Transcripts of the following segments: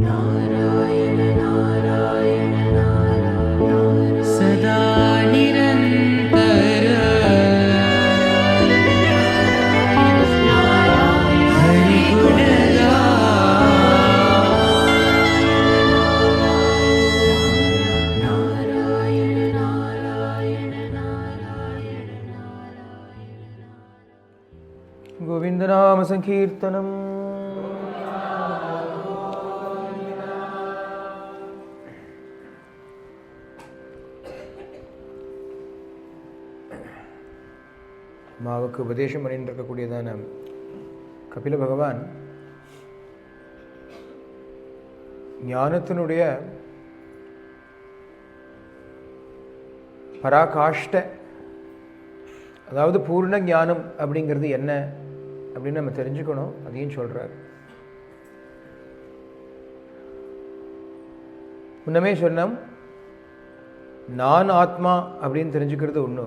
நாராயண நாராயண நாராயண சதா நிரந்தர ஹரி குணகா நாராயண நாராயண நாராயண கோவிந்த நாம சங்கீர்த்தனம். மாவுக்கு உபதேசம் பண்ணிட்டு இருக்கக்கூடியதான கபில பகவான் ஞானத்தினுடைய பராகாஷ்ட, அதாவது பூர்ண ஞானம் அப்படிங்கிறது என்ன அப்படின்னு நம்ம தெரிஞ்சுக்கணும். அதையும் சொல்றார். முன்னமே சொன்னோம், நான் ஆத்மா அப்படின்னு தெரிஞ்சுக்கிறது ஒன்று,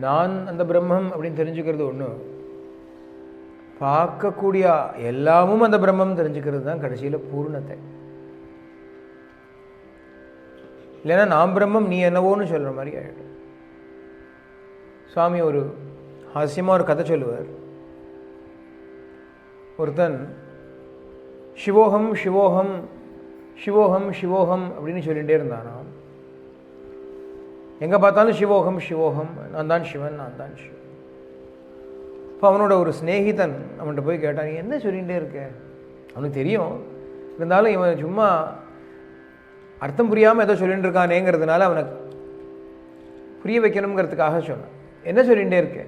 நான் அந்த பிரம்மம் அப்படின்னு தெரிஞ்சுக்கிறது ஒன்று, பார்க்கக்கூடிய எல்லாமும் அந்த பிரம்மம் தெரிஞ்சுக்கிறது தான் கடைசியில் பூர்ணத்தை. இல்லைன்னா நான் பிரம்மம் நீ என்னவோன்னு சொல்கிற மாதிரி ஆகிடும். சுவாமி ஒரு ஹாஸ்யமாக ஒரு கதை சொல்லுவார். ஒருத்தன் சிவோகம் சிவோகம் சிவோகம் சிவோகம் அப்படின்னு சொல்லிகிட்டே இருந்தானாம். எங்கே பார்த்தாலும் சிவோகம் சிவோகம், நான் தான் சிவன், நான் தான் சிவன். இப்போ அவனோட ஒரு ஸ்நேகிதன் அவன்கிட்ட போய் கேட்டான், நீ என்ன சொல்லிகிட்டே இருக்க? அவனுக்கு தெரியும், இருந்தாலும் இவன் சும்மா அர்த்தம் புரியாமல் ஏதோ சொல்லிட்டு இருக்கானேங்கிறதுனால அவனை புரிய வைக்கணுங்கிறதுக்காக சொன்னான். என்ன சொல்லிகிட்டே இருக்க?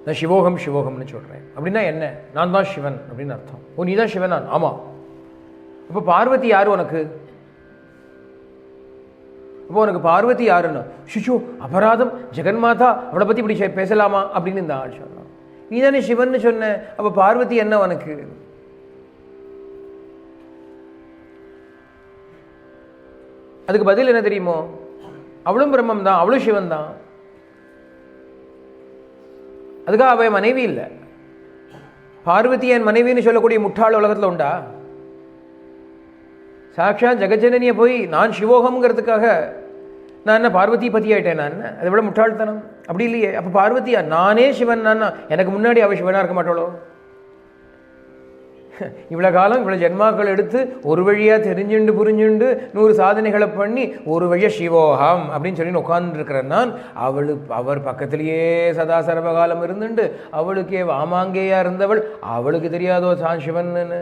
நான் சிவோகம் சிவோகம்னு சொல்கிறேன். அப்படின்னா என்ன? நான் தான் சிவன் அப்படின்னு அர்த்தம். ஓ, நீ தான் சிவன்? நான் ஆமாம். அப்போ பார்வதி யார் உனக்கு? அப்போ உனக்கு பார்வதி யாருன்னு? சுஷோ அபராதம், ஜெகன்மாதா, அவளை பற்றி இப்படி பேசலாமா அப்படின்னு இந்த ஆள் சொன்னான். நீ தானே சிவன் சொன்ன, அப்போ பார்வதி என்ன உனக்கு? அதுக்கு பதில் என்ன தெரியுமோ? அவளும் பிரம்மம் தான், அவளும் சிவன் தான். அதுக்காக அவ மனைவி இல்லை. பார்வதி என் மனைவின்னு சொல்லக்கூடிய முட்டாள் உலகத்தில் உண்டா? சாட்சாத் ஜெகஜனனியை போய் நான் சிவோகம்ங்கிறதுக்காக நான் என்ன பார்வதி பற்றி ஆயிட்டேன்? நான் என்ன அதை விட முட்டாள்தனம்? அப்படி இல்லையே. அப்போ பார்வதியா? நானே சிவன், நான் எனக்கு முன்னாடி அவள் சிவனாக இருக்க மாட்டாளோ? இவ்வளோ காலம் இவ்வளோ ஜென்மாக்கள் எடுத்து ஒரு வழியாக தெரிஞ்சுண்டு புரிஞ்சுண்டு 100 சாதனைகளை பண்ணி ஒரு வழியாக சிவோகம் அப்படின்னு சொல்லி உட்கார்ந்துருக்கிறேன் நான். அவர் பக்கத்திலேயே சதா சர்வகாலம் இருந்துண்டு அவளுக்கே வாமாங்கேயா இருந்தவள், அவளுக்கு தெரியாதோ தான் சிவன்னு?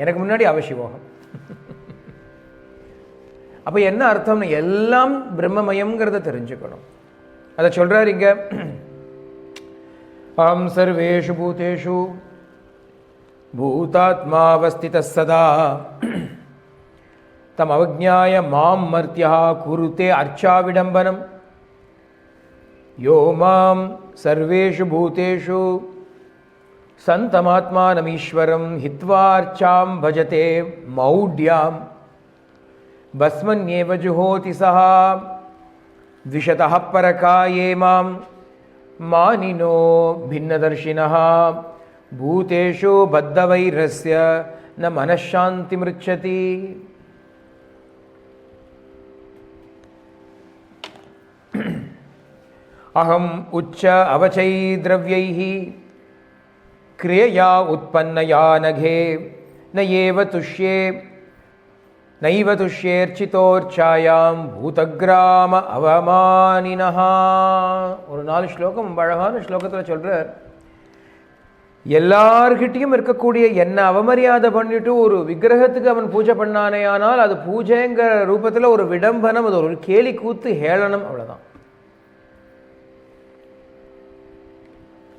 எனக்கு முன்னாடி அவ சிவோகம். அப்போ என்ன அர்த்தம்னு எல்லாம் பிரம்மமயம்ங்கிறத தெரிஞ்சுக்கணும். அதை சொல்றார் இங்க. அஹம் சர்வேஷு பூதேஷு பூதாத்மாவஸ்திதः சதா தம் அவஜ்ஞாய மாம் மர்த்யः குருதே அர்ச்சாவிடம்பனம் யோ மாம் சர்வேஷு பூதேஷு சந்தமாத்மானமீஸ்வரம் ஹித்வார்ச்சாம் பஜதே மௌಢ்யாம் பஸ்மன்யேவ ஜுஹோதி சஹா த்விஷதः பரகாயே மாம் மானினோ பின்னதர்ஷினः பூதேஷு பத்தவைரஸ்ய ந மனசாந்தி மிருச்சதி. அஹம் உச்ச அவச்சை திரவ்யைஹி கிரியையா உற்பன்னயா நகே நைவ துஷ்யே நைவதுஷ்யேர்ச்சிதோர்ச்சாயாம் பூதகிராம அவமானினஹா. ஒரு 4 ஸ்லோகம் அழகான ஸ்லோகத்தில் சொல்றார். எல்லார்கிட்டையும் இருக்கக்கூடிய என்ன அவமரியாதை பண்ணிட்டு ஒரு விக்கிரகத்துக்கு அவன் பூஜை பண்ணானே, ஆனால் அது பூஜைங்கிற ரூபத்தில் ஒரு விடம்பனம், அது ஒரு கேலி கூத்து, ஹேளனம், அவ்வளோதான்.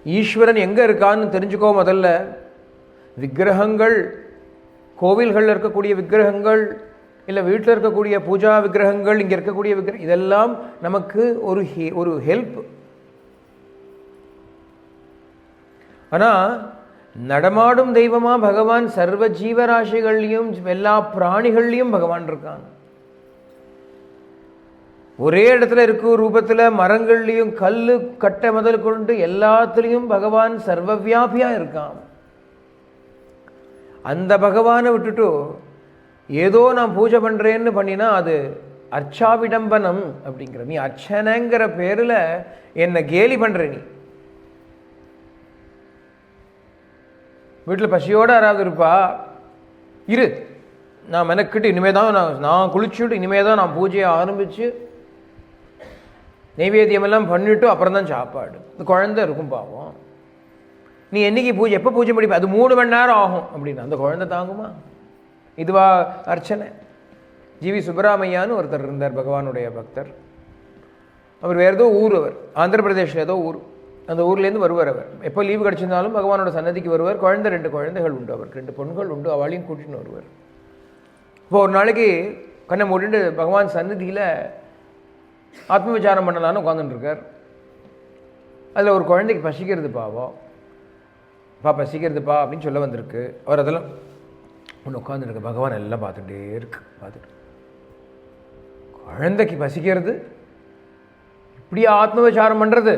ஈஸ்வரன் எங்கே இருக்கான்னு தெரிஞ்சுக்கோ முதல்ல. விக்கிரகங்கள், கோவில்களில் இருக்கக்கூடிய விக்கிரகங்கள், இல்லை வீட்டில் இருக்கக்கூடிய பூஜா விக்கிரகங்கள், இங்கே இருக்கக்கூடிய விக்கிரகம், இதெல்லாம் நமக்கு ஒரு ஹெல்ப். ஆனால் நடமாடும் தெய்வமாக பகவான் சர்வ ஜீவராசிகள்லையும் எல்லா பிராணிகள்லையும் பகவான் இருக்கான். ஒரே இடத்துல இருக்கும் ரூபத்தில் மரங்கள்லையும் கல் கட்டை முதல் கொண்டு எல்லாத்துலேயும் பகவான் சர்வவியாபியாக இருக்கான். அந்த பகவானை விட்டுட்டு ஏதோ நான் பூஜை பண்ணுறேன்னு பண்ணினா அது அர்ச்சாவிடம்பனம் அப்படிங்கிற. நீ அர்ச்சனைங்கிற பேரில் என்னை கேலி பண்ணுற. நீ வீட்டில் பசியோடு யாராவது இருப்பா, இரு நான் மெனக்கிட்டு இனிமேல் தான் நான் குளிச்சுட்டு இனிமேல் தான் நான் பூஜையை ஆரம்பித்து நைவேத்தியமெல்லாம் பண்ணிவிட்டு அப்புறம் தான் சாப்பாடு. இந்த குழந்தை இருக்கும் பாவம். நீ என்னைக்கு பூஜை எப்போ பூஜை முடிப்ப, அது 3 மணி நேரம் ஆகும் அப்படின்னு அந்த குழந்தை தாங்குமா? இதுவா அர்ச்சனை? ஜிவி சுப்பராமையான்னு ஒருத்தர் இருந்தார், பகவானுடைய பக்தர். அவர் வேறு ஏதோ ஊர், அவர் ஆந்திர பிரதேஷில் ஏதோ ஊர். அந்த ஊர்லேருந்து வருவார். அவர் எப்போ லீவு கிடச்சிருந்தாலும் பகவானோட சன்னதிக்கு வருவார். 2 குழந்தைகள் உண்டு அவருக்கு, 2 பெண்கள் உண்டு. அவளையும் கூட்டின்னு வருவார். இப்போ ஒரு நாளைக்கு கண்ணை மூடிட்டு பகவான் சன்னதியில் ஆத்ம விசாரம் பண்ணலான்னு உட்காந்துட்டுருக்கார். அதில் ஒரு குழந்தைக்கு பசிக்கிறது பாவம். பசிக்கிறதுப்பா அப்படின்னு சொல்ல வந்திருக்கு. அவர் அதெல்லாம் ஒன்று உட்காந்துருக்கு. பகவான் எல்லாம் பார்த்துட்டே இருக்கு. பார்த்துட்டு குழந்தைக்கு பசிக்கிறது, இப்படியா ஆத்ம விசாரம் பண்ணுறது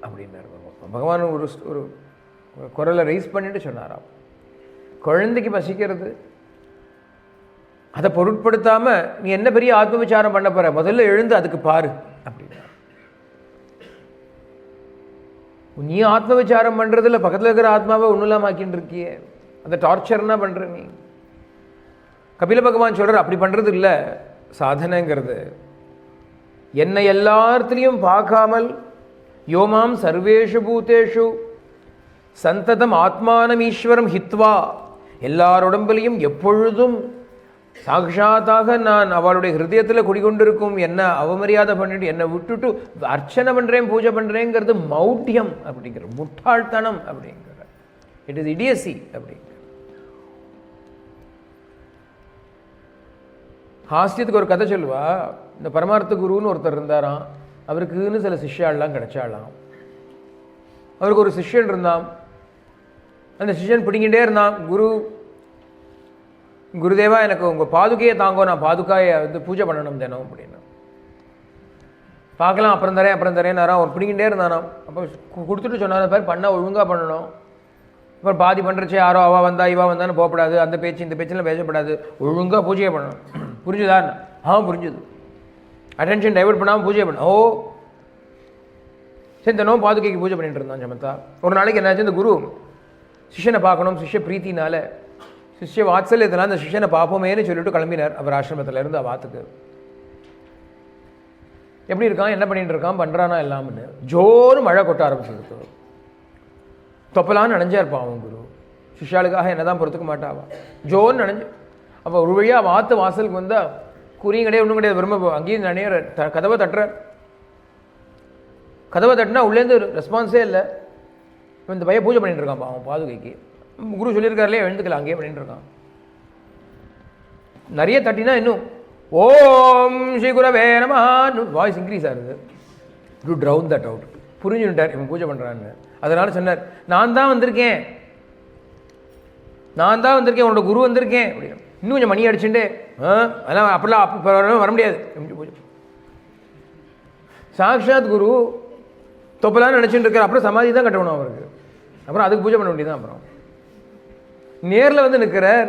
அப்படின்னாரு பகவான். பகவான் ஒரு குரலை ரைஸ் பண்ணிட்டு சொன்னாராம், குழந்தைக்கு பசிக்கிறது, அதை பொருட்படுத்தாமல் நீ என்ன பெரிய ஆத்ம விசாரம் பண்ண போற, முதல்ல எழுந்து அதுக்கு பாரு அப்படின்னா. நீ ஆத்ம விசாரம் பண்ணுறதில்ல, பக்கத்தில் இருக்கிற ஆத்மாவை ஒன்றும் இல்லாமல் ஆக்கின்னு இருக்கியே, அந்த டார்ச்சர்னா பண்ணுற நீ. கபில பகவான் சொல்கிறார், அப்படி பண்ணுறது இல்லை சாதனைங்கிறது. என்னை எல்லாத்துலேயும் பார்க்காமல் யோமாம் சர்வேஷு பூதேஷு சந்ததம் ஆத்மானம் ஈஸ்வரம் ஹித்வா, எல்லார் உடம்புலையும் எப்பொழுதும் சாட்சாத்தாக நான் அவளுடைய ஹிருதயத்தில் குடிகொண்டிருக்கும் என்ன அவமரியாதை பண்ணிட்டு என்னை விட்டுட்டு அர்ச்சனை பண்ணுறேன் பூஜை பண்ணுறேங்கிறது மௌட்டியம் அப்படிங்கிற, முட்டாள்தனம் அப்படிங்கிற, இட் இஸ் இடியசி அப்படிங்கிற. ஹாஸ்யத்துக்கு ஒரு கதை சொல்லுவா. இந்த பரமார்த்த குருன்னு ஒருத்தர் இருந்தாராம். அவருக்குன்னு சில சிஷ்யாலாம் கிடைச்சாலாம். அவருக்கு ஒரு சிஷ்யன் இருந்தான். அந்த சிஷ்யன் பிடிங்கிட்டே இருந்தான். குருதேவா எனக்கு உங்கள் பாதுகையை தாங்கோ, நான் பாதுகாயை பூஜை பண்ணணும் தினம் அப்படின்னு. பார்க்கலாம் அப்புறம் தரேன் அவர் பிடிங்கிட்டே இருந்தானாம். அப்போ கொடுத்துட்டு சொன்னார், பேர் பண்ணால் ஒழுங்காக பண்ணணும். அப்புறம் பாதி பண்ணுறச்சு யாரோ அவள் வந்தா இவா வந்தான்னு போகப்படாது, அந்த பேச்சு இந்த பேச்செல்லாம் பேசப்படாது, ஒழுங்காக பூஜையை பண்ணணும். புரிஞ்சுதா? புரிஞ்சுது. அட்டென்ஷன் டைவர்ட் பண்ணாமல் பூஜை பண்ண. சரி தினமும் பாதுகைக்கு பூஜை பண்ணிட்டு இருந்தான் சமத்தா. ஒரு நாளைக்கு என்னாச்சு, இந்த குரு சிஷ்யனை பார்க்கணும், சிஷ்ய பிரீத்தினால சிஷ்ய வாத்சல்யத்தினால் அந்த சிஷ்யனை பார்ப்போமேன்னு சொல்லிட்டு கிளம்பினார் அவர் ஆசிரமத்தில் இருந்து வாத்துக்கு. எப்படி இருக்கான், என்ன பண்ணிட்டு இருக்கான், பண்ணுறானா எல்லாம்னு. ஜோரு மழை கொட்ட ஆரம்பிச்சிருக்கு. தொப்பலான்னு நனைஞ்சா இருப்பான் அவன் குரு. சிஷ்யாளுக்காக என்னதான் பொறுத்துக்க மாட்டாவா, ஜோன்னு நனைஞ்சு. அப்போ ஒரு வழியாக வாத்து வாசலுக்கு வந்தால் குறியும் கிடையாது ஒன்றும் கிடையாது, விரும்ப அங்கேயும் நனைய கதவை தட்டுற. கதவை தட்டினா உள்ளேருந்து ரெஸ்பான்ஸே இல்லை. இந்த பையன் பூஜை பண்ணிட்டு இருக்கான் அவன் பாதுகைக்கு. குரு சொல்லியிருக்காருலே எழுந்துக்கலாம், அங்கேயே பண்ணிட்டு இருக்கான். நிறைய தட்டினா இன்னும் ஓம் ஸ்ரீ குரவே நமஹான்னு வாய்ஸ் இன்க்ரீஸ் ஆகுது. To drown that out. புரிஞ்சுட்டார் இவன் பூஜை பண்ணுறான்னு. அதனால சொன்னார், நான் தான் வந்திருக்கேன் உன்னோட குரு வந்திருக்கேன் அப்படின்னு. இன்னும் கொஞ்சம் மணி அடிச்சுட்டே அதெல்லாம் அப்படிலாம் அப்போ வர முடியாது. பூஜை சாக்ஷாத் குரு தொப்பலான்னு நினச்சிட்டு இருக்கார். அப்புறம் சமாதி தான் கட்டணும் அவருக்கு. அப்புறம் அதுக்கு பூஜை பண்ண வேண்டியதான். அப்புறம் நேரில் வந்து நிற்கிறார்.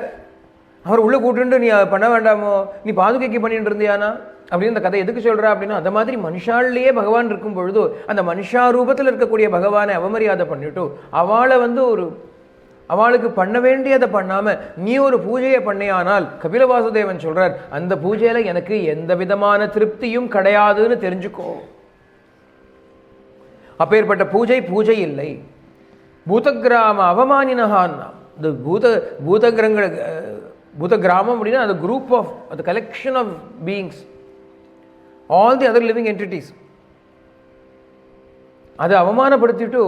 அவர் உள்ளே கூட்டுண்டு நீ பண்ண வேண்டாமோ, நீ பாதுகைக்கு பண்ணிட்டு இருந்தியானா அப்படின்னு அந்த கதை எதுக்கு சொல்கிறா அப்படின்னா, அந்த மாதிரி மனுஷாலேயே பகவான் இருக்கும் பொழுது அந்த மனுஷா ரூபத்தில் இருக்கக்கூடிய பகவானை அவமரியாதை பண்ணிட்டு அவளை வந்து அவளுக்கு பண்ண வேண்டியதை பண்ணாமல் நீ ஒரு பூஜையை பண்ணையானால் கபில வாசுதேவன் சொல்கிறார், அந்த பூஜையில் எனக்கு எந்த விதமான திருப்தியும் கிடையாதுன்னு தெரிஞ்சுக்கோ. அப்பேற்பட்ட பூஜை இல்லை. பூதகிராம அவமானினஹான்னா, இந்த பூத கிராமம் அப்படின்னா அது குரூப் ஆஃப், அது collection of beings, all the other living entities. அதை அவமானப்படுத்திட்டு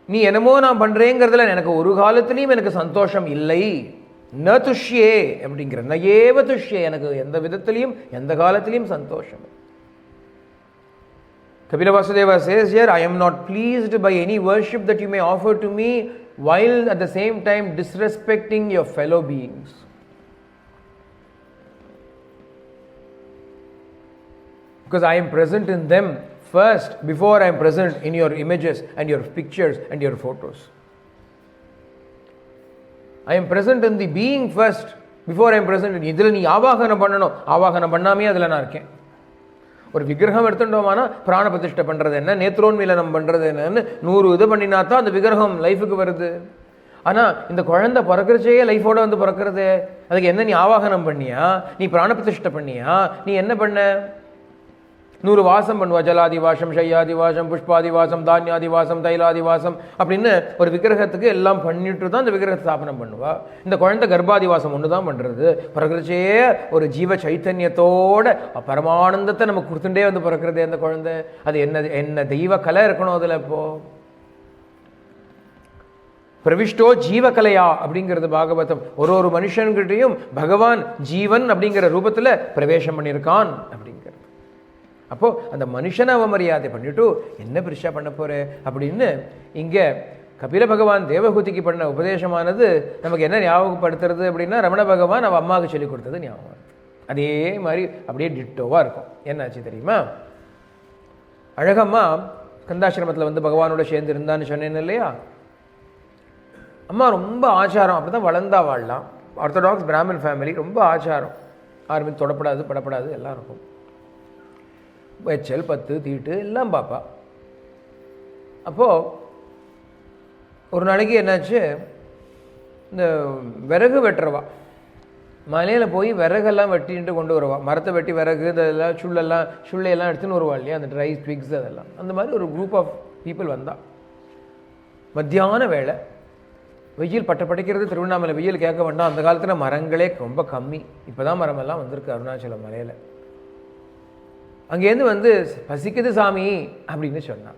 நீ என்னமோ நான் பண்ணுறேங்கிறதுல எனக்கு ஒரு காலத்திலையும் எனக்கு சந்தோஷம் இல்லை. ந துஷ்யே அப்படிங்கிற, நயேவ துஷ்யே, எனக்கு எந்த விதத்திலையும் எந்த காலத்திலையும் சந்தோஷம். Kapila Vasudeva says here, I am not pleased by any worship that you may offer to me while at the same time disrespecting your fellow beings. Because I am present in them first before I am present in your images and your pictures and your photos. I am present in the being first before I am present. இதில் நீ ஆவாகனம் பண்ணணும், ஆவாகனம் பண்ணாமே அதில் நான் இருக்கேன். ஒரு விக்கிரகம் எடுத்துட்டோமானா பிராண பிரதிஷ்டை பண்ணுறது என்ன, நேத்ரோன்மீலனம் பண்ணுறது என்னன்னு 100 இது பண்ணினா தான் அந்த விக்கிரகம் லைஃபுக்கு வருது. ஆனால் இந்த குழந்தை பிறக்கிறச்சே லைஃபோட வந்து பிறக்கிறது. அதுக்கு என்ன நீ ஆவாகனம் பண்ணியா, நீ பிராண பிரதிஷ்டை பண்ணியா, நீ என்ன பண்ண? 100 வாசம் பண்ணுவா. ஜலாதிவாசம், ஷையாதிவாசம், புஷ்பாதிவாசம், தானியாதிவாசம், தைலாதிவாசம் அப்படின்னு ஒரு விக்கிரகத்துக்கு எல்லாம் பண்ணிட்டு தான் இந்த விக்கிரகத்தை ஸ்தாபனம் பண்ணுவா. இந்த குழந்தை கர்ப்பாதிவாசம் ஒன்று தான் பண்ணுறது. பிறகுச்சே ஒரு ஜீவ சைத்தன்யத்தோட பரமானந்தத்தை நமக்கு கொடுத்துட்டே வந்து பிறக்கிறது அந்த குழந்தை. அது என்ன தெய்வ கலை இருக்கணும் அதில். இப்போ பிரவிஷ்டோ ஜீவகலையா அப்படிங்கிறது பாகவதம். ஒரு மனுஷன்கிட்டையும் பகவான் ஜீவன் அப்படிங்கிற ரூபத்தில் பிரவேசம் பண்ணியிருக்கான் அப்படிங்கிறது. அப்போது அந்த மனுஷனை அவமரியாதை பண்ணிவிட்டு என்ன பெருசாக பண்ண போகிற அப்படின்னு இங்கே கபில பகவான் தேவகூதிக்கு பண்ண உபதேசமானது நமக்கு என்ன ஞாபகப்படுத்துறது அப்படின்னா, ரமண பகவான் அவள் அம்மாவுக்கு சொல்லிக் கொடுத்தது ஞாபகம். அதே மாதிரி அப்படியே டிட்டோவாக இருக்கும். என்னாச்சு தெரியுமா? அழகம்மா கந்தாசிரமத்தில் வந்து பகவானோட சேர்ந்து இருந்தான்னு சொன்னேன்னு இல்லையா? அம்மா ரொம்ப ஆச்சாரம், அப்படி தான் வளர்ந்தா வாழலாம். ஆர்த்தடாக்ஸ் பிராமின் ஃபேமிலி, ரொம்ப ஆச்சாரம். யாருமே தொடப்படாது படப்படாது எல்லாம் இருக்கும். வச்சல் பத்து தீட்டு எல்லாம் பாப்பா. அப்போது ஒரு நாளைக்கு என்னாச்சு, இந்த விறகு வெட்டுறவா மலையில் போய் விறகெல்லாம் வெட்டின்ட்டு கொண்டு வருவா. மரத்தை வெட்டி விறகு இதெல்லாம் சுள்ளையெல்லாம் எடுத்துன்னு வருவா இல்லையா, அந்த ட்ரை ஸ்விக்ஸ் அதெல்லாம். அந்த மாதிரி ஒரு குரூப் ஆஃப் பீப்புள் வந்தா. மத்தியான வேலை, வெயில் படைக்கிறது. திருவண்ணாமலை வெயில் கேட்க வேண்டாம். அந்த காலத்தில் மரங்களே ரொம்ப கம்மி. இப்போ தான் மரமெல்லாம் வந்திருக்கு அருணாச்சலம் மலையில். அங்கேருந்து வந்து பசிக்குது சாமி அப்படின்னு சொன்னான்.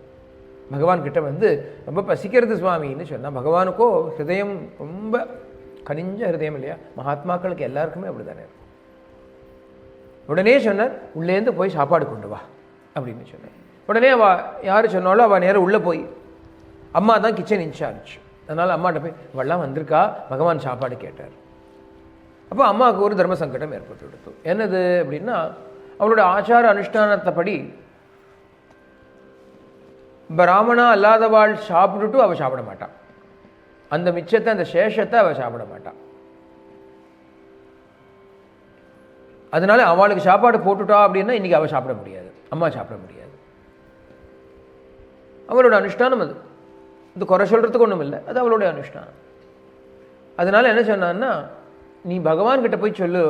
பகவான் கிட்ட வந்து ரொம்ப பசிக்கிறது சுவாமின்னு சொன்னான். பகவானுக்கோ ஹிருதயம் ரொம்ப கனிஞ்ச ஹிருதயம் இல்லையா, மகாத்மாக்களுக்கு எல்லாருக்குமே அப்படி தானே இருக்கும். உடனே சொன்னார், உள்ளேருந்து போய் சாப்பாடு கொண்டு வா அப்படின்னு சொன்னேன். உடனே அவள் யார் சொன்னாலும் அவள் நேரம் உள்ளே போய், அம்மா தான் கிச்சன் இன்சார்ஜ், அதனால் அம்மாட்ட போய் இவெல்லாம் வந்திருக்கா, பகவான் சாப்பாடு கேட்டார். அப்போ அம்மாவுக்கு ஒரு தர்ம சங்கடம் ஏற்பட்டு விடுத்து. என்னது அப்படின்னா, அவளோட ஆச்சார அனுஷ்டானத்தைப்படி பிராமணா அல்லாதவாள் சாப்பிட்டுட்டு அவள் சாப்பிட மாட்டான். அந்த மிச்சத்தை, அந்த சேஷத்தை அவள் சாப்பிட மாட்டான். அதனால அவளுக்கு சாப்பாடு போட்டுட்டா அப்படின்னா இன்னைக்கு அவள் சாப்பிட முடியாது, அம்மா சாப்பிட முடியாது. அவளோட அனுஷ்டானம் அது. இது குறை சொல்றதுக்கு ஒன்றும் இல்லை, அது அவளுடைய அனுஷ்டானம். அதனால என்ன சொன்னான்னா, நீ பகவான்கிட்ட போய் சொல்லு,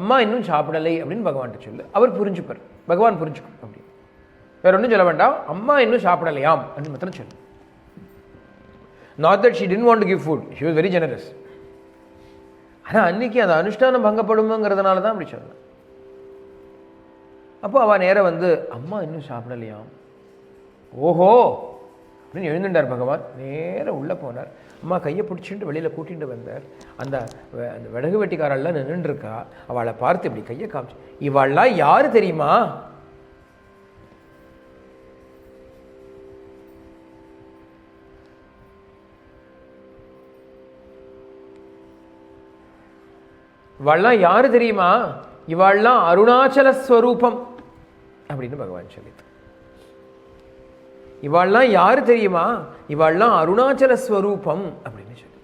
அம்மா இன்னும் சாப்பிடலை அப்படின்னு பகவான்கிட்ட சொல்லு. அவர் புரிஞ்சுப்பார், பகவான் புரிஞ்சுக்கும் அப்படின்னு. வேற ஒன்றும் சொல்ல வேண்டாம், அம்மா இன்னும் சாப்பிடலையாம் அப்படின்னு மாத்திரம் சொல்லு. Not that she didn't want to give food, she was very generous. ஆனால் அன்னைக்கு அந்த அனுஷ்டானம் பங்கப்படுங்கிறதுனால தான் அப்படி சொன்னேன். அப்போ அவள் நேரம் வந்து அம்மா இன்னும் சாப்பிடலையாம். ஓஹோ அப்படின்னு எழுந்துட்டார் பகவான். நேரம் உள்ளே போனார். அம்மா கையை பிடிச்சிட்டு வெளியில் கூட்டிகிட்டு வந்தார். அந்த விறகு வெட்டிக்காரெல்லாம் நின்றுருக்கா. அவளை பார்த்து இப்படி கையை காமிச்சு, இவள்லாம் யாரு தெரியுமா? இவள்லாம் யாரு தெரியுமா? இவள்லாம் அருணாச்சல ஸ்வரூபம் அப்படின்னு பகவான் சொல்லிட்டு. இவாள்லாம் யாரு தெரியுமா? இவாள்லாம் அருணாச்சல ஸ்வரூபம் அப்படின்னு சொல்லி.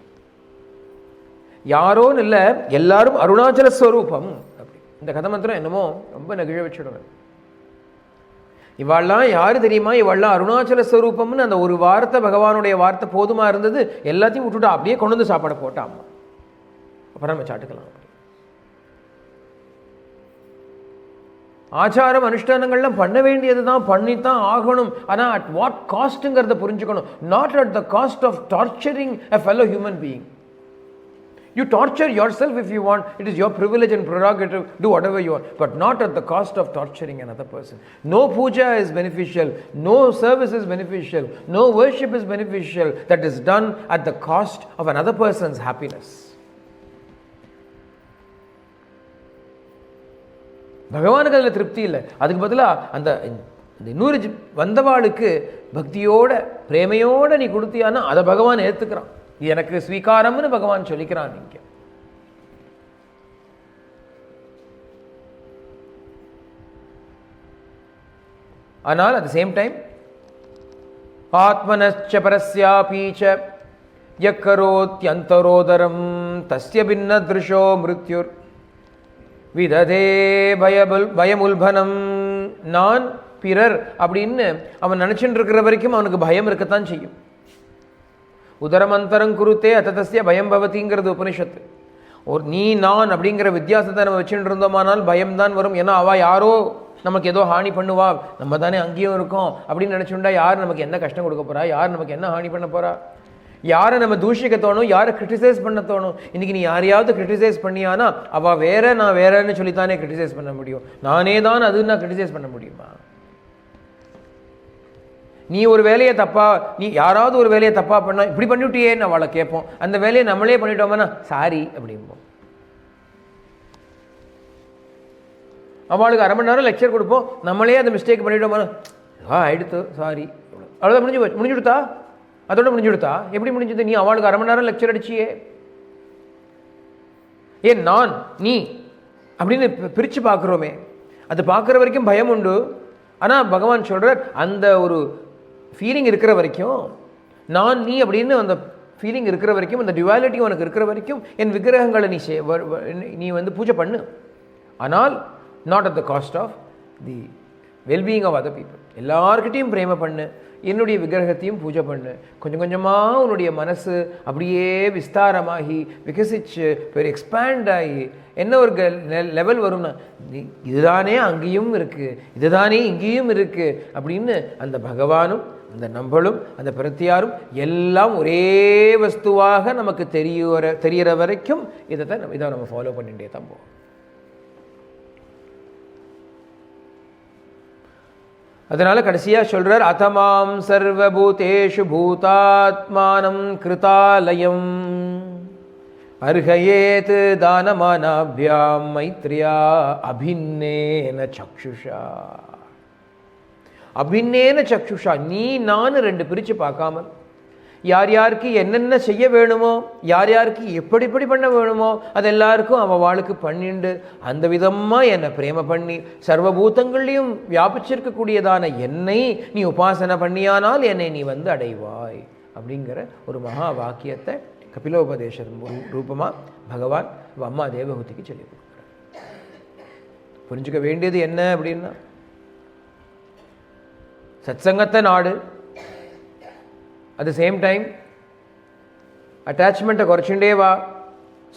யாரோன்னு இல்லை, எல்லாரும் அருணாச்சல ஸ்வரூபம் அப்படி. இந்த கதை மாத்திரம் என்னமோ ரொம்ப நெகிழ வச்சுடுவேன். இவாள்லாம் யாரு தெரியுமா? இவாள்லாம் அருணாச்சல ஸ்வரூபம்னு அந்த ஒரு வார்த்தை, பகவானுடைய வார்த்தை போதுமா இருந்தது. எல்லாத்தையும் விட்டுட்டா, அப்படியே கொண்டு வந்து சாப்பாடு போட்டா அம்மா. அப்புறம் நம்ம சாட்டுக்கலாம். ஆச்சாரம் அனுஷ்டானங்கள்லாம் பண்ண வேண்டியது தான், பண்ணித்தான் ஆகணும். ஆனால் அட் வாட் காஸ்ட்டுங்கிறத புரிஞ்சுக்கணும். Not at the cost of torturing a fellow human being. You torture yourself if you want. It is your privilege and prerogative. Do whatever you want. But not at the cost of torturing another person. No puja is beneficial. No service is beneficial. No worship is beneficial that is done at the cost of another person's happiness. பகவானுக்கு அதில் திருப்தி இல்லை. அதுக்கு பதிலாக அந்த இன்னொரு வந்தவாளுக்கு பக்தியோட பிரேமையோட நீ கொடுத்தியானா அதை பகவான் ஏற்றுக்கிறான். எனக்கு ஸ்வீகாரம்னு பகவான் சொல்லிக்கிறான். நீங்க ஆனால் அட் த சேம் டைம் ஆத்மனச்ச பரஸ்யாபீச்ச யக்கரோத்யந்தரோதரம் தஸ்ய பின்ன திருஷோ மிருத்யுர் விததே பயமுல்பனம். நான் பிறர் அப்படின்னு அவன் நினைச்சுட்டு இருக்கிற வரைக்கும் அவனுக்கு பயம் இருக்கத்தான் செய்யும். உதரமந்தரம் குருத்தே அத்ததஸ்ய பயம் பவதிங்கிறது உபனிஷத்து. ஒரு நீ நான் அப்படிங்கிற வித்தியாசத்தை நம்ம வச்சுட்டு இருந்தோமானால் பயம்தான் வரும். ஏன்னா அவள் யாரோ நமக்கு ஏதோ ஹானி பண்ணுவா, நம்ம தானே அங்கேயும் இருக்கோம் அப்படின்னு நினச்சுட்டா யார் நமக்கு என்ன கஷ்டம் கொடுக்க போகிறா, யார் நமக்கு என்ன ஹானி பண்ண போகிறா, யாரை நம்ம தூஷிக்க தோணும், யாரை கிரிட்டிசைஸ் பண்ண தோணும். இன்றைக்கி நீ யாரையாவது கிரிட்டிசைஸ் பண்ணியானா அவள் வேற நான் வேறன்னு சொல்லித்தானே கிரிட்டிசைஸ் பண்ண முடியும். நானே தான் அதுன்னு நான் கிரிட்டிசைஸ் பண்ண முடியுமா? நீ ஒரு வேலையை தப்பா, நீ யாராவது ஒரு வேலையை தப்பா பண்ணா இப்படி பண்ணிவிட்டியேன்னு அவளை கேட்போம். அந்த வேலையை நம்மளே பண்ணிட்டோம்னா சாரி அப்படிம்போம். அவளுக்கு அரை மணி நேரம் லெக்சர் கொடுப்போம், நம்மளே அந்த மிஸ்டேக் பண்ணிட்டோம்னா ஆயிடுத்து சாரி, அவ்வளோதான் முடிஞ்சுடுத்தா, அதோட முடிஞ்சுடுத்தா. எப்படி முடிஞ்சது? நீ அவளுக்கு அரை மணி நேரம் லெக்சர் அடிச்சியே. ஏன் நான் நீ அப்படின்னு பிரித்து பார்க்குறோமே, அது பார்க்குற வரைக்கும் பயம் உண்டு. ஆனால் பகவான் சொல்கிறார் அந்த ஒரு ஃபீலிங் இருக்கிற வரைக்கும், நான் நீ அப்படின்னு அந்த ஃபீலிங் இருக்கிற வரைக்கும், அந்த டிவாலிட்டி உனக்கு இருக்கிற வரைக்கும் என் விக்கிரகங்களை நீ வந்து பூஜை பண்ணு. ஆனால் not at the cost of the wellbeing of other people. எல்லார்கிட்டையும் பிரேம பண்ணு, என்னுடைய விக்கிரகத்தையும் பூஜை பண்ணு. கொஞ்சம் கொஞ்சமாக உன்னுடைய மனசு அப்படியே விஸ்தாரமாகி விகசிச்சு பெரிய எக்ஸ்பேண்ட் ஆகி என்ன ஒரு லெவல் வரும்னா, இதுதானே அங்கேயும் இருக்குது, இதுதானே இங்கேயும் இருக்குது அப்படின்னு அந்த பகவானும் அந்த நம்மளும் அந்த பிரத்தியாரும் எல்லாம் ஒரே வஸ்துவாக நமக்கு தெரிகிற வரைக்கும் இதை நம்ம ஃபாலோ பண்ணிகிட்டே தான் போவோம். அதனால கடைசியா சொல்றார், அதமாம் சர்வபூதேஷு பூதாத்மானம் கிருதாலயம் அர்ஹயேத் தானமானாப்யாம் மைத்ரியா அபின்னேன சக்ஷுஷா. அபின்னேன சக்ஷுஷா, நீ நான் ரெண்டு பிரிச்சு பார்க்காமல் யார் யாருக்கு என்னென்ன செய்ய வேணுமோ, யார் யாருக்கு எப்படி பண்ண வேணுமோ அது எல்லாருக்கும் அவள் வாழ்க்கை பண்ணிண்டு அந்த விதமாக என்னை பிரேம பண்ணி சர்வபூதங்கள்லையும் வியாபிச்சிருக்கக்கூடியதான என்னை நீ உபாசனை பண்ணியானால் என்னை நீ வந்து அடைவாய் அப்படிங்கிற ஒரு மகா வாக்கியத்தை கபிலோபதேச ரூபமாக பகவான் அம்மா தேவஹூதிக்கு சொல்லி கொடுக்குறார். புரிஞ்சுக்க வேண்டியது என்ன அப்படின்னா, சத்சங்கத்தை நாடு, அட் த சேம் டைம் அட்டாச்மெண்ட்டை குறைச்சுட்டே வா,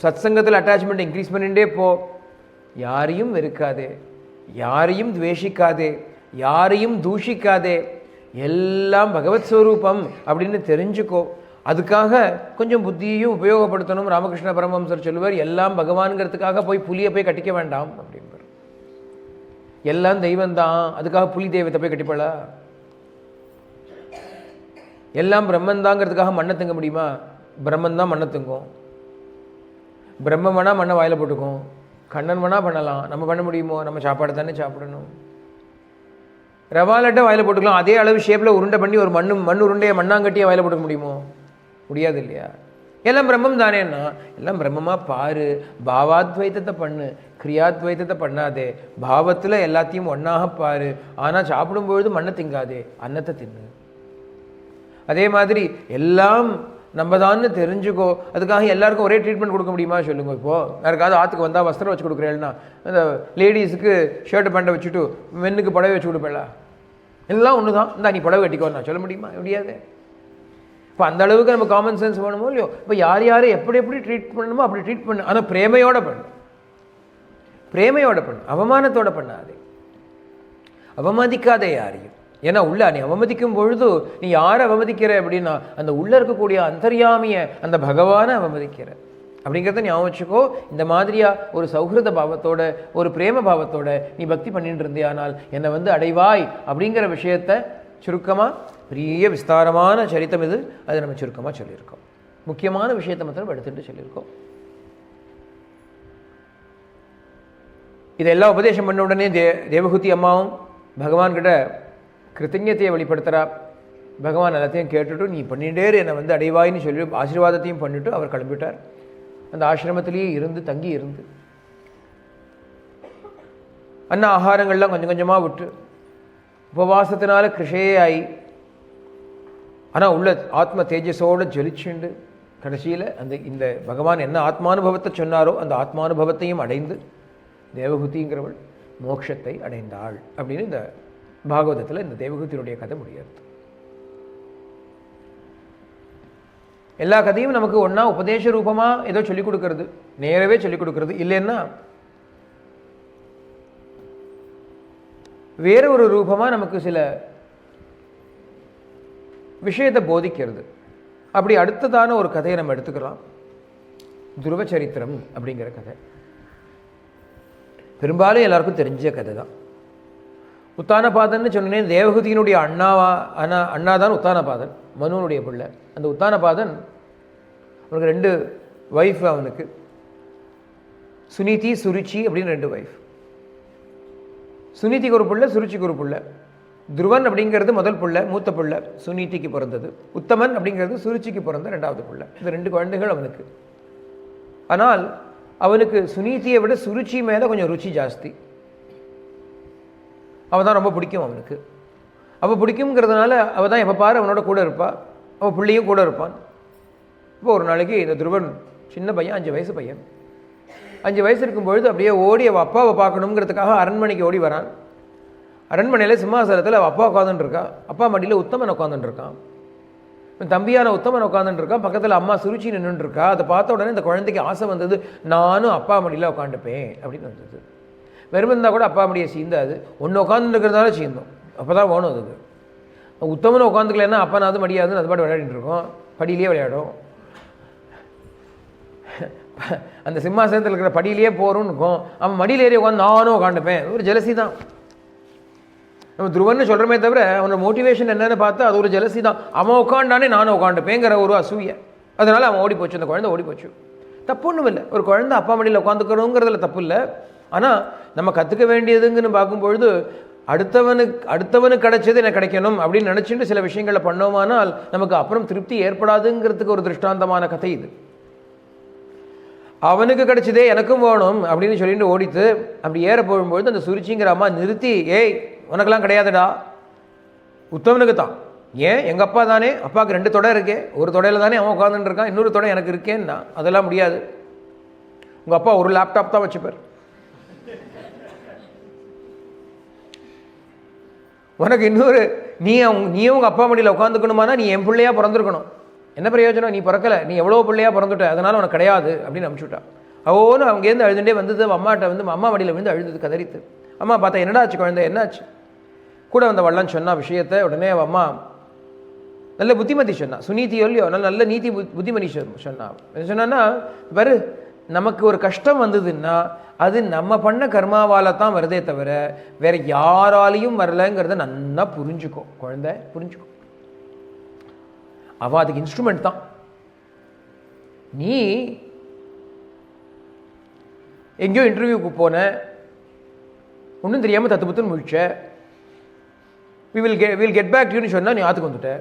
சத்சங்கத்தில் அட்டாச்மெண்ட் இன்க்ரீஸ் பண்ணிகிட்டே போ. யாரையும் வெறுக்காதே, யாரையும் துவேஷிக்காதே, யாரையும் தூஷிக்காதே, எல்லாம் பகவத் ஸ்வரூபம் அப்படின்னு தெரிஞ்சுக்கோ. அதுக்காக கொஞ்சம் புத்தியையும் உபயோகப்படுத்தணும். ராமகிருஷ்ண பரமஹம்சர் சொல்லுவார், எல்லாம் பகவான்கிறதுக்காக போய் புலியை போய் கட்டிக்க வேண்டாம் அப்படின்பார். எல்லாம் தெய்வந்தான், அதுக்காக புலி தெய்வத்தை போய் கட்டிப்படா. எல்லாம் பிரம்மந்தாங்கிறதுக்காக மண்ணை திங்க முடியுமா? பிரம்மன் தான் மண்ணை திங்கும். பிரம்மன் வேணால் மண்ணை வாயில் போட்டுக்கும், கண்ணன் வேணால் பண்ணலாம், நம்ம பண்ண முடியுமோ? நம்ம சாப்பாடு தானே சாப்பிடணும். ரவாலட்டை வாயில் போட்டுக்கலாம், அதே அளவு ஷேப்பில் உருண்டை பண்ணி ஒரு மண் உருண்டையை மண்ணாங்கட்டியை வாயில் போட்டுக்க முடியுமோ? முடியாது இல்லையா? எல்லாம் பிரம்மம் தானேன்னா எல்லாம் பிரம்மமாக பாரு, பாவாத்வைத்தத்தை பண்ணு, கிரியாத்வைத்தத்தை பண்ணாதே, பாவத்தில் எல்லாத்தையும் ஒன்றாக பாரு. ஆனால் சாப்பிடும்பொழுது மண்ணை திங்காதே, அன்னத்தை தின்னு. அதே மாதிரி எல்லாம் நம்ம தான்னு தெரிஞ்சுக்கோ. அதுக்காக எல்லாருக்கும் ஒரே ட்ரீட்மெண்ட் கொடுக்க முடியுமா சொல்லுங்க? இப்போது யாருக்காவது ஆற்றுக்கு வந்தால் வஸ்திரம் வச்சு கொடுக்குறேன்னா, அந்த லேடிஸுக்கு ஷர்ட்டு பேண்டை வச்சுட்டு மென்னுக்கு புடவை வச்சு கொடுப்பேளா? எல்லாம் ஒன்று தான், இந்தா நீ புடவை கட்டிக்கோ நான் சொல்ல முடியுமா? முடியாது. இப்போ அந்த அளவுக்கு நம்ம காமன் சென்ஸ் வேணுமோ இல்லையோ? இப்போ யார் யாரை எப்படி ட்ரீட் பண்ணணுமோ அப்படி ட்ரீட் பண்ணு. ஆனால் பிரேமையோட பண்ணு, பிரேமையோட பண்ணு, அவமானத்தோட பண்ணாதே, அவமதிக்காதே யாரையும். ஏன்னா உள்ள நீ அவமதிக்கும் பொழுது நீ யாரை அவமதிக்கிற அப்படின்னா அந்த உள்ள இருக்கக்கூடிய அந்தர்யாமிய அந்த பகவானை அவமதிக்கிற அப்படிங்கிறத ஞாபகம் வச்சுக்கோ. இந்த மாதிரியா ஒரு சௌஹிருத பாவத்தோட ஒரு பிரேம பாவத்தோட நீ பக்தி பண்ணிட்டு இருந்தியானால் என்னை வந்து அடைவாய் அப்படிங்கிற விஷயத்த சுருக்கமாக பெரிய விஸ்தாரமான சரித்தம் இது. அதை நம்ம சுருக்கமாக சொல்லியிருக்கோம். முக்கியமான விஷயத்தை மாத்திரம் எடுத்துட்டு சொல்லியிருக்கோம். இதெல்லாம் உபதேசம் பண்ண உடனே தேவஹூதி அம்மாவும் பகவான்கிட்ட கிருத்தஞத்தையை வெளிப்படுத்துகிறா. பகவான் எல்லாத்தையும் கேட்டுட்டு நீ பண்ணிட்டே என்னை வந்து அடைவாயின்னு சொல்லி ஆசீர்வாதத்தையும் பண்ணிட்டு அவர் கிளம்பிட்டார். அந்த ஆசிரமத்திலேயே இருந்து தங்கி இருந்து அன்ன ஆகாரங்கள்லாம் கொஞ்சம் கொஞ்சமாக விட்டு உபவாசத்தினால கிருஷையே ஆகி, ஆனால் உள்ள ஆத்ம தேஜஸோடு ஜொலிச்சுண்டு கடைசியில் இந்த பகவான் என்ன ஆத்மானுபவத்தை சொன்னாரோ அந்த ஆத்மானுபவத்தையும் அடைந்து தேவகுதிங்கிறவள் மோட்சத்தை அடைந்தாள் அப்படின்னு இந்த பாகவதத்தில் இந்த தேவகுதியினுடைய கதை முடியாது. எல்லா கதையும் நமக்கு ஒன்றா உபதேச ரூபமாக ஏதோ சொல்லிக் கொடுக்கறது, நேரவே சொல்லிக் கொடுக்கறது, இல்லைன்னா வேற ஒரு ரூபமாக நமக்கு சில விஷயத்தை போதிக்கிறது. அப்படி அடுத்ததான ஒரு கதையை நம்ம எடுத்துக்கலாம். துருவ சரித்திரம் அப்படிங்கிற கதை பெரும்பாலும் எல்லாருக்கும் தெரிஞ்ச கதை தான். உத்தானபாதன்னு சொன்னேன், தேவகுதியினுடைய அண்ணா தான் உத்தானபாதன், மனுவனுடைய பிள்ளை. அந்த உத்தானபாதன் அவனுக்கு 2 ஒய்ஃப், அவனுக்கு சுனிதி சுருச்சி அப்படின்னு 2 ஒய்ஃப். சுனிதிக்கு ஒரு பிள்ளை, சுருச்சிக்கு ஒரு பிள்ளை. துருவன் அப்படிங்கிறது முதல் பிள்ளை, மூத்த பிள்ளை, சுனிதிக்கு பிறந்தது. உத்தமன் அப்படிங்கிறது சுருச்சிக்கு பிறந்த 2வது பிள்ளை. இந்த 2 குழந்தைகள் அவனுக்கு. ஆனால் அவனுக்கு சுனிதியை விட சுருச்சி மேலே கொஞ்சம் ருச்சி ஜாஸ்தி. அவள் தான் ரொம்ப பிடிக்கும் அவனுக்கு. அவள் பிடிக்குங்கிறதுனால அவள் தான் எப்போ பாரு அவனோட கூட இருப்பாள், அவள் பிள்ளையும் கூட இருப்பான். இப்போ ஒரு நாளைக்கு இந்த துருவன் சின்ன பையன், 5 வயசு பையன். 5 வயசு இருக்கும்பொழுது அப்படியே ஓடி அவள் அப்பாவை பார்க்கணுங்கிறதுக்காக அரண்மனைக்கு ஓடி வரான். அரண்மனையில் சிம்மாசனத்தில் அவள் அப்பா உட்காந்துட்டுருக்கா, அப்பா மடியில் உத்தமன் உட்காந்துட்டுருக்கான். தம்பியான உத்தமன் உட்காந்துட்டுருக்கான், பக்கத்தில் அம்மா சுருச்சி நின்றுட்டுருக்கா. அதை பார்த்த உடனே இந்த குழந்தைக்கு ஆசை வந்தது, நானும் அப்பா மடியில் உட்காந்துப்பேன் அப்படின்னு வந்தது. வெறும் இருந்தால் கூட அப்பா மடியை சீந்தாது, ஒன்று உட்காந்துருக்கிறதால சீந்தோம், அப்போ தான் வேணும் அதுக்கு. உத்தமனை உட்காந்துக்கலன்னா அப்பனாவது மடியாதுன்னு அது பாட்டு விளையாடிட்டு இருக்கோம், படியிலேயே விளையாடும். அந்த சிம்மாசனத்தில் இருக்கிற படியிலேயே போகிறோன்னு இருக்கும், அவன் மடியில் ஏறி உட்காந்து நானும் உட்காந்துப்பேன். ஒரு ஜெலசி தான். நம்ம துருவன்னு சொல்கிறோமே தவிர அவனோட மோட்டிவேஷன் என்னென்னு பார்த்தா அது ஒரு ஜெலசி தான். அவன் உட்காண்டானே நானும் உட்காந்துப்பேங்கிற ஒரு அசூயை. அதனால் அவன் ஓடி போச்சு, அந்த குழந்தை ஓடி போச்சு. தப்பு ஒன்றும் இல்லை, ஒரு குழந்தை அப்பா மடியில் உட்காந்துக்கணுங்கிறதுல தப்பு இல்லை. ஆனால் நம்ம கற்றுக்க வேண்டியதுங்கன்னு பார்க்கும்பொழுது அடுத்தவனுக்கு கிடைச்சது எனக்கு கிடைக்கணும் அப்படின்னு நினச்சிட்டு சில விஷயங்களை பண்ணோமானால் நமக்கு அப்புறம் திருப்தி ஏற்படாதுங்கிறதுக்கு ஒரு திருஷ்டாந்தமான கதை இது. அவனுக்கு கிடைச்சதே எனக்கும் வேணும் அப்படின்னு சொல்லிட்டு ஓடித்து அப்படி ஏற போகும்பொழுது அந்த சுருச்சிங்கிற அம்மா நிறுத்தி, ஏய் உனக்கெல்லாம் கிடையாதுடா, உத்தமனுக்கு தான். ஏன், எங்கள் அப்பா தானே, அப்பாவுக்கு 2 தொடை இருக்கே, ஒரு தொடையில் தானே அவன் உட்காந்துட்டு இருக்கான், இன்னொரு தொடை எனக்கு இருக்கேன்னா அதெல்லாம் முடியாது. உங்கள் அப்பா ஒரு லேப்டாப் தான் வச்சுப்பார், உனக்கு இன்னொரு நீயும் உங்கள் அப்பா மடியில் உட்காந்துக்கணுமானா நீ என் பிள்ளையாக பிறந்திருக்கணும். என்ன பிரயோஜனம், நீ பிறக்கலை, நீ எவ்வளோ பிள்ளையாக பிறந்துட்ட, அதனால் உனக்கு கிடையாது அப்படின்னு அனுப்பிச்சுட்டா. அவோன்னு அங்கேருந்து அழுதுண்டே வந்தது. அம்மாட்ட வந்து அம்மா மடியில் வந்து அழுதுது, கதறித்து. அம்மா பார்த்தா, என்னடா ஆச்சு குழந்தை, என்னாச்சு? கூட வந்த வள்ளன் சொன்ன விஷயத்தை உடனே அம்மா நல்ல புத்திமதி சொன்னா. சுனீதியோ இல்லையோ, நல்ல நீதி புத்திமதி சொன்னா. என்ன சொன்னான்னா, பாரு, நமக்கு ஒரு கஷ்டம் வந்ததுன்னா அது நம்ம பண்ண கர்மாவால தான் வருதே தவிர வேற யாராலையும் வரலைங்கிறத நல்லா புரிஞ்சுக்கோ குழந்தை, புரிஞ்சுக்கோ. அவள் அதுக்கு இன்ஸ்ட்ருமெண்ட் தான். நீ எங்கேயோ இன்டர்வியூக்கு போன, ஒன்றும் தெரியாமல் தத்து புத்துன்னு முழிச்ச, வில் கெட் பேக் யூன்னு சொன்னால் நீ ஆற்றுக்கு வந்துட்ட.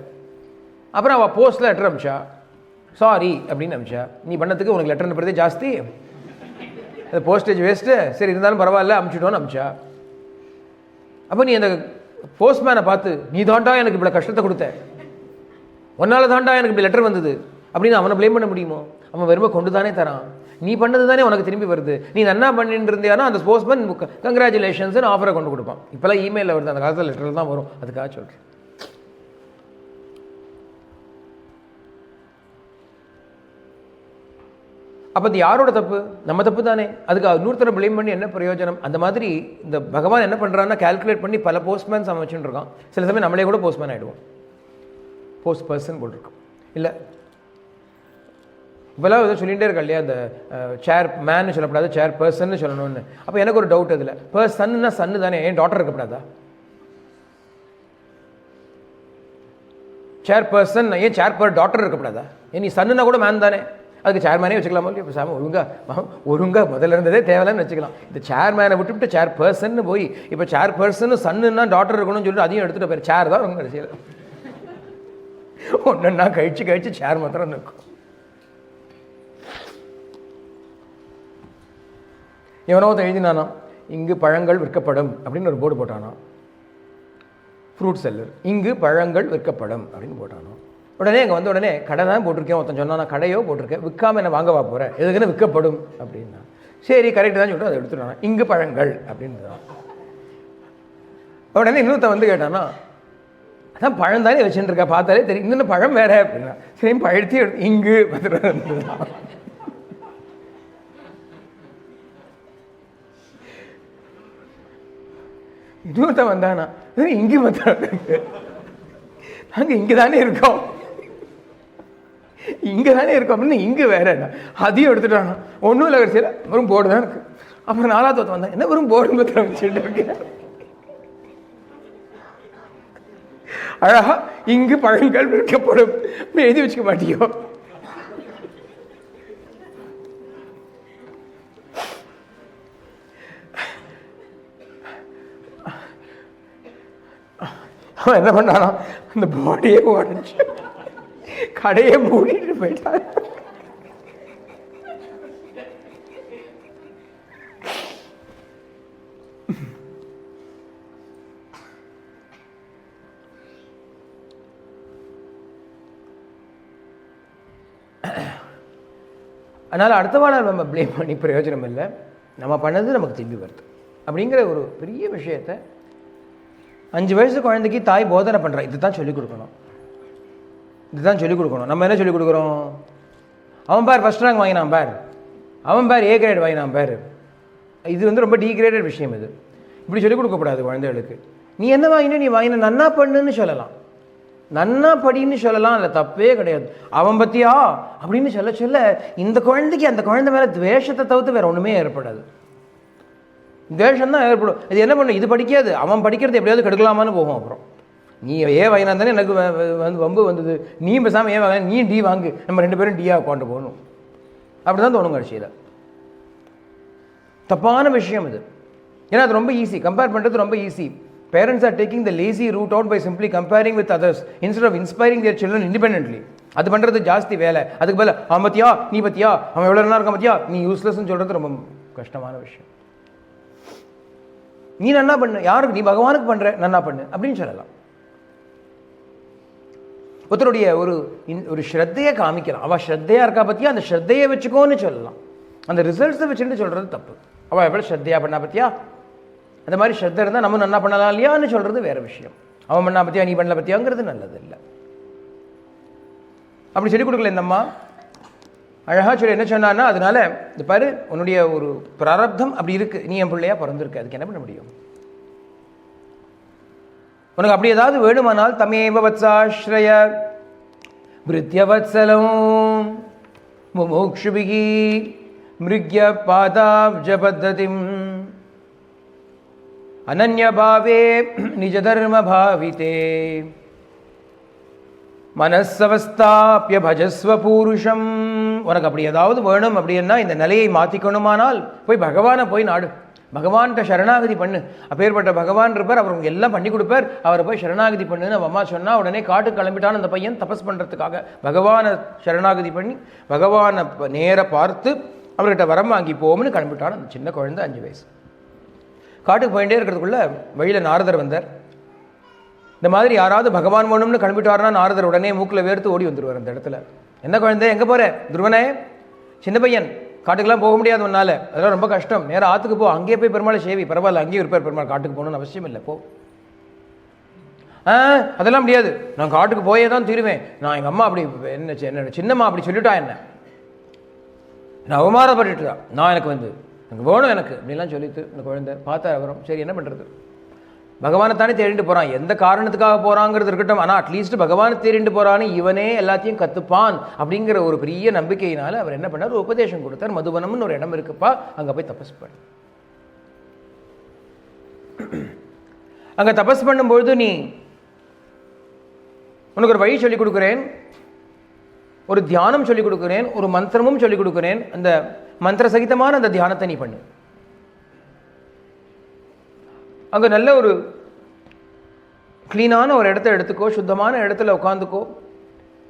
அப்புறம் அவள் போஸ்ட்டில் லெட்டர் அமிச்சா, சாரி அப்படின்னு அமிச்சா. நீ பண்ணதுக்கு உனக்கு லெட்டர் அனுப்புறதே ஜாஸ்தி, அது போஸ்டேஜ் வேஸ்ட்டு, சரி இருந்தாலும் பரவாயில்ல அமிச்சிட்டோன்னு அமிச்சா. அப்போ நீ அந்த போஸ்ட்மேனை பார்த்து, நீ தாண்டா எனக்கு இவ்வளோ கஷ்டத்தை கொடுத்த, ஒன்னால தாண்டா எனக்கு இப்படி லெட்டர் வந்தது அப்படின்னு அவனை ப்ளேம் பண்ண முடியுமோ? அவன் வெறுமை கொண்டு தானே தரான், நீ பண்ணது தானே உனக்கு திரும்பி வருது. நீ நன்னா பண்ணிட்டு இருந்தியானா அந்த ஸ்போர்ட்ஸ்மேன் கங்க்ராச்சுலேஷன்ஸ்னு ஆஃபரை கொண்டு கொடுப்பான். இப்போலாம் இமெயிலில் வருது, அந்த காலத்தில் லெட்டரில் தான் வரும். அதுக்காக சொல்கிறேன். அப்போ அது யாரோட தப்பு? நம்ம தப்பு தானே. அதுக்கு இன்னொருத்தரை ப்ளேம் பண்ணி என்ன பிரயோஜனம்? அந்த மாதிரி இந்த பகவான் என்ன பண்ணுறான்னா, கால்குலேட் பண்ணி பல போஸ்ட்மேன்ஸ் அவன் வச்சுட்டு இருக்கான். சில சமயம் நம்மளே கூட போஸ்ட்மேன் ஆகிடுவோம், போஸ்ட் பர்சன் போட்டிருக்கோம். இல்லை இப்போலாம் எதுவும் சொல்லிகிட்டே இருக்கா இல்லையா, அந்த சேர் மேன்னு சொல்லப்படாது, சேர் பர்சன்னு சொல்லணும்னு. அப்போ எனக்கு ஒரு டவுட், அதில் பர்சன்னா சன்னு தானே, ஏன் டாட்டர் இருக்கக்கூடாதா? சேர் பர்சன் ஏன் சேர் பர் டாட்டர் இருக்கக்கூடாதா? ஏன் நீ சன்னுனா கூட மேன் தானே, அதுக்கு சேர்மேனே வச்சுக்கலாமா இல்லையா? இப்போ சாம ஒழுங்காக முதல்ல இருந்ததே தேவையில்லன்னு வச்சுக்கலாம். இந்த சேர்மேனை விட்டுவிட்டு சேர் பர்சன்னு போய் இப்போ சேர் பர்சன்னு சன்னுன்னா டாட்டர் இருக்கணும்னு சொல்லிட்டு அதையும் எடுத்துகிட்டு போய் சேர் தான் ரொம்ப கடைசியில் ஒன்றுன்னா கழிச்சு சேர் மாத்திரம் இருக்கும். எவனோ எழுதினானா, இங்கு பழங்கள் விற்கப்படும் அப்படின்னு ஒரு போர்டு போட்டானா, ஃப்ரூட் செல்லர், இங்கு பழங்கள் விற்கப்படும் அப்படின்னு போட்டானோ. உடனே அங்கே வந்த உடனே கடை தான் போட்டிருக்கேன். ஒருத்தன் சொன்னா நான் கடையோ போட்டிருக்கேன், விற்காமல் என்ன வாங்க வா போகிறேன், எதுக்குன்னு விற்கப்படும் அப்படின்னா. சரி கரெக்டு தான் சொல்லிட்டு அதை எடுத்துட்டான். இங்கு பழங்கள் அப்படின்னு. உடனே இன்னொருத்த வந்து கேட்டானா, அதான் பழம் தானே வச்சுட்டு இருக்கா, பார்த்தாலே தெரியும், இன்னொன்று பழம் வேற அப்படின்னா. சரி பழுத்தி எடுத்து இங்கு பார்த்துட்டு இன்னொருத்த வந்தானா, இங்கு மாத்திரம் நாங்கள் இங்கே தானே இருக்கோம், இங்கே தானே இருக்கோம் அப்படின்னு. இங்கு வேற அதையும் எடுத்துட்டானா. ஒன்றும் இல்லை, கடைசியில் வெறும் போர்டு தான் இருக்கு. அப்புறம் 4வது வந்தேன், என்ன வெறும் போர்டு மாத்திரம் வச்சுட்டு இருக்கேன். அழகா இங்கு பழங்கள் விற்கப்படும் எழுதி வச்சுக்க மாட்டியோ. அவன் என்ன பண்ணானா, அந்த பாடியே உடஞ்சி கடையை மூடிட்டு போயிட்டான். அதனால் அடுத்த வாரம் நம்ம ப்ளேம் பண்ணி பிரயோஜனம் இல்லை, நம்ம பண்ணது நமக்கு திரும்பி வருது அப்படிங்கிற ஒரு பெரிய விஷயத்தை 5 வயசு குழந்தைக்கு தாய் போதனை பண்ணுறா. இதுதான் சொல்லிக் கொடுக்கணும், இதுதான் சொல்லிக் கொடுக்கணும். நம்ம என்ன சொல்லிக் கொடுக்குறோம், அவன் பார் ஃபஸ்ட் ரேங்க் வாங்கினான் பார், அவன் பார் ஏ கிரேட் வாங்கினான் பார். இது வந்து ரொம்ப டீக்ரேடட் விஷயம். இது இப்படி சொல்லிக் கொடுக்கக்கூடாது குழந்தைகளுக்கு. நீ என்ன வாங்கின, நீ வாங்கின நன்னா பண்ணுன்னு சொல்லலாம், நன்னா படின்னு சொல்லலாம், அதில் தப்பே கிடையாது. அவன் பற்றியா அப்படின்னு சொல்ல சொல்ல இந்த குழந்தைக்கு அந்த குழந்தை மேலே துவேஷத்தை தவிர்த்து வேறு ஒன்றுமே ஏற்படாது. துவேஷம் தான் ஏற்படும். இது என்ன பண்ணும், இது படிக்காது, அவன் படிக்கிறது எப்படியாவது கெடுக்கலாமான்னு போகும். அப்புறம் நீ ஏ வாங்கினா தானே எனக்கு வந்து வம்பு வந்தது, நீ பேசாமல் ஏ வாங்க, நீ டி வாங்கு, நம்ம 2 பேரும் டியாக கொண்டு போகணும், அப்படி தான் தோணும் கடைசியில். தப்பான விஷயம் இது. ஏன்னா அது ரொம்ப ஈஸி, கம்பேர் பண்ணுறது ரொம்ப easy. Parents are taking the lazy route out by simply comparing with others instead of inspiring their children independently. அது பண்ணுறது ஜாஸ்தி வேலை. அதுக்கு பதில் அவன் பத்தியா, நீ பத்தியா, அவன் எவ்வளோ நல்லா இருக்கான் பத்தியா, நீ யூஸ்லெஸ்ன்னு சொல்கிறது ரொம்ப கஷ்டமான விஷயம். நீ நன்னா பண்ணு, யாருக்கு, நீ பகவானுக்கு பண்ணுற நன்னா பண்ணு அப்படின்னு சொல்லலாம். ஒருத்தருடைய ஒரு ஸ்ரத்தையை காமிக்கலாம். அவள் ஸ்ரத்தையாக இருக்கா பற்றியா, அந்த ஸ்ரத்தையை வச்சுக்கோன்னு சொல்லலாம். அந்த ரிசல்ட்ஸை வச்சுட்டு சொல்கிறது தப்பு. அவள் எவ்வளோ ஸ்ரத்தையாக பண்ணா பற்றியா, அந்த மாதிரி ஸ்ரத்தை இருந்தால் நம்ம நன்னா பண்ணலாம் இல்லையான்னு சொல்கிறது வேறு விஷயம். அவன் பண்ணா பற்றியா, நீ பண்ணல பற்றியாங்கிறது நல்லது இல்லை. அப்படி சொல்லிக் கொடுக்கல இந்த அம்மா. அழகாக சொல்லி என்ன சொன்னான்னா, அதனால இந்த பாரு உன்னுடைய ஒரு பிராரப்தம் அப்படி இருக்குது, நீ என் பிள்ளையா பிறந்திருக்கு, அதுக்கு என்ன பண்ண முடியும். உனக்கு அப்படி ஏதாவது வேணுமானால் தமேவ வத்சாஸ்ரய பிருத்யவத்சலம் முமுக்ஷுபிகி மிருக்ய பாதாப்ஜ பத்ததிம் அனன்யபாவே நிஜதர்ம பாவிதே மனசவஸ்தாப்ய பஜஸ்வ பூருஷம். உனக்கு அப்படி ஏதாவது வேணும் அப்படின்னா, இந்த நிலையை மாற்றிக்கணுமானால் போய் பகவானை போய் நாடு, பகவான்கிட்ட சரணாகதி பண்ணு. அப்பேற்பட்ட பகவான் இருப்பார், அவர் உங்களுக்கு எல்லாம் பண்ணி கொடுப்பார். அவரை போய் சரணாகதி பண்ணுன்னு அம்மா சொன்னா உடனே காட்டுக்கு கிளம்பிட்டான் அந்த பையன் தபஸ் பண்ணுறதுக்காக. பகவானை சரணாகதி பண்ணி பகவானை நேர பார்த்து அவர்கிட்ட வரம் வாங்கி போகும்னு கிளம்பிட்டான் அந்த சின்ன குழந்தை 5 வயசு. காட்டுக்கு போயிட்டே இருக்கிறதுக்குள்ள வழியில் நாரதர் வந்தார். இந்த மாதிரி யாராவது பகவான் வேணும்னு கிளம்பிட்டாருன்னா நாரதர் உடனே மூக்கில் வேர்த்து ஓடி வந்துடுவார் அந்த இடத்துல. என்ன குழந்தை, எங்கே போகிற, துருவனே சின்ன பையன், காட்டுக்கெல்லாம் போக முடியாது உன்னால, அதெல்லாம் ரொம்ப கஷ்டம், நேராக ஆற்றுக்கு போ, அங்கேயே போய் பெருமாளை சேவி, பரவாயில்ல அங்கேயும் இருப்பார் பெருமாள், காட்டுக்கு போகணும்னு அவசியம் இல்லை, போ. அதெல்லாம் முடியாது, நான் காட்டுக்கு போயே தான் தீருவேன், நான் எங்கள் அம்மா அப்படி என்ன சின்னம்மா அப்படி சொல்லிட்டா, என்ன அவமானப்பட்டு தான், நான் எனக்கு வேணும் எனக்கு அப்படின்லாம் சொல்லிட்டு இந்த குழந்தை பார்த்தா வரும். சரி என்ன பண்ணுறது, பகவானை தானே தேடிட்டு போகிறான், எந்த காரணத்துக்காக போகிறாங்கிறது இருக்கட்டும், ஆனால் அட்லீஸ்ட் பகவானை தேடிட்டு போகிறான்னு இவனே எல்லாத்தையும் கற்றுப்பான் அப்படிங்கிற ஒரு பெரிய நம்பிக்கையினால் அவர் என்ன பண்ணார், ஒரு உபதேசம் கொடுத்தார். மதுவனம்னு ஒரு இடம் இருக்குப்பா, அங்கே போய் தபஸ் பண்ணு. அங்கே தபஸ் பண்ணும்பொழுது நீ உனக்கு ஒரு வழி சொல்லிக் கொடுக்குறேன், ஒரு தியானம் சொல்லிக் கொடுக்குறேன், ஒரு மந்திரமும் சொல்லிக் கொடுக்குறேன். அந்த மந்திர சகிதமான அந்த தியானத்தை நீ பண்ணு. அங்கே நல்ல ஒரு க்ளீனான ஒரு இடத்த எடுத்துக்கோ, சுத்தமான இடத்துல உட்காந்துக்கோ,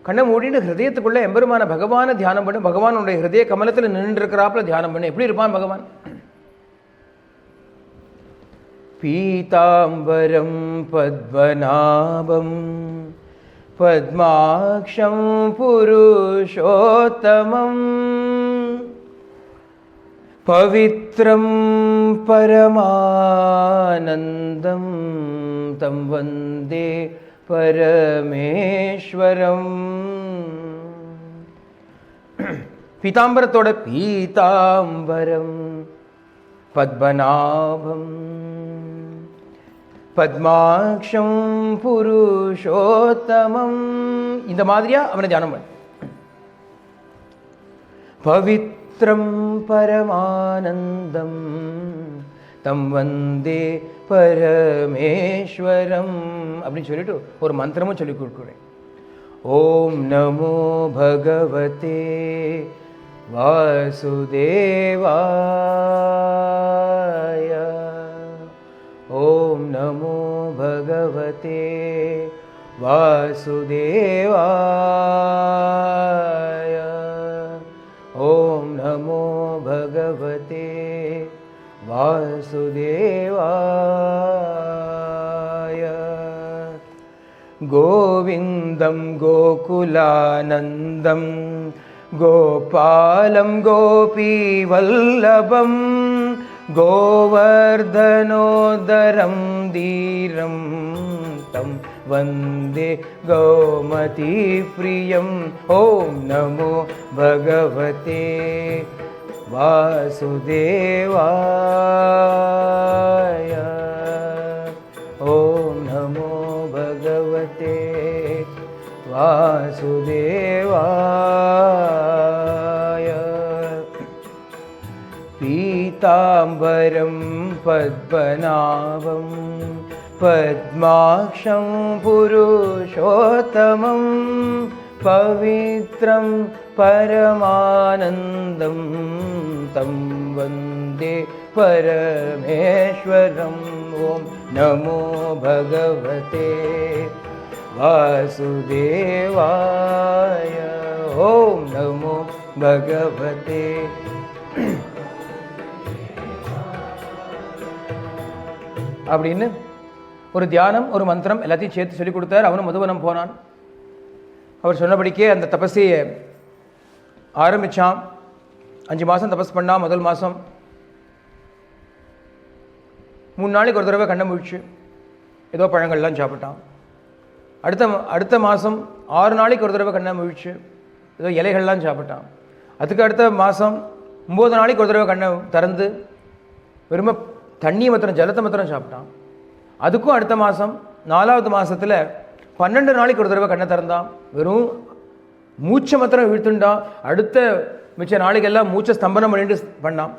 கண்ணை மூடிட்டு ஹிருதயத்துக்குள்ளே எம்பெருமான பகவானை தியானம் பண்ணு. பகவானுடைய ஹிருதய கமலத்தில் நின்று இருக்கிறாப்புல தியானம் பண்ணு. எப்படி இருப்பான் பகவான்? பீதாம்பரம் பத்மநாபம் पद्माक्षं पुरुषोत्तमं पवित्रं परमानन्दं तं वन्दे परमेश्वरम्. पीताम्बरतोड पीताम्बरं पद्मनाभं பத்மாக்ஷம் புருஷோத்தமம். இந்த மாதிரியா அவனை தியானம் பண்ண. பவித்ரம் பரமானந்தம் தம் வந்தே பரமேஸ்வரம் அப்படின்னு சொல்லிட்டு ஒரு மந்திரமும் சொல்லி கொடுக்குறேன். ஓம் நமோ பகவதே வாசுதேவாய. ஓம் நமோ பகவதே வாசுதேவாய. ஓம் நமோ பகவதே வாசுதேவாய. கோவிந்தம் கோகுலானந்தம் கோபாலம் கோபீவல்லபம் கோவர்தனோதரம் தீரம் தம் வந்தே கோமதி பிரியம். ஓம் நமோ பகவதே வாசுதேவாய. ஓம் நமோ பகவதே வாசுதேவாய. பீதாம்பரம் பத்மநாபம் பத்மாக்ஷம் புருஷோத்தமம் பவித்ரம் பரமானந்தம் தம் வந்தே பரமேஸ்வரம். ஓம் நமோ பகவதே வாசுதேவாய. ஓம் நமோ பகவதே. அப்படின்னு ஒரு தியானம் ஒரு மந்திரம் எல்லாத்தையும் சேர்த்து சொல்லிக் கொடுத்தார். அவனும் மதுவனம் போனான். அவர் சொன்னபடிக்கே அந்த தபஸையை ஆரம்பித்தான். 5 மாதம் தபஸ் பண்ணான். முதல் மாதம் 3 நாளைக்கு ஒரு தடவை கண்ணை முழிச்சு ஏதோ பழங்கள்லாம் சாப்பிட்டான். அடுத்த மாதம் 6 நாளைக்கு ஒரு தடவை கண்ணை முழிச்சு ஏதோ இலைகள்லாம் சாப்பிட்டான். அதுக்கு அடுத்த மாதம் 9 நாளைக்கு ஒரு தடவை கண்ணை திறந்து வெறும தண்ணி மாத்திரம் ஜலத்தை மாத்திரம் சாப்பிட்டான். அதுக்கும் அடுத்த மாதம் 4வது மாதத்தில் 12 நாளைக்கு ஒரு தடவை கண்ணை திறந்தான். வெறும் மூச்சை மாத்திரம் இழுத்துண்டான். அடுத்த மிச்ச நாளைக்கெல்லாம் மூச்சை ஸ்தம்பனம் பண்ணிட்டு பண்ணான்.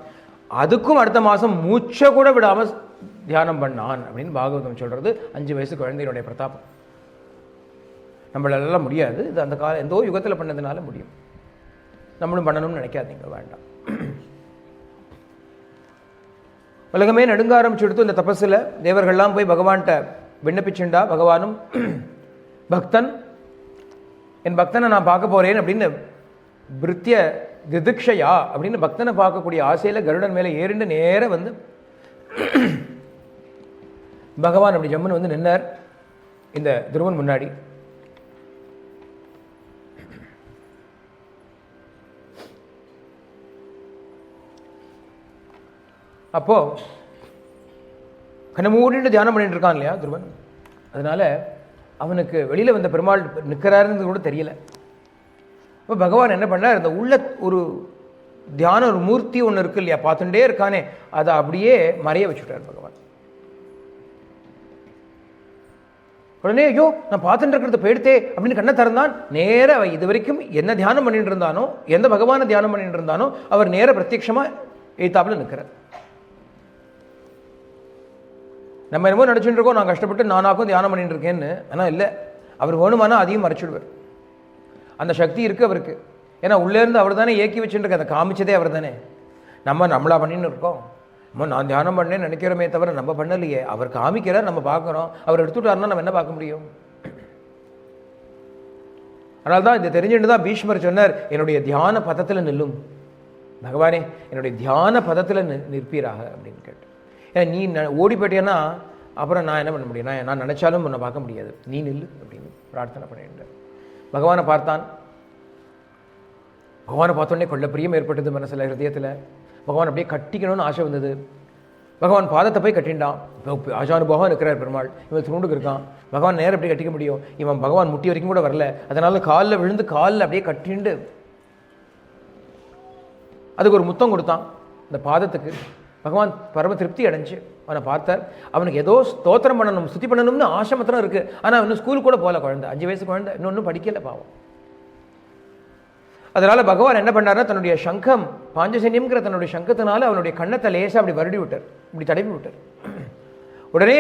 அதுக்கும் அடுத்த மாதம் மூச்சை கூட விடாமல் தியானம் பண்ணான் அப்படின்னு பாகவதம் சொல்கிறது. 5 வயசு குழந்தையினுடைய பிரதாபம். நம்மளால முடியாது. இது அந்த காலம் எந்தோ யுகத்தில் பண்ணதுனால முடியும். நம்மளும் பண்ணணும்னு நினைக்காதீங்க, வேண்டாம். உலகமே நடுங்க ஆரம்பிச்சுடுத்து இந்த தபஸில். தேவர்கள்லாம் போய் பகவான்கிட்ட விண்ணப்பிச்சுண்டா. பகவானும் பக்தன், என் பக்தனை நான் பார்க்க போகிறேன் அப்படின்னு பிருத்திய திதிக்ஷயா அப்படின்னு பக்தனை பார்க்கக்கூடிய ஆசையில் கருடன் மேலே ஏறிண்டு நேர வந்து பகவான் அப்படி ஜம்முன்னு வந்து நின்னார் இந்த துருவன் முன்னாடி. அப்போ கண்ணை மூடிட்டு தியானம் பண்ணிட்டு இருக்கான் இல்லையா துருவன். அதனால அவனுக்கு வெளியில் வந்த பெருமாள் நிற்கிறாருன்னு கூட தெரியல. அப்போ பகவான் என்ன பண்ணார், அந்த உள்ள ஒரு தியான ஒரு மூர்த்தி ஒன்று இருக்கு இல்லையா, பார்த்துட்டே இருக்கானே, அதை அப்படியே மறைய வச்சுட்டார் பகவான். உடனே ஐயோ நான் பார்த்துட்டு இருக்கிறது போயிடுத்தே அப்படின்னு கண்ணை திறந்தான். நேர இது வரைக்கும் என்ன தியானம் பண்ணிட்டு இருந்தானோ, எந்த பகவானை தியானம் பண்ணிட்டு இருந்தானோ அவர் நேர பிரத்யட்சமா எய்தாப்புல நிற்கிறார். நம்ம என்னமோ நினச்சிட்டு இருக்கோம் நான் கஷ்டப்பட்டு நானாக்கும் தியானம் பண்ணிட்டு இருக்கேன்னு. ஆனால் இல்லை, அவர் வேணுமானா அதையும் மறைச்சிடுவார். அந்த சக்தி இருக்குது அவருக்கு. ஏன்னா உள்ளேருந்து அவர் தானே ஏக்கி வச்சுட்டு அதை காமிச்சதே அவர் தானே. நம்மளா பண்ணின்னு இருக்கோம். நான் தியானம் பண்ணேன்னு நினைக்கிறோமே தவிர நம்ம பண்ணலையே. அவர் காமிக்கிறார், நம்ம பார்க்குறோம். அவர் எடுத்துட்டாருன்னா நம்ம என்ன பார்க்க முடியும்? அதனால தான் இதை தெரிஞ்சுட்டு தான் பீஷ்மர் சொன்னார், என்னுடைய தியான பதத்தில் நில்லும் பகவானே, என்னுடைய தியான பதத்தில் நிற்பீராக அப்படின்னு கேட்டு. ஏன்னா நீ ஓடி போயிட்டேன்னா அப்புறம் நான் என்ன பண்ண முடியும், நான் நினச்சாலும் உன்னை பார்க்க முடியாது, நீ நில்லு அப்படின்னு பிரார்த்தனை பண்ணிட்டார். பகவானை பார்த்தான். பகவானை பார்த்தோன்னே கொள்ள பிரியம் ஏற்பட்டது மனசில், ஹிருதயத்தில். பகவான் அப்படியே கட்டிக்கணும்னு ஆசை வந்தது. பகவான் பாதத்தை போய் கட்டின்டான். ஆஜானுபவம் இருக்கிறார் பெருமாள், இவன் துணுண்டுக்கு இருக்கான். பகவான் நேரம் எப்படி கட்டிக்க முடியும், இவன் பகவான் முட்டி வரைக்கும் கூட வரல. அதனால காலில் விழுந்து காலில் அப்படியே கட்டிண்டு அதுக்கு ஒரு முத்தம் கொடுத்தான் இந்த பாதத்துக்கு. பகவான் பரம திருப்தி அடைஞ்சு அவனை பார்த்தார். அவனுக்கு ஏதோ ஸ்தோத்திரம் பண்ணணும், ஸ்துதி பண்ணணும்னு ஆசை மாத்திரம் இருக்குது. ஆனால் இன்னும் ஸ்கூல் கூட போகல, குழந்தை 5 வயசு குழந்தை, இன்னொன்றும் படிக்கலை பாவம். அதனால் பகவான் என்ன பண்ணார்னா தன்னுடைய சங்கம், பாஞ்சசன்யம்ங்கிற தன்னுடைய சங்கத்தினால அவனுடைய கண்ணத்தை லேசாக அப்படி வருடி விட்டார், இப்படி தடவி விட்டார். உடனே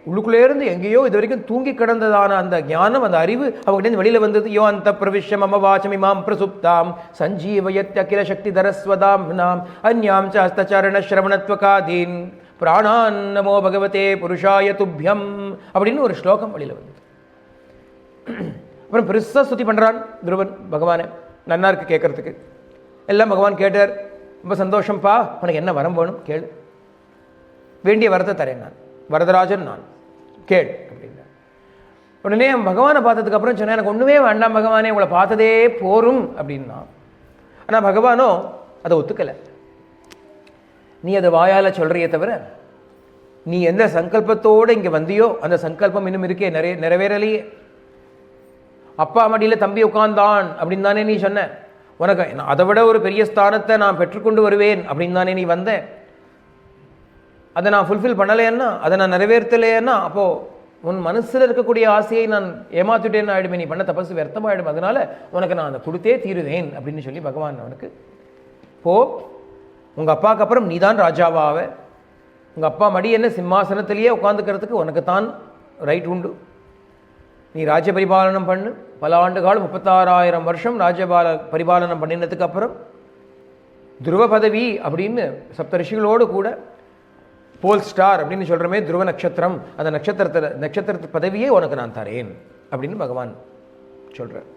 உள்ளுக்குள்ளேருந்து எங்கேயோ இது வரைக்கும் தூங்கி கிடந்ததான அந்த ஞானம், அந்த அறிவு அவங்ககிட்ட வெளியில் வந்தது. யோ அந்த பிரவிஷ்யம் அமவாச்சம் இமாம் பிரசுப்தாம் சஞ்சீவயத் அகில சக்தி தரஸ்வதாம் நாம் அந்யாம் ச ஹஸ்தச்சரண ஸ்ரவணத்வகாதீன் பிராணான் நமோ பகவதே புருஷாய துப்யம் அப்படின்னு ஒரு ஸ்லோகம் வெளியில் வந்தது. அப்புறம் பெருசாக ஸ்துதி பண்ணுறான் துருவன் பகவானை, நன்னா இருக்கு கேட்கறதுக்கு. எல்லாம் பகவான் கேட்டார். ரொம்ப சந்தோஷம்ப்பா, உனக்கு என்ன வரம் வேணும் கேளு, வேண்டிய வரத்தை தரேன், நான் வரதராஜன், நான் கேள் அப்படின்னா. உடனே பகவானை பார்த்ததுக்கு அப்புறம் சொன்னேன், எனக்கு ஒன்றுமே வேண்டாம் பகவானே, உங்களை பார்த்ததே போரும் அப்படின்னா. ஆனால் பகவானோ அதை ஒத்துக்கலை. நீ அதை வாயால் சொல்கிறியே தவிர நீ எந்த சங்கல்பத்தோடு இங்கே வந்தியோ அந்த சங்கல்பம் இன்னும் இருக்கே, நிறைவேறலையே. அப்பா மடியில் தம்பி உட்கார்ந்தான் அப்படின்னு தானே நீ சொன்ன, உனக்கு அதை விட ஒரு பெரிய ஸ்தானத்தை நான் பெற்றுக்கொண்டு வருவேன் அப்படின்னு தானே நீ வந்த. அதை நான் ஃபுல்ஃபில் பண்ணலைன்னா, அதை நான் நிறைவேற்றலைன்னா, அப்போது உன் மனசில் இருக்கக்கூடிய ஆசையை நான் ஏமாத்திட்டேன்னு ஆகிடுமே, நீ பண்ண தபசு வியர்த்தமாகிடும், அதனால உனக்கு நான் அதை கொடுத்தே தீருவேன் அப்படின்னு சொல்லி பகவான் அவனுக்கு, போ, உங்கள் அப்பாவுக்கு அப்புறம் நீ தான் ராஜாவாக, உங்கள் அப்பா மடி என்ன சிம்மாசனத்திலேயே உட்காந்துக்கிறதுக்கு உனக்கு தான் ரைட் உண்டு, நீ ராஜ்ய பரிபாலனம் பண்ணு. பல ஆண்டு காலம் 36,000 வருஷம் பரிபாலனம் பண்ணினதுக்கு அப்புறம் துருவ பதவி அப்படின்னு சப்த ரிஷிகளோடு கூட போல் ஸ்டார் அப்படின்னு சொல்கிறோமே, துருவ நட்சத்திரம், அந்த நட்சத்திரத்து பதவியே உனக்கு நான் தரேன் அப்படின்னு பகவான் சொல்கிறார்.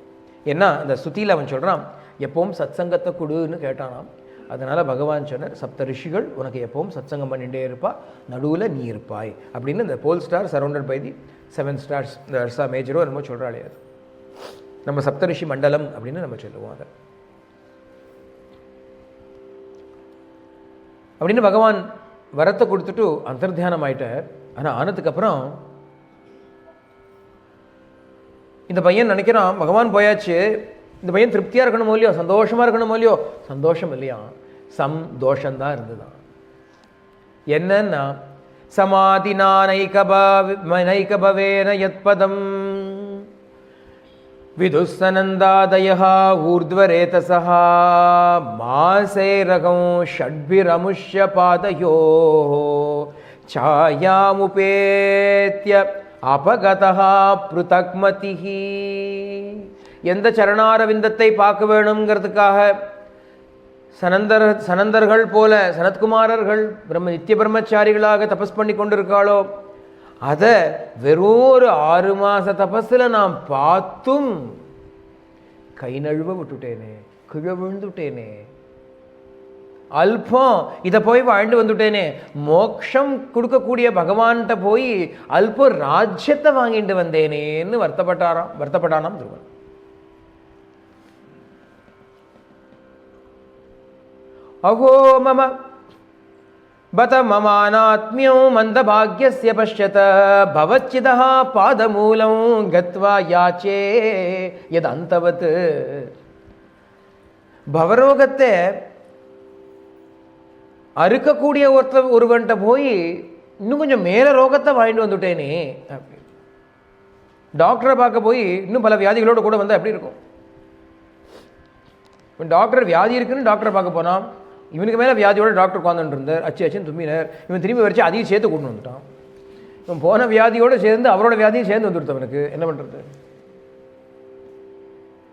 ஏன்னா அந்த ஸ்துதியில் அவன் சொல்கிறான், எப்பவும் சத்சங்கத்தை கொடுன்னு கேட்டானாம். அதனால் பகவான் சொன்னார், சப்த ரிஷிகள் உனக்கு எப்பவும் சத்சங்கம் பண்ணிகிட்டே இருப்பா, நடுவில் நீ இருப்பாய் அப்படின்னு. இந்த pole star surrounded by the 7 stars, இந்த அர்சா மேஜரோ என்னமோ சொல்கிறாளே, அது நம்ம சப்தரிஷி மண்டலம் அப்படின்னு நம்ம சொல்லுவோம். அதை அப்படின்னு பகவான் வரத்தை கொடுத்துட்டு அந்தர்த்தியானம் ஆயிட்டார். ஆனால் ஆனதுக்கப்புறம் இந்த பையன் நினைக்கிறான், பகவான் போயாச்சு, இந்த பையன் திருப்தியாக இருக்கணுமோ இல்லையோ, சந்தோஷமாக இருக்கணுமோ இல்லையோ, சந்தோஷம் இல்லையா, சந்தோஷந்தான் இருந்துதான். என்னன்னா சமாதினா நைகபவேன யத்பதம் விதுஸ்ஸனந்தாதயः ஊர்த்வரேதசः மாசைரகம் ஷட்பிரமுஷ்ய பாதயோः சாயாமுபேத்ய அபகதः ப்ருதக்மதிः. எந்த சரணாரவிந்தத்தை பார்க்க வேணுங்கிறதுக்காக சனந்தர்கள் போல சனத்குமாரர்கள் நித்திய பிரம்மச்சாரிகளாக தபஸ் பண்ணி கொண்டிருக்காளோ, அதை வெறும் ஒரு 6 மாச தபஸில் நான் பார்த்தும் கை நழுவ விட்டுட்டேனே, கிழ விழுந்துட்டேனே, அல்பம் இதை போய் வாழ்ந்து வந்துட்டேனே, மோட்சம் கொடுக்கக்கூடிய பகவான்கிட்ட போய் அல்பம் ராஜ்யத்தை வாங்கிட்டு வந்தேனேன்னு வருத்தப்பட்டானாம் துருவன். அகோ மம பத மமானாத்மியோ மந்தபாக்யஸ்ய பஷ்யத பவச்சிதஹ பாதமூலம் கத்வா யாச்சே யதந்தவத். பவரோகத்தை அறுக்கக்கூடிய ஒருவன்கிட்ட போய் இன்னும் கொஞ்சம் மேல ரோகத்தை வாங்கிட்டு வந்துட்டேனே. டாக்டரை பார்க்க போய் இன்னும் பல வியாதிகளோடு கூட வந்தால் எப்படி இருக்கும்? டாக்டர் வியாதி இருக்குன்னு டாக்டரை பார்க்க போனான், இவனுக்கு மேலே வியாதியோட டாக்டர் உட்காந்துட்டு இருந்தார், அச்சுன்னு தும்பினார், இவன் திரும்பி வரைச்சு அதையும் சேர்த்து கொண்டு வந்துட்டான். இவன் போன வியாதியோடு சேர்ந்து அவரோட வியாதியும் சேர்ந்து வந்துடுத்தவனுக்கு என்ன பண்ணுறது?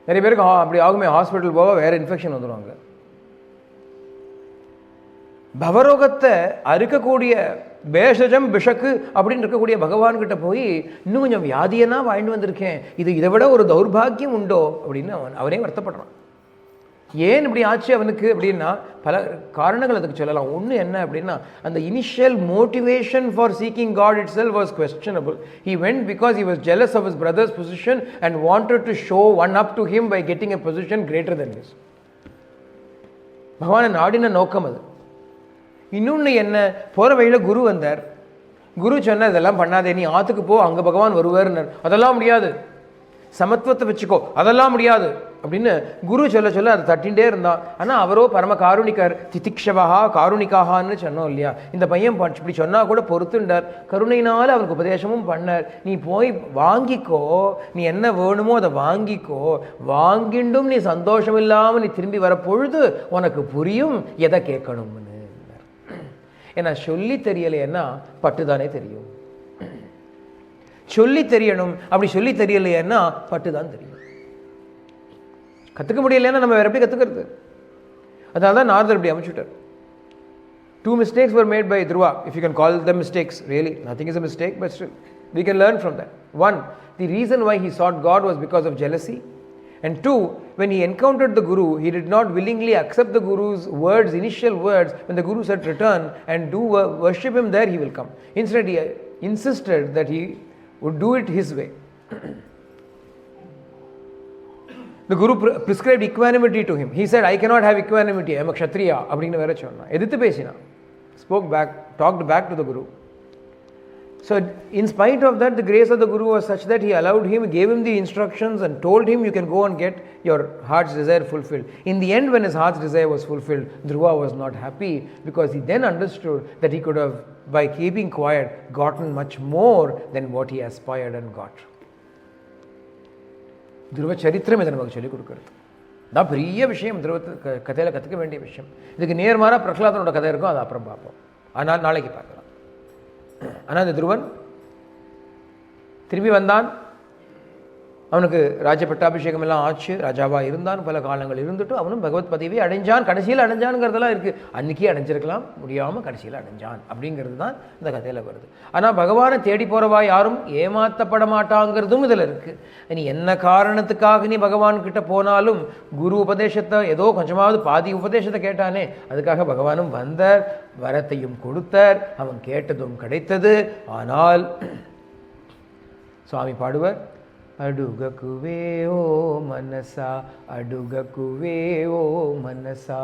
நிறைய பேருக்கு அப்படி ஆகுமே, ஹாஸ்பிட்டல் போக வேறு இன்ஃபெக்ஷன் வந்துடுவாங்க. பவரோகத்தை அறுக்கக்கூடிய பேஷஜம் பிஷக்கு அப்படின்னு இருக்கக்கூடிய பகவான்கிட்ட போய் இன்னும் கொஞ்சம் வியாதியனா வாழ்ந்து வந்திருக்கேன், இதை விட ஒரு தௌர்பாகியம் உண்டோ அப்படின்னு அவனே வருத்தப்படுறான். ஏன் இப்படி ஆச்சு அவனுக்கு அப்படின்னா பல காரணங்கள் அதுக்கு சொல்லலாம். ஒன்று என்ன அப்படின்னா, அந்த initial motivation for seeking got it self was questionable. He went because he was jealous of his brother's position and wanted to show one up to him by getting a position greater than his. பகவானை நாடின நோக்கம் அது. இன்னொன்று என்ன, போகிற வழியில் குரு வந்தார். குரு சொன்ன இதெல்லாம் பண்ணாதே, நீ ஆற்றுக்கு போ, அங்கே பகவான் வருவார்னு. அதெல்லாம் முடியாது, சமத்துவத்தை வச்சுக்கோ, அதெல்லாம் முடியாது அப்படின்னு குரு சொல்ல சொல்ல அதை தட்டின்ண்டே இருந்தான். ஆனால் அவரோ பரம காருணிகர், திதிக்ஷவஹா காருணிகான்னு சொன்னோம் இல்லையா. இந்த பையன் இப்படி சொன்னால் கூட பொறுத்துண்டார், கருணையினால் அவனுக்கு உபதேசமும் பண்ணார். நீ போய் வாங்கிக்கோ, நீ என்ன வேணுமோ அதை வாங்கிக்கோ, வாங்கிண்டும் நீ சந்தோஷம் இல்லாமல் நீ திரும்பி வர பொழுது உனக்கு புரியும் எதை கேட்கணும்னு. ஏன்னா சொல்லி தெரியலைன்னா பட்டுதானே தெரியும். சொல்லி தெரியணும், அப்படி சொல்லி தெரியலைன்னா பட்டு தான் தெரியும். கற்றுக்க முடியலைன்னா நம்ம வேற எப்படி கற்றுக்கிறது? அதனால தான் நாரதர் இப்படி அமைச்சுட்டார். 2 mistakes were made by Dhruva, if you can call them mistakes. Really, nothing is a mistake, but still we can learn from that. 1, the reason why he sought God was because of jealousy. And 2, when he encountered the Guru, he did not willingly accept the Guru's words, initial words. When the Guru said return and do worship him, there he will come. Instead, he insisted that he would do it his way. The Guru prescribed equanimity to him. He said, I cannot have equanimity, I am a Kshatriya. அப்படினு வேற சொன்னான். எதிர்த்து பேசினான். Spoke back, talked back to the Guru. So in spite of that, the grace of the Guru was such that he allowed him, gave him the instructions and told him, you can go and get your heart's desire fulfilled. In the end, when his heart's desire was fulfilled, Dhruva was not happy, because he then understood that he could have, by keeping quiet, gotten much more than what he aspired and got. துருவ சரித்திரம் இதை நமக்கு சொல்லிக் கொடுக்குறது தான் பெரிய விஷயம். துருவ கதையில் கற்றுக்க வேண்டிய விஷயம். இதுக்கு நேர்மாறாக பிரகலாதனோட கதை இருக்கும், அதை அப்புறம் பார்ப்போம். ஆனால் நாளைக்கு பார்க்கலாம். ஆனால் இந்த துருவன் திரும்பி வந்தான். அவனுக்கு ராஜ பட்டாபிஷேகம் எல்லாம் ஆச்சு, ராஜாவாக இருந்தான், பல காலங்கள் இருந்துட்டு அவனும் பகவத் பதவியை அடைஞ்சான். கடைசியில் அடைஞ்சான்ங்கிறதெல்லாம் இருக்குது. அன்றைக்கி அடைஞ்சிருக்கலாம், முடியாமல் கடைசியில் அடைஞ்சான் அப்படிங்கிறது தான் இந்த கதையில் வருது. ஆனால் பகவானை தேடி போகிறவா யாரும் ஏமாற்றப்பட மாட்டாங்கிறதும் இதில் இருக்குது. நீ என்ன காரணத்துக்காக நீ பகவான்கிட்ட போனாலும் குரு உபதேசத்தை ஏதோ கொஞ்சமாவது பாதி உபதேசத்தை கேட்டானே, அதுக்காக பகவானும் வந்தார், வரத்தையும் கொடுத்தார், அவன் கேட்டதும் கிடைத்தது. ஆனால் சுவாமி பாடுவர், அடுகக்குவே ஓ மனசா, அடுகக்குவே ஓ மனசா.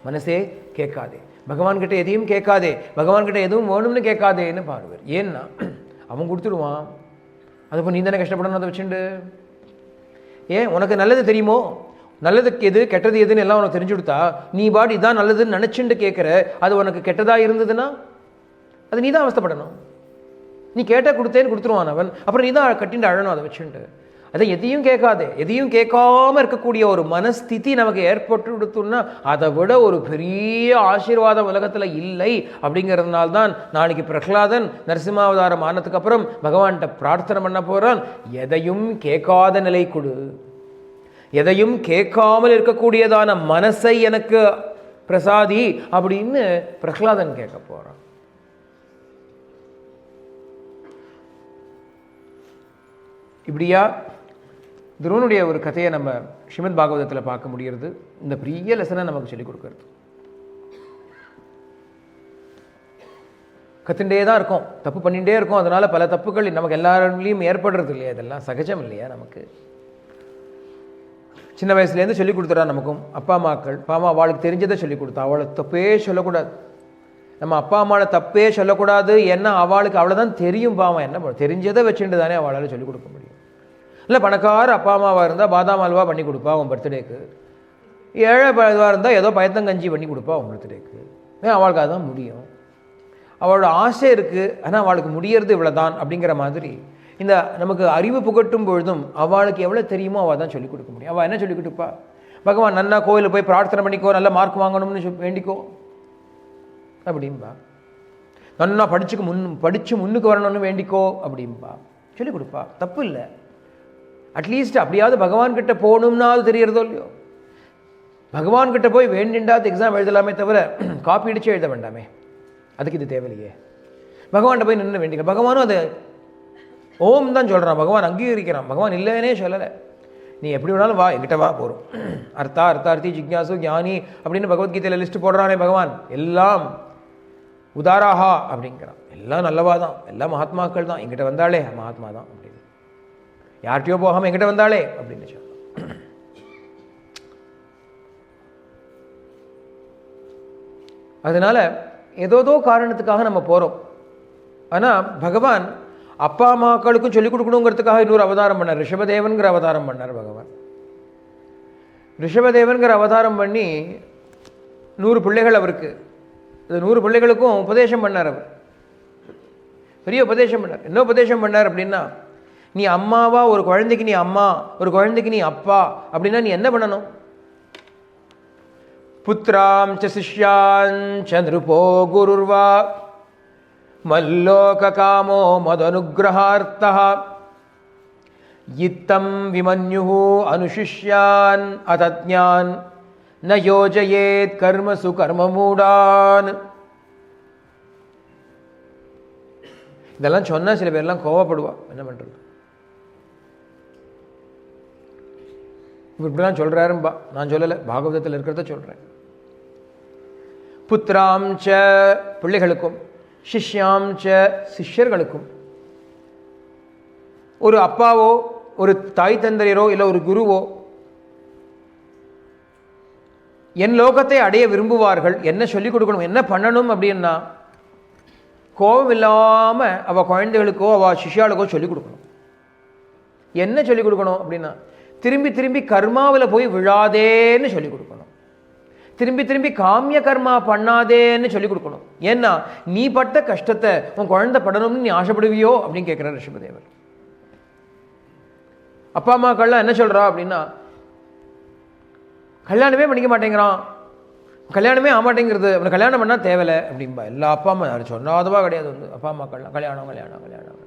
மனசே கேட்காதே, பகவான்கிட்ட எதையும் கேட்காதே, பகவான்கிட்ட எதுவும் வேணும்னு கேட்காதேன்னு பாடுவார். ஏன்னா அவன் கொடுத்துடுவான். அதுப்போ நீ தானே கஷ்டப்படணும் அதை வச்சுண்டு. ஏன் உனக்கு நல்லது தெரியுமோ, நல்லதுக்கு எது கெட்டது எதுன்னு எல்லாம் உனக்கு தெரிஞ்சு கொடுத்தா நீ பாடி இதான் நல்லதுன்னு நினச்சிண்டு கேட்குற, அது உனக்கு கெட்டதாக இருந்ததுன்னா அது நீ தான் அவஸ்தைப்படணும். நீ கேட்டால் கொடுத்தேன்னு கொடுத்துருவான் அவன், அப்புறம் நீ தான் கட்டிண்டு அழணும் அதை வச்சுட்டு. அதை எதையும் கேட்காதே, எதையும் கேட்காம இருக்கக்கூடிய ஒரு மனஸ்திதி நமக்கு ஏற்பட்டு கொடுத்தோம்னா அதை விட ஒரு பெரிய ஆசீர்வாதம் உலகத்தில் இல்லை. அப்படிங்கிறதுனால தான் நாளைக்கு பிரகலாதன் நரசிம்மாவதாரம் ஆனதுக்கு அப்புறம் பகவான்கிட்ட பிரார்த்தனை பண்ண போகிறான், எதையும் கேட்காத நிலை கொடு, எதையும் கேட்காமல் இருக்கக்கூடியதான மனசை எனக்கு பிரசாதி அப்படின்னு பிரகலாதன் கேட்க போகிறான். இப்படியா துருவனுடைய ஒரு கதையை நம்ம ஸ்ரீமத் பாகவதத்தில் பார்க்க முடிகிறது. இந்த பெரிய லெசனை நமக்கு சொல்லிக் கொடுக்கறது. கற்றுட்டே தான் இருக்கோம், தப்பு பண்ணிகிட்டே இருக்கோம். அதனால் பல தப்புகள் நமக்கு எல்லாருலேயும் ஏற்படுறது இல்லையா, இதெல்லாம் சகஜம் இல்லையா. நமக்கு சின்ன வயசுலேருந்து சொல்லிக் கொடுத்துறா நமக்கும் அப்பா அம்மாக்கள். அப்பா அம்மா அவளுக்கு தெரிஞ்சதை சொல்லிக் கொடுத்தா, அவளை தப்பே சொல்லக்கூடாது. நம்ம அப்பா அம்மாவை தப்பே சொல்லக்கூடாது, ஏன்னா அவளுக்கு அவ்வளோதான் தெரியும். பாவம் என்ன தெரிஞ்சதை வச்சுட்டு தானே அவளால் சொல்லிக் கொடுக்க முடியும். இல்லை பணக்கார அப்பா அம்மாவாக இருந்தால் பாதாம் அல்வா பண்ணி கொடுப்பா அவன் பர்த்டேக்கு, ஏழை இதுவாக இருந்தால் ஏதோ பயத்தங்கஞ்சி பண்ணி கொடுப்பா அவன் பர்த்டேக்கு. அவளுக்கு அதுதான் முடியும். அவளோட ஆசை இருக்குது, ஆனால் அவளுக்கு முடியறது இவ்வளோதான் அப்படிங்கிற மாதிரி இந்த நமக்கு அறிவு புகட்டும் பொழுதும் அவளுக்கு எவ்வளோ தெரியுமோ அவள் தான் சொல்லிக் கொடுக்க முடியும். அவள் என்ன சொல்லிக் கொடுப்பா, பகவான் நன்னா கோயிலில் போய் பிரார்த்தனை பண்ணிக்கோ, நல்ல மார்க் வாங்கணும்னு வேண்டிக்கோ அப்படின்பா. நன்னா படித்து முன்னுக்கு வரணும்னு வேண்டிக்கோ அப்படின்பா, சொல்லிக் கொடுப்பா. தப்பு இல்லை. அட்லீஸ்ட் அப்படியாவது பகவான்கிட்ட போகணும்னாலும் தெரியறதோ இல்லையோ. பகவான்கிட்ட போய் வேண்டிண்டாது எக்ஸாம் எழுதலாமே தவிர காப்பி அடிச்சு எழுத வேண்டாமே, அதுக்கு இது தேவையில்லையே. பகவான்கிட்ட போய் நின்று வேண்டிக்க, பகவானும் அதை ஓம் தான் சொல்கிறான், பகவான் அங்கீகரிக்கிறான், பகவான் இல்லைன்னே சொல்லலை. நீ எப்படி வேணாலும் வா, என்கிட்ட வா, போகிறோம். அர்த்தார்த்தி ஜிக்ஞாசு ஞானி அப்படின்னு பகவத்கீதையில் லிஸ்ட் போடுறானே பகவான். எல்லாம் உதாராகா அப்படிங்கிறான். எல்லாம் நல்லவா தான், எல்லாம் மகாத்மாக்கள் தான். என்கிட்ட வந்தாலே மகாத்மா தான் அப்படின்னு. யார்கிட்டயோ போகாமல் என்கிட்ட வந்தாலே அப்படின்னு சொல்ல. அதனால ஏதோதோ காரணத்துக்காக நம்ம போகிறோம். ஆனால் பகவான் அப்பா அம்மாக்களுக்கும் சொல்லிக் கொடுக்கணுங்கிறதுக்காக இன்னொரு அவதாரம் பண்ணார். ரிஷபதேவன்கிற அவதாரம் பண்ணார் பகவான். ரிஷபதேவன்கிற அவதாரம் பண்ணி 100 பிள்ளைகள் அவருக்கு. இந்த 100 பிள்ளைகளுக்கும் உபதேசம் பண்ணார். அவர் பெரிய உபதேசம் பண்ணார். என்ன உபதேசம் பண்ணார் அப்படின்னா, நீ அம்மாவா, ஒரு குழந்தைக்கு நீ அம்மா, ஒரு குழந்தைக்கு நீ அப்பா அப்படின்னா நீ என்ன பண்ணணும்? புத்ராம் ச சிஷ்யான் ச நிருபோ குருர்வா மல்லோக காமோ மதனுகிரஹார்த்தः இத்தம் விமன்யுஹு அனுஷிஷ்யான் அதஜ்ஞான் ந யோஜயேத் கர்மசு கர்மமூடான். இதெல்லாம் சொன்னால் சில பேர்லாம் கோவப்படுவா. என்ன பண்ணுறது, இப்படிலாம் சொல்கிறாரும்பா. நான் சொல்லலை, பாகவதத்தில் இருக்கிறத சொல்கிறேன். புத்திராம் ச பிள்ளைகளுக்கும், சிஷ்யாம் ச சிஷ்யர்களுக்கும். ஒரு அப்பாவோ ஒரு தாய் தந்தையரோ இல்லை ஒரு குருவோ என் லோகத்தை அடைய விரும்புவார்கள். என்ன சொல்லிக் கொடுக்கணும், என்ன பண்ணணும் அப்படின்னா, கோபம் இல்லாமல் அவள் குழந்தைகளுக்கோ அவள் சிஷ்யாளுக்கோ சொல்லிக் கொடுக்கணும். என்ன சொல்லிக் கொடுக்கணும் அப்படின்னா, திரும்பி திரும்பி கர்மாவில் போய் விழாதேன்னு சொல்லிக் கொடுக்கணும். திரும்பி திரும்பி காமிய கர்மா பண்ணாதேன்னு சொல்லிக் கொடுக்கணும். ஏன்னா நீ பட்ட கஷ்டத்தை உன் குழந்தை படணும்னு நீ ஆசைப்படுவியோ அப்படின்னு கேட்குறார் ரிஷபதேவர். அப்பா அம்மாக்கள்லாம் என்ன சொல்கிறா அப்படின்னா, கல்யாணமே பண்ணிக்க மாட்டேங்கிறான், கல்யாணமே ஆமாட்டேங்கிறது, அவனை கல்யாணம் பண்ணால் தேவையில்லை அப்படின்பா. எல்லா அப்பா அம்மா யாரும் சொன்னாதவா கிடையாது. வந்து அப்பா அம்மாக்கள்லாம் கல்யாணம் கல்யாணம் கல்யாணம்.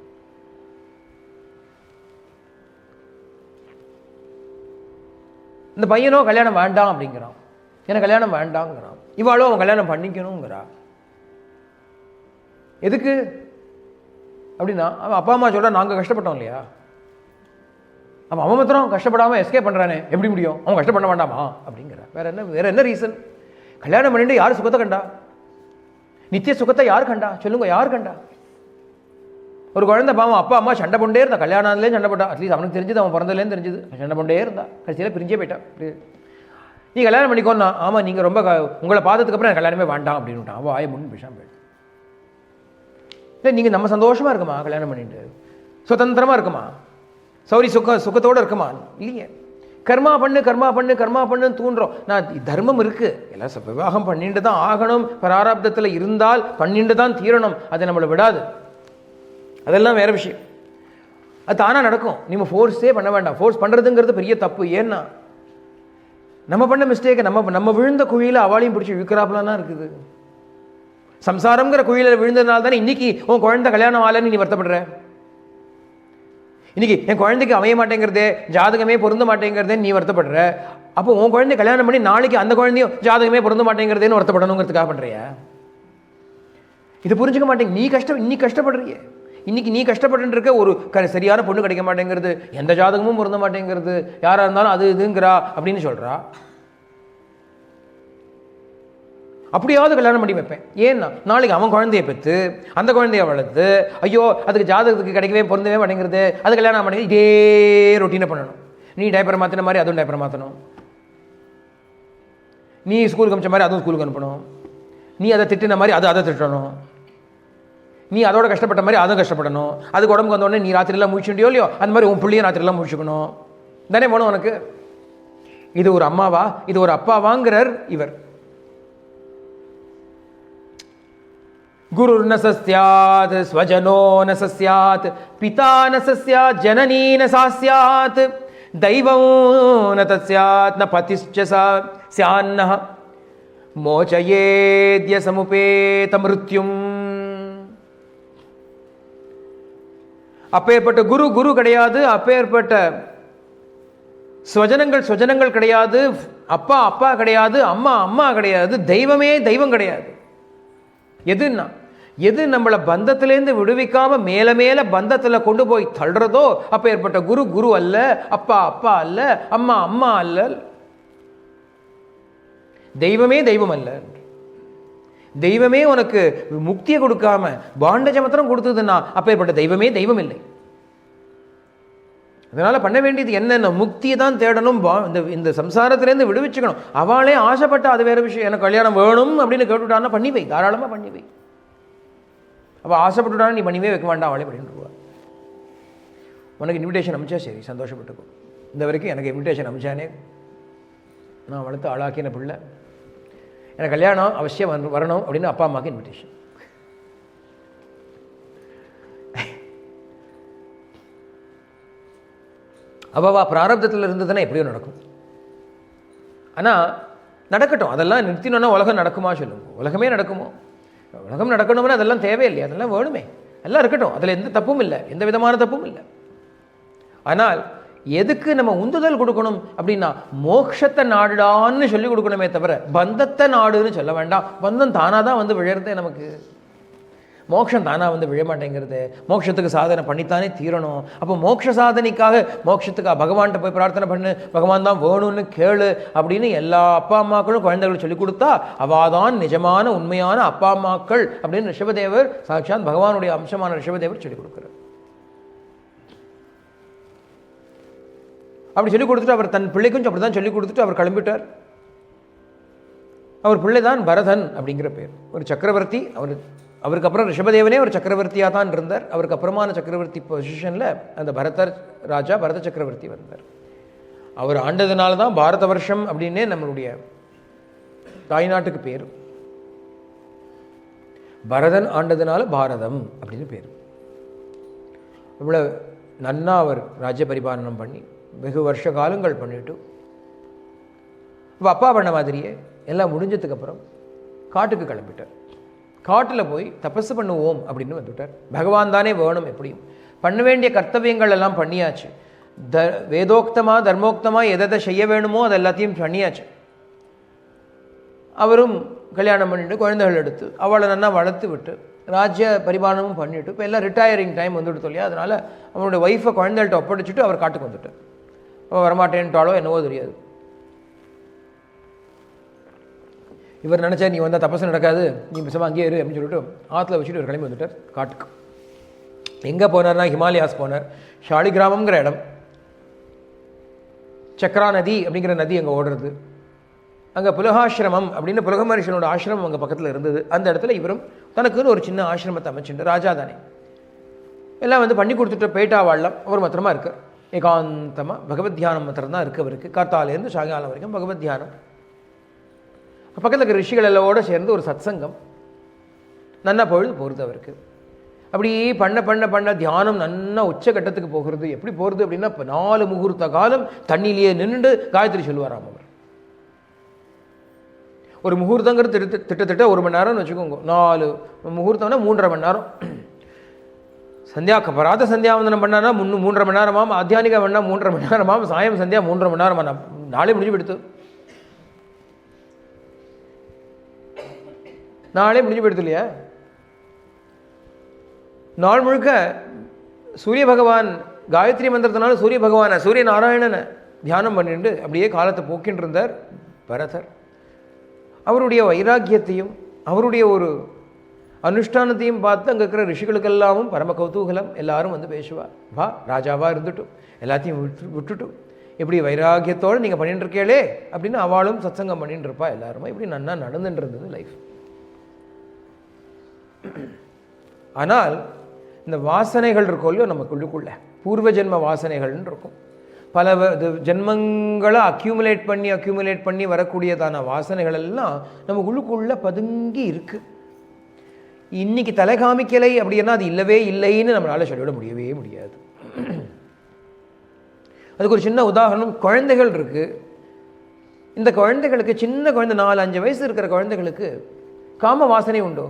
இந்த பையனோ கல்யாணம் வேண்டாம் அப்படிங்கிறான், எனக்கு கல்யாணம் வேண்டாங்கிறான். இவாளோ அவன் கல்யாணம் பண்ணிக்கணுங்கிறா. எதுக்கு அப்படின்னா, அவன் அப்பா அம்மா சொல்கிறா நாங்கள் கஷ்டப்பட்டோம் இல்லையா, அவன் அவன் மாத்திரம் கஷ்டப்படாமல் எஸ்கேப் பண்ணுறானே, எப்படி முடியும், அவன் கஷ்டப்பட வேண்டாமா அப்படிங்கிற. வேற என்ன ரீசன்? கல்யாணம் பண்ணிட்டு யார் சுகத்தை கண்டா? நித்திய சுகத்தை யார் கண்டா சொல்லுங்க, யார் கண்டா? ஒரு குழந்தை பாவம் அப்பா அம்மா சண்டை கொண்டே இருந்தா, கல்யாணத்துலேயே சண்டை போட்டா. அட்லீஸ்ட் அவனுக்கு தெரிஞ்சது, அவன் பிறந்ததுலேருந்து தெரிஞ்சது, சண்டை கொண்டே இருந்தா. கடைசியில் பிரிஞ்சே போயிட்டான். நீ கல்யாணம் பண்ணிக்கோன்னா, ஆமாம் நீங்கள் ரொம்ப உங்களை பார்த்ததுக்கப்புறம் எனக்கு கல்யாணமே வேண்டாம் அப்படின்னு விட்டான். அவள் ஆய முன்னு பேசாமல் போயிட்டு. இல்லை நீங்கள் நம்ம சந்தோஷமாக இருக்குமா கல்யாணம் பண்ணிட்டு, சுதந்திரமாக இருக்குமா, சௌரி சுகத்தோடு இருக்குமா? இல்லையே. கர்மா பண்ணு கர்மா பண்ணு கர்மா பண்ணுன்னு தூண்டுறோம். நான் தர்மம் இருக்குது, எல்லாம் விவாகம் பண்ணிட்டு தான் ஆகணும், பிராரப்தத்தில் இருந்தால் பண்ணிட்டு தான் தீரணும், அதை நம்மளை விடாது. அதெல்லாம் வேறு விஷயம், அது தானாக நடக்கும். நீங்கள் ஃபோர்ஸே பண்ண வேண்டாம். ஃபோர்ஸ் பண்ணுறதுங்கிறது பெரிய தப்பு. ஏன்னா நம்ம பண்ண மிஸ்டேக்கை நம்ம விழுந்த குழியில் அவளையும் பிடிச்சி இழுக்கிறாப்புலாம் தான் இருக்குது. சம்சாரங்கிற குழியில் விழுந்ததுனால தானே இன்னைக்கு உன் குழந்தை கல்யாணம் ஆகலைன்னு நீ வருத்தப்படுற. இன்னைக்கு என் குழந்தைக்கு அமைய மாட்டேங்கிறதே, ஜாதகமே பொருந்த மாட்டேங்கிறதே நீ வருத்தப்படுற. அப்போ உன் குழந்தை கல்யாணம் பண்ணி நாளைக்கு அந்த குழந்தையும் ஜாதகமே பொருந்த மாட்டேங்கிறதேன்னு வருத்தப்படணுங்கிறதுக்காக பண்ணுறியா? இது புரிஞ்சுக்க மாட்டேங்க. இன்னைக்கு கஷ்டப்படுறிய, இன்னைக்கு நீ கஷ்டப்பட்டு இருக்க. ஒரு சரியான பொண்ணு கிடைக்க மாட்டேங்கிறது, எந்த ஜாதகமும் பொருந்த மாட்டேங்கிறது, யாராக இருந்தாலும் அது இதுங்கிறா அப்படின்னு சொல்கிறா. அப்படியாவது கல்யாணம் பண்ணி வைப்பேன். ஏன்னா நாளைக்கு அவன் குழந்தைய பெற்று அந்த குழந்தைய வளர்த்து, ஐயோ அதுக்கு ஜாதகத்துக்கு கிடைக்கவே பொருந்தவே மாட்டேங்கிறது, அது கல்யாணம் பண்ணி இதே ரொட்டீனை பண்ணணும். நீ டைப்பரை மாற்றின மாதிரி அதுவும் டைப்பரை மாற்றணும், நீ ஸ்கூலுக்கு அனுப்பிச்ச மாதிரி அதுவும் ஸ்கூலுக்கு அனுப்பணும், நீ அதை திட்டின மாதிரி அதை திட்டணும், நீ அதோட கஷ்டப்பட்ட மாதிரி அதுவும் கஷ்டப்படணும். அதுக்கு உடம்புக்கு வந்தோடனே நீ ராத்திரிலாம் முடிச்சுட்டியோ இல்லையோ, அந்த மாதிரி உன் பிள்ளையும் ராத்திரிலாம் முடிச்சுக்கணும் தானே போகணும் உனக்கு. இது ஒரு அம்மாவா, இது ஒரு அப்பாவாங்கிறார் இவர். குரு ந சஸ்யாத் ஸ்வஜனோ ந சஸ்யாத் பிதா ந சஸ்யாத் ஜனனீ ந சாஸ்யாத் தெய்வம் ந தஸ்யாத் ந பதிஷ்ச ஸ்யான்னஹ மோச்சயேத்ய சமுபேத மிருத்யும். அப்பேற்பட்ட குரு கிடையாது, அப்பேற்பட்ட ஸ்வஜனங்கள் கிடையாது, அப்பா கிடையாது, அம்மா கிடையாது, தெய்வமே தெய்வம் கிடையாது. எதுன்னா எது நம்மளை பந்தத்திலேருந்து விடுவிக்காம மேல மேல பந்தத்தில் கொண்டு போய் தள்ளுறதோ அப்ப ஏற்பட்ட குரு குரு அல்ல, அப்பா அப்பா அல்ல, அம்மா அம்மா அல்ல, தெய்வமே தெய்வம் அல்ல. தெய்வமே உனக்கு முக்தியை கொடுக்காம பாண்டஜ மாத்திரம் கொடுத்ததுன்னா அப்ப ஏற்பட்ட தெய்வமே தெய்வம் இல்லை. அதனால பண்ண வேண்டியது என்னென்ன, முக்தியை தான் தேடணும். இந்த சம்சாரத்திலேருந்து விடுவிச்சுக்கணும். அவளே ஆசைப்பட்ட அது வேற விஷயம். எனக்கு கல்யாணம் வேணும் அப்படின்னு கேட்டுட்டான்னா பண்ணி வை, தாராளமாக பண்ணி வை. அவள் ஆசைப்பட்டுட்டாலும் நீ பண்ணிவே வைக்க வேண்டாம், அவளே பண்ணிட்டுருவா. உனக்கு இன்விடேஷன் அமிச்சா சரி, சந்தோஷப்பட்டுக்கும். இந்த வரைக்கும் எனக்கு இன்விடேஷன் அமிச்சானே, நான் வளர்த்து ஆளாக்கின பிள்ளை, எனக்கு கல்யாணம் அவசியம் வரணும் அப்படின்னு அப்பா அம்மாவுக்கு இன்விடேஷன். அவவா பிராரப்தத்தில் இருந்ததுன்னா எப்படியோ நடக்கும். ஆனால் நடக்கட்டும், அதெல்லாம் நிறுத்தினோன்னா உலகம் நடக்குமா சொல்லுங்க? உலகமே நடக்குமோ? உலகம் நடக்கணும்னா அதெல்லாம் தேவையில்லை, அதெல்லாம் வேணுமே, எல்லாம் இருக்கட்டும், அதில் எந்த தப்பும் இல்லை, எந்த விதமான தப்பும் இல்லை. ஆனால் எதுக்கு நம்ம உந்துதல் கொடுக்கணும் அப்படின்னா, மோட்சத்தை நாடுடான்னு சொல்லி கொடுக்கணுமே தவிர பந்தத்தை நாடுன்னு சொல்ல வேண்டாம். பந்தம் தானாக தான் வந்து விழறதே, நமக்கு மோட்சம் தானாக வந்து விழமாட்டேங்கிறது. மோட்சத்துக்கு சாதனை பண்ணித்தானே தீரணும். அப்போ மோட்ச சாதனைக்காக மோட்சத்துக்கு பகவான்கிட்ட போய் பிரார்த்தனை பண்ணு, பகவான் தான் வேணும்னு கேளு அப்படின்னு எல்லா அப்பா அம்மாக்களும் குழந்தைகளும் சொல்லிக் கொடுத்தா அவாதான் நிஜமான உண்மையான அப்பா அம்மாக்கள் அப்படின்னு ரிஷபதேவர், சாட்சாத் பகவானுடைய அம்சமான ரிஷபதேவர் சொல்லிக் கொடுக்குறார். அப்படி சொல்லிக் கொடுத்துட்டு அவர் தன் பிள்ளைக்கும் அப்படி தான் சொல்லிக் கொடுத்துட்டு அவர் கிளம்பிட்டார். அவர் பிள்ளை தான் பரதன் அப்படிங்கிற பேர். ஒரு சக்கரவர்த்தி. அவருக்கு அப்புறம் ரிஷபதேவனே ஒரு சக்கரவர்த்தியாக தான் இருந்தார். அவருக்கு அப்புறமான சக்கரவர்த்தி பொசிஷனில் அந்த பரத சக்கரவர்த்தி வந்தார். அவர் ஆண்டதுனால தான் பாரத வருஷம் அப்படின்னே நம்மளுடைய தாய்நாட்டுக்கு பேர். பரதன் ஆண்டதுனால பாரதம் அப்படின்னு பேர். இவ்வளோ நன்னா அவர் ராஜ்ய பரிபாலனம் பண்ணி வெகு வருஷ காலங்கள் பண்ணிட்டு அப்பா பண்ண மாதிரியே எல்லாம் முடிஞ்சதுக்கப்புறம் காட்டுக்கு கிளம்பிட்டார். காட்டில் போய் தபஸ் பண்ணுவோம் அப்படின்னு வந்துவிட்டார். பகவான் தானே வேணும், எப்படியும் பண்ண வேண்டிய கர்த்தவியங்கள் எல்லாம் பண்ணியாச்சு. வேதோக்தமாக தர்மோக்தமாக எதை செய்ய வேணுமோ அது எல்லாத்தையும் பண்ணியாச்சு. அவரும் கல்யாணம் பண்ணிட்டு குழந்தைகள் எடுத்து அவளை நல்லா வளர்த்து விட்டு ராஜ்ய பரிபாலனமும் பண்ணிவிட்டு இப்போ எல்லாம் ரிட்டையரிங் டைம் வந்துவிட்டு இல்லையா, அதனால் அவனுடைய ஒய்ஃபை குழந்தைகள்கிட்ட ஒப்படைச்சிட்டு அவர் காட்டுக்கு வந்துட்டார். அவள் வரமாட்டேன்ட்டாலோ என்னவோ தெரியாது. இவர் நினச்சா நீ வந்தால் தபசு நடக்காது, நீ பேசாமல் அங்கேயே இரு அப்படின்னு சொல்லிட்டு ஆற்றுல வச்சுட்டு ஒரு கிளம்பி வந்துட்டார் காட்டுக்கு. எங்கே போனார்னா ஹிமாலயாஸ் போனார். ஷாலி கிராமங்கிற இடம், சக்கரா நதி அப்படிங்கிற நதி அங்கே ஓடுறது. அங்கே புலகாசிரமம் அப்படின்னு புலக மகரிஷனோட ஆசிரமம் அங்கே பக்கத்தில் இருந்தது. அந்த இடத்துல இவரும் தனக்குன்னு ஒரு சின்ன ஆசிரமத்தை அமைச்சுட்டு, ராஜா தானே எல்லாம் வந்து பண்ணி கொடுத்துட்டு போயிட்டா வாழலாம். அவர் மாத்திரமா இருக்கார் ஏகாந்தமாக. பகவத் தியானம் மாத்திரம் தான் இருக்கு அவருக்கு. காத்தாலேருந்து சாயங்காலம் வரைக்கும் பகவத் தியானம். பக்கத்தில் இருக்கிற ரிஷிகள் எல்லோட சேர்ந்து ஒரு சத்சங்கம். நன்னா பொழுது போகிறது அவருக்கு. அப்படி பண்ண பண்ண பண்ண தியானம் நன்னா உச்சகட்டத்துக்கு போகிறது. எப்படி போகிறது அப்படின்னா, இப்போ 4 முகூர்த்த காலம் தண்ணியிலேயே நின்று காயத்ரி சொல்லுவாராம் அவர். ஒரு முகூர்த்தங்கிறது திட்டத்தட்ட 1 மணி நேரம்னு வச்சுக்கோங்க. 4 முகூர்த்தம்னா 3.5 மணி நேரம். பராத சந்தியாவந்தனம் பண்ணானா 3.5 மணி நேரமாம். ஆத்தியானிகா பண்ணா 3.5 மணி நேரமாம். சாயம் சந்தியா 3.5 மணி நேரமா. நாளே முடிஞ்சு போயிடுத்து. நாளே முடிஞ்சு போயிடுது இல்லையா? நாள் முழுக்க சூரிய பகவான் காயத்ரி மந்திரத்தினால சூரிய பகவானை, சூரிய நாராயணனை தியானம் பண்ணிட்டு அப்படியே காலத்தை போக்கின்னு இருந்தார் பரதர். அவருடைய வைராக்கியத்தையும் அவருடைய ஒரு அனுஷ்டானத்தையும் பார்த்து அங்கே இருக்கிற ரிஷிகளுக்கெல்லாமும் பரம கௌதூகலம். எல்லாரும் வந்து பேசுவா, வா ராஜாவாக இருந்துட்டும் எல்லாத்தையும் விட்டுட்டும் எப்படி வைராக்கியத்தோடு நீங்கள் பண்ணிட்டு இருக்கீங்களே அப்படின்னு அவளும் சத்சங்கம் பண்ணிட்டு இருப்பா. எல்லாருமே இப்படி நன்னா நடந்துட்டு இருந்தது லைஃப். ஆனால் இந்த வாசனைகள் இருக்கோ இல்லையோ நமக்குள்ளுக்குள்ள பூர்வ ஜென்ம வாசனைகள்னு இருக்கும். பல ஜென்மங்களை அக்யூமுலேட் பண்ணி வரக்கூடியதான வாசனைகள் எல்லாம் நம்ம உள்ளுக்குள்ள பதுங்கி இருக்கு. இன்னைக்கு தலை காமிக்கலை அப்படின்னா அது இல்லவே இல்லைன்னு நம்மளால சொல்லிவிட முடியவே முடியாது. அதுக்கு ஒரு சின்ன உதாரணம், குழந்தைகள் இருக்கு. இந்த குழந்தைகளுக்கு, சின்ன குழந்தை 4-5 வயசு இருக்கிற குழந்தைகளுக்கு காம வாசனை உண்டோ?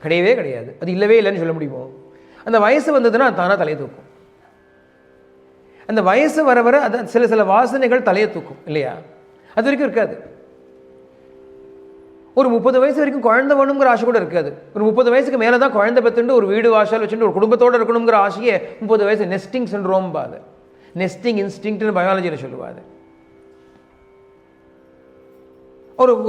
கிடையவே கிடையாது. அது இல்லவே இல்லைன்னு சொல்ல முடியுமோ? அந்த வயசு வந்ததுன்னா தானா தலையை தூக்கும். அந்த வயசு வர வர அது சில வாசனைகள் தலையை தூக்கும் இல்லையா? அது வரைக்கும் இருக்காது. ஒரு 30 வயசு வரைக்கும் குழந்தை வேணுங்கிற ஆசை கூட இருக்காது. ஒரு 30 வயசுக்கு மேலே தான் குழந்தை பெற்றுண்டு ஒரு வீடு வாசல் வச்சுட்டு ஒரு குடும்பத்தோடு இருக்கணுங்கிற ஆசையே 30 வயசு. நெஸ்டிங் சிண்ட்ரோம் பாது, நெஸ்டிங் இன்ஸ்டிங்க்ட்னு பயாலஜியில் சொல்லுவாது.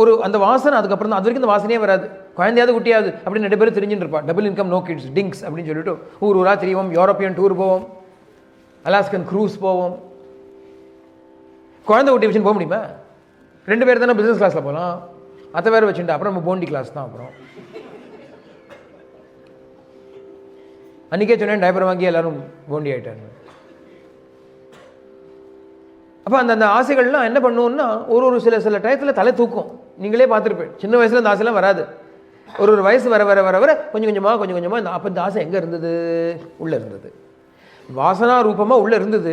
ஒரு அந்த வாசனை அதுக்கப்புறம் தான், அது வரைக்கும் அந்த வாசனையே வராது. குழந்தையாவது குட்டியாவது அப்படின்னு 2 பேரும் தெரிஞ்சுட்டு இருப்பா. டபுள் இன்கம் நோ கிட்ஸ் டிங்ஸ் அப்படின்னு சொல்லிட்டு ஊராக திரிவோம், யூரோப்பியன் டூர் போவோம், அலாஸ்கன் க்ரூஸ் போவோம். குழந்தை குட்டி வச்சுன்னு போக முடியுமா? 2 பேர் தானே பிஸ்னஸ் கிளாஸில் போகலாம். அதை வேறு வச்சுட்டு அப்புறம் நம்ம போண்டி கிளாஸ் தான். அப்புறம் அன்றைக்கே சொன்னேன், டைப்பர் வாங்கி எல்லோரும் போண்டி ஆகிட்டாங்க. அப்போ அந்த ஆசைகள்லாம் என்ன பண்ணுவோம்னா ஒரு சில டயத்தில் தலை தூக்கும். நீங்களே பார்த்துருப்பேன், சின்ன வயசில் இந்த ஆசைலாம் வராது. ஒரு வயசு வர வர வர வர கொஞ்சம் கொஞ்சமாக அப்போ இந்த ஆசை எங்கே இருந்தது? உள்ளே இருந்தது, வாசனா ரூபமாக உள்ளே இருந்தது.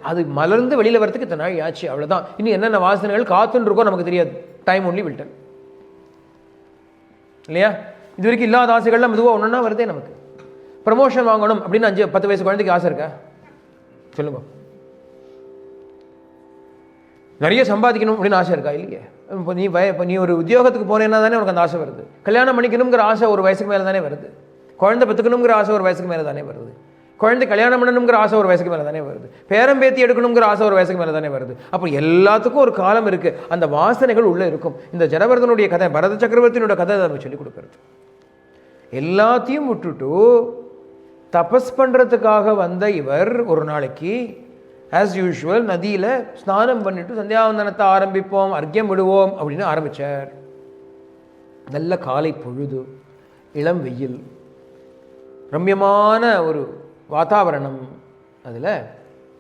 அது மலர்ந்து வெளியில் வரத்துக்கு இத்தனை நாள் ஆச்சு, அவ்வளோதான். இன்னும் என்னென்ன வாசனைகள் காத்துன்னு இருக்கோ நமக்கு தெரியாது. டைம் ஒன்லி வில் டெல், இல்லையா? இது வரைக்கும் இல்லாத ஆசைகள்லாம் மெதுவாக ஒன்றுன்னா வருதே நமக்கு. ப்ரமோஷன் வாங்கணும் அப்படின்னு 5-10 வயசு குழந்தைக்கு ஆசை இருக்கா? சொல்லுங்க. நிறைய சம்பாதிக்கணும் அப்படின்னு ஆசை இருக்கா? இல்லையே. இப்போ நீ ஒரு உத்தியோகத்துக்கு போனேன்னா தானே உனக்கு அந்த ஆசை வருது. கல்யாணம் பண்ணிக்கணுங்கிற ஆசை ஒரு வயசுக்கு மேலே தானே வருது. குழந்தை பெற்றுக்கணுங்கிற ஆசை ஒரு வயசுக்கு மேலே தானே வருது. குழந்தை கல்யாணம் பண்ணணுங்கிற ஆசை ஒரு வயசுக்கு மேலே தானே வருது. பேரம்பேத்தி எடுக்கணுங்கிற ஆசை ஒரு வயசுக்கு மேலே தானே வருது. அப்போ எல்லாத்துக்கும் ஒரு காலம் இருக்குது. அந்த வாசனைகள் உள்ளே இருக்கும். இந்த ஜனவர்தனுடைய கதை, பரத சக்கரவர்த்தியினுடைய கதை நம்ம சொல்லிக் கொடுக்கறது. எல்லாத்தையும் விட்டுட்டு தபஸ் பண்ணுறதுக்காக வந்த இவர் ஒரு நாளைக்கு ஆஸ் யூஷுவல் நதியில் ஸ்நானம் பண்ணிட்டு சந்தியாவந்தனத்தை ஆரம்பிப்போம், அர்க்கியம் விடுவோம் அப்படின்னு ஆரம்பித்தார். நல்ல காலை பொழுது, இளம் வெயில், ரம்யமான ஒரு வாதாவரணம். அதில்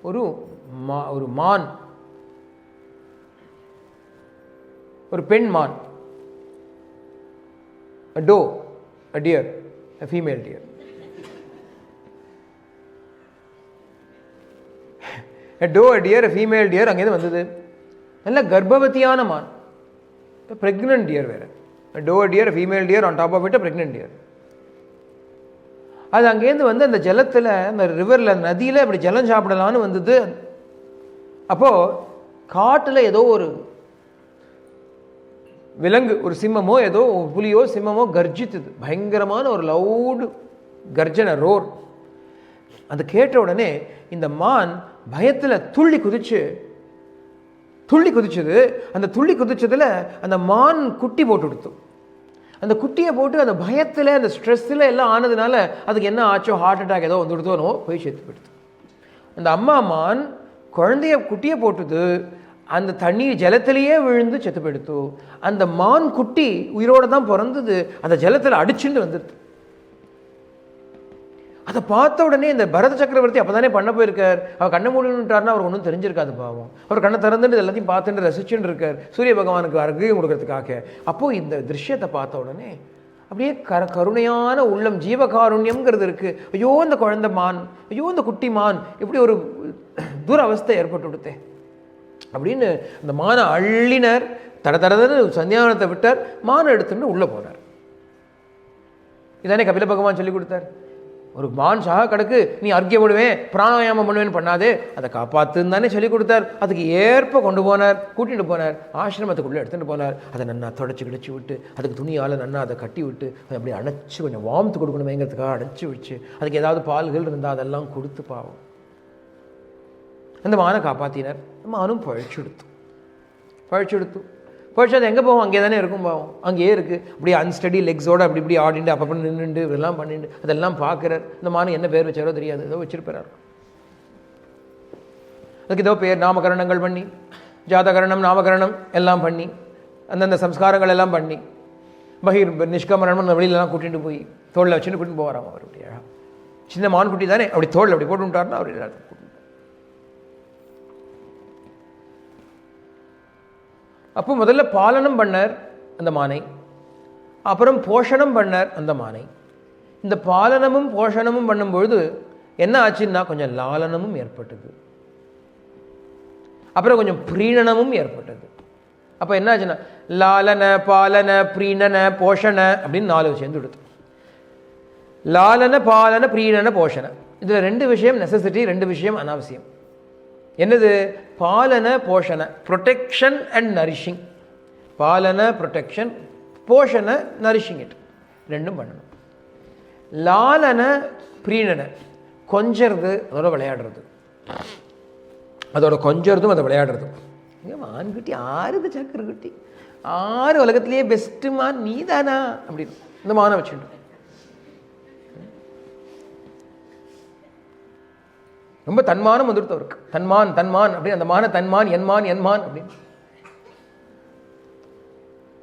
ஒரு மான், ஒரு பெண் மான், a doe, a deer, a female deer. a doe, a deer, a female deer அங்கேருந்து வந்தது. நல்ல கர்ப்பவதியான மான், pregnant deer வேறு. a doe, a deer, a female deer, on top of it a pregnant deer. அது அங்கேருந்து வந்து அந்த ஜலத்தில், அந்த ரிவரில், நதியில் இப்படி ஜலம் சாப்பிடலான்னு வந்தது. அப்போது காட்டில் ஏதோ ஒரு விலங்கு, ஒரு சிம்மமோ ஏதோ புலியோ சிம்மமோ கர்ஜித்தது. பயங்கரமான ஒரு லவுடு கர்ஜனை, ரோர். அது கேட்ட உடனே இந்த மான் பயத்தில் துள்ளி குதிச்சது. அந்த துள்ளி குதிச்சதில் அந்த மான் குட்டி போட்டு கொடுத்தோம். அந்த குட்டியை போட்டு அந்த பயத்தில், அந்த ஸ்ட்ரெஸ்ஸில் எல்லாம் ஆனதுனால அதுக்கு என்ன ஆச்சோ, ஹார்ட் அட்டாக் ஏதோ வந்து கொடுத்தோனோ போய் செத்து போயிடுது. அந்த அம்மா மான் குட்டியை போட்டுது, அந்த தண்ணி ஜலத்திலேயே விழுந்து செத்து போயிடுத்து. அந்த மான் குட்டி உயிரோடு தான் பிறந்தது, அந்த ஜலத்தில் அடிச்சுட்டு வந்துடுது. அதை பார்த்த உடனே இந்த பரத சக்கரவர்த்தி அப்போ தானே பண்ண போயிருக்கார். அவர் கண்ணை மூடிட்டார்னா அவர் ஒன்றும் தெரிஞ்சிருக்காது பாவம். அவர் கண்ணை திறந்துட்டு எல்லாத்தையும் பார்த்துட்டு ரசிச்சுட்டு இருக்கார் சூரிய பகவானுக்கு அர்க்கியம் கொடுக்கறதுக்காக. அப்போது இந்த திருஷ்யத்தை பார்த்த உடனே அப்படியே கருணையான உள்ளம், ஜீவகாருண்யம்ங்கிறது இருக்குது. ஐயோ இந்த குழந்தை மான், ஐயோ இந்த குட்டி மான், இப்படி ஒரு துரவஸ்தை ஏற்பட்டு கொடுத்தேன் அப்படின்னு அந்த மானை அள்ளினர். தடதடன்னு சந்தியாவனத்தை விட்டார், மானை எடுத்துன்னு உள்ளே போனார். இதானே கபில பகவான் சொல்லி கொடுத்தார். ஒரு மான் சாக கிடக்கு, நீ அர்க்கியம் விடுவேன், பிராணாயாமம் பண்ணுவேன்னு பண்ணாதே, அதை காப்பாற்றுன்னு தானே சொல்லி கொடுத்தார். அதுக்கு ஏற்ப கொண்டு போனார், கூட்டிகிட்டு போனார், ஆசிரமத்துக்குள்ளே எடுத்துகிட்டு போனார். அதை நன்னா தொடச்சி கிடச்சி விட்டு, அதுக்கு துணியால் நன்னா அதை கட்டி விட்டு, அதை அப்படியே அணைச்சி கொஞ்சம் வார்ம்த்து கொடுக்கணுமேங்கிறதுக்காக அடைச்சி வச்சு, அதுக்கு ஏதாவது பால்கள் இருந்தால் அதெல்லாம் கொடுத்து பாவம் அந்த மானை காப்பாற்றினார். மானும் பழிச்செடுத்து அது எங்கே போவோம்? அங்கே தானே இருக்கும் பாவம், அங்கேயே இருக்குது. அப்படியே அன்ஸ்டடி லெக்ஸோடு அப்படி இப்படி ஆடிண்டு அப்பப்போ நின்றுண்டு இதெல்லாம் பண்ணிட்டு அதெல்லாம் பார்க்குறார். இந்த மானு என்ன பேர் வச்சாரோ தெரியாது, ஏதோ வச்சிருப்பார். அதுக்கு ஏதோ பேர் நாமகரணங்கள் பண்ணி, ஜாதகரணம் நாமகரணம் எல்லாம் பண்ணி, அந்தந்த சம்ஸ்காரங்கள் எல்லாம் பண்ணி, நிஷ்கமரணம் வெளியிலலாம் கூட்டிகிட்டு போய் தோளில் வச்சுட்டு கூட்டிட்டு போவாராம். அவர் அப்படியே சின்ன மான் குட்டி தானே, அப்படி தோளில் அப்படி போட்டு விட்டார்னா அவர் எல்லாத்தையும் கூட்டிட்டு. அப்போ முதல்ல பாலனம் பண்ணார் அந்த மானை, அப்புறம் போஷணம் பண்ணார் அந்த மானை. இந்த பாலனமும் போஷணமும் பண்ணும்பொழுது என்ன ஆச்சுன்னா கொஞ்சம் லாலனமும் ஏற்பட்டது, அப்புறம் கொஞ்சம் பிரீணனமும் ஏற்பட்டது. அப்போ என்ன ஆச்சுன்னா லாலன பாலன பிரீணன போஷண அப்படின்னு 4 சேர்ந்து கொடுத்து. லாலன பாலன பிரீணன போஷண, இதில் 2 விஷயம் நெசசிட்டி, 2 விஷயம் அனாவசியம். என்னது? பாலன போஷண, ப்ரொடெக்ஷன் அண்ட் நரிஷிங். பாலன ப்ரொடெக்ஷன், போஷனை, நரிஷிங் இட், ரெண்டும் பண்ணணும். லாலனை, பிரீணனை, கொஞ்சறது, அதோட விளையாடுறது, அதோட கொஞ்சறதும் அதை விளையாடுறதும். மான்குட்டி ஆறுது சக்கர குட்டி, 6 உலகத்திலேயே பெஸ்ட்டு மான் நீ தானா அப்படின்னு இந்த மானை வச்சுட்டு ரொம்ப தன்மானம் வந்துடுத்து அவருக்கு. தன்மான் தன்மான் அப்படின்னு அந்த மான தன்மான், என்மான் என்மான் அப்படின்னு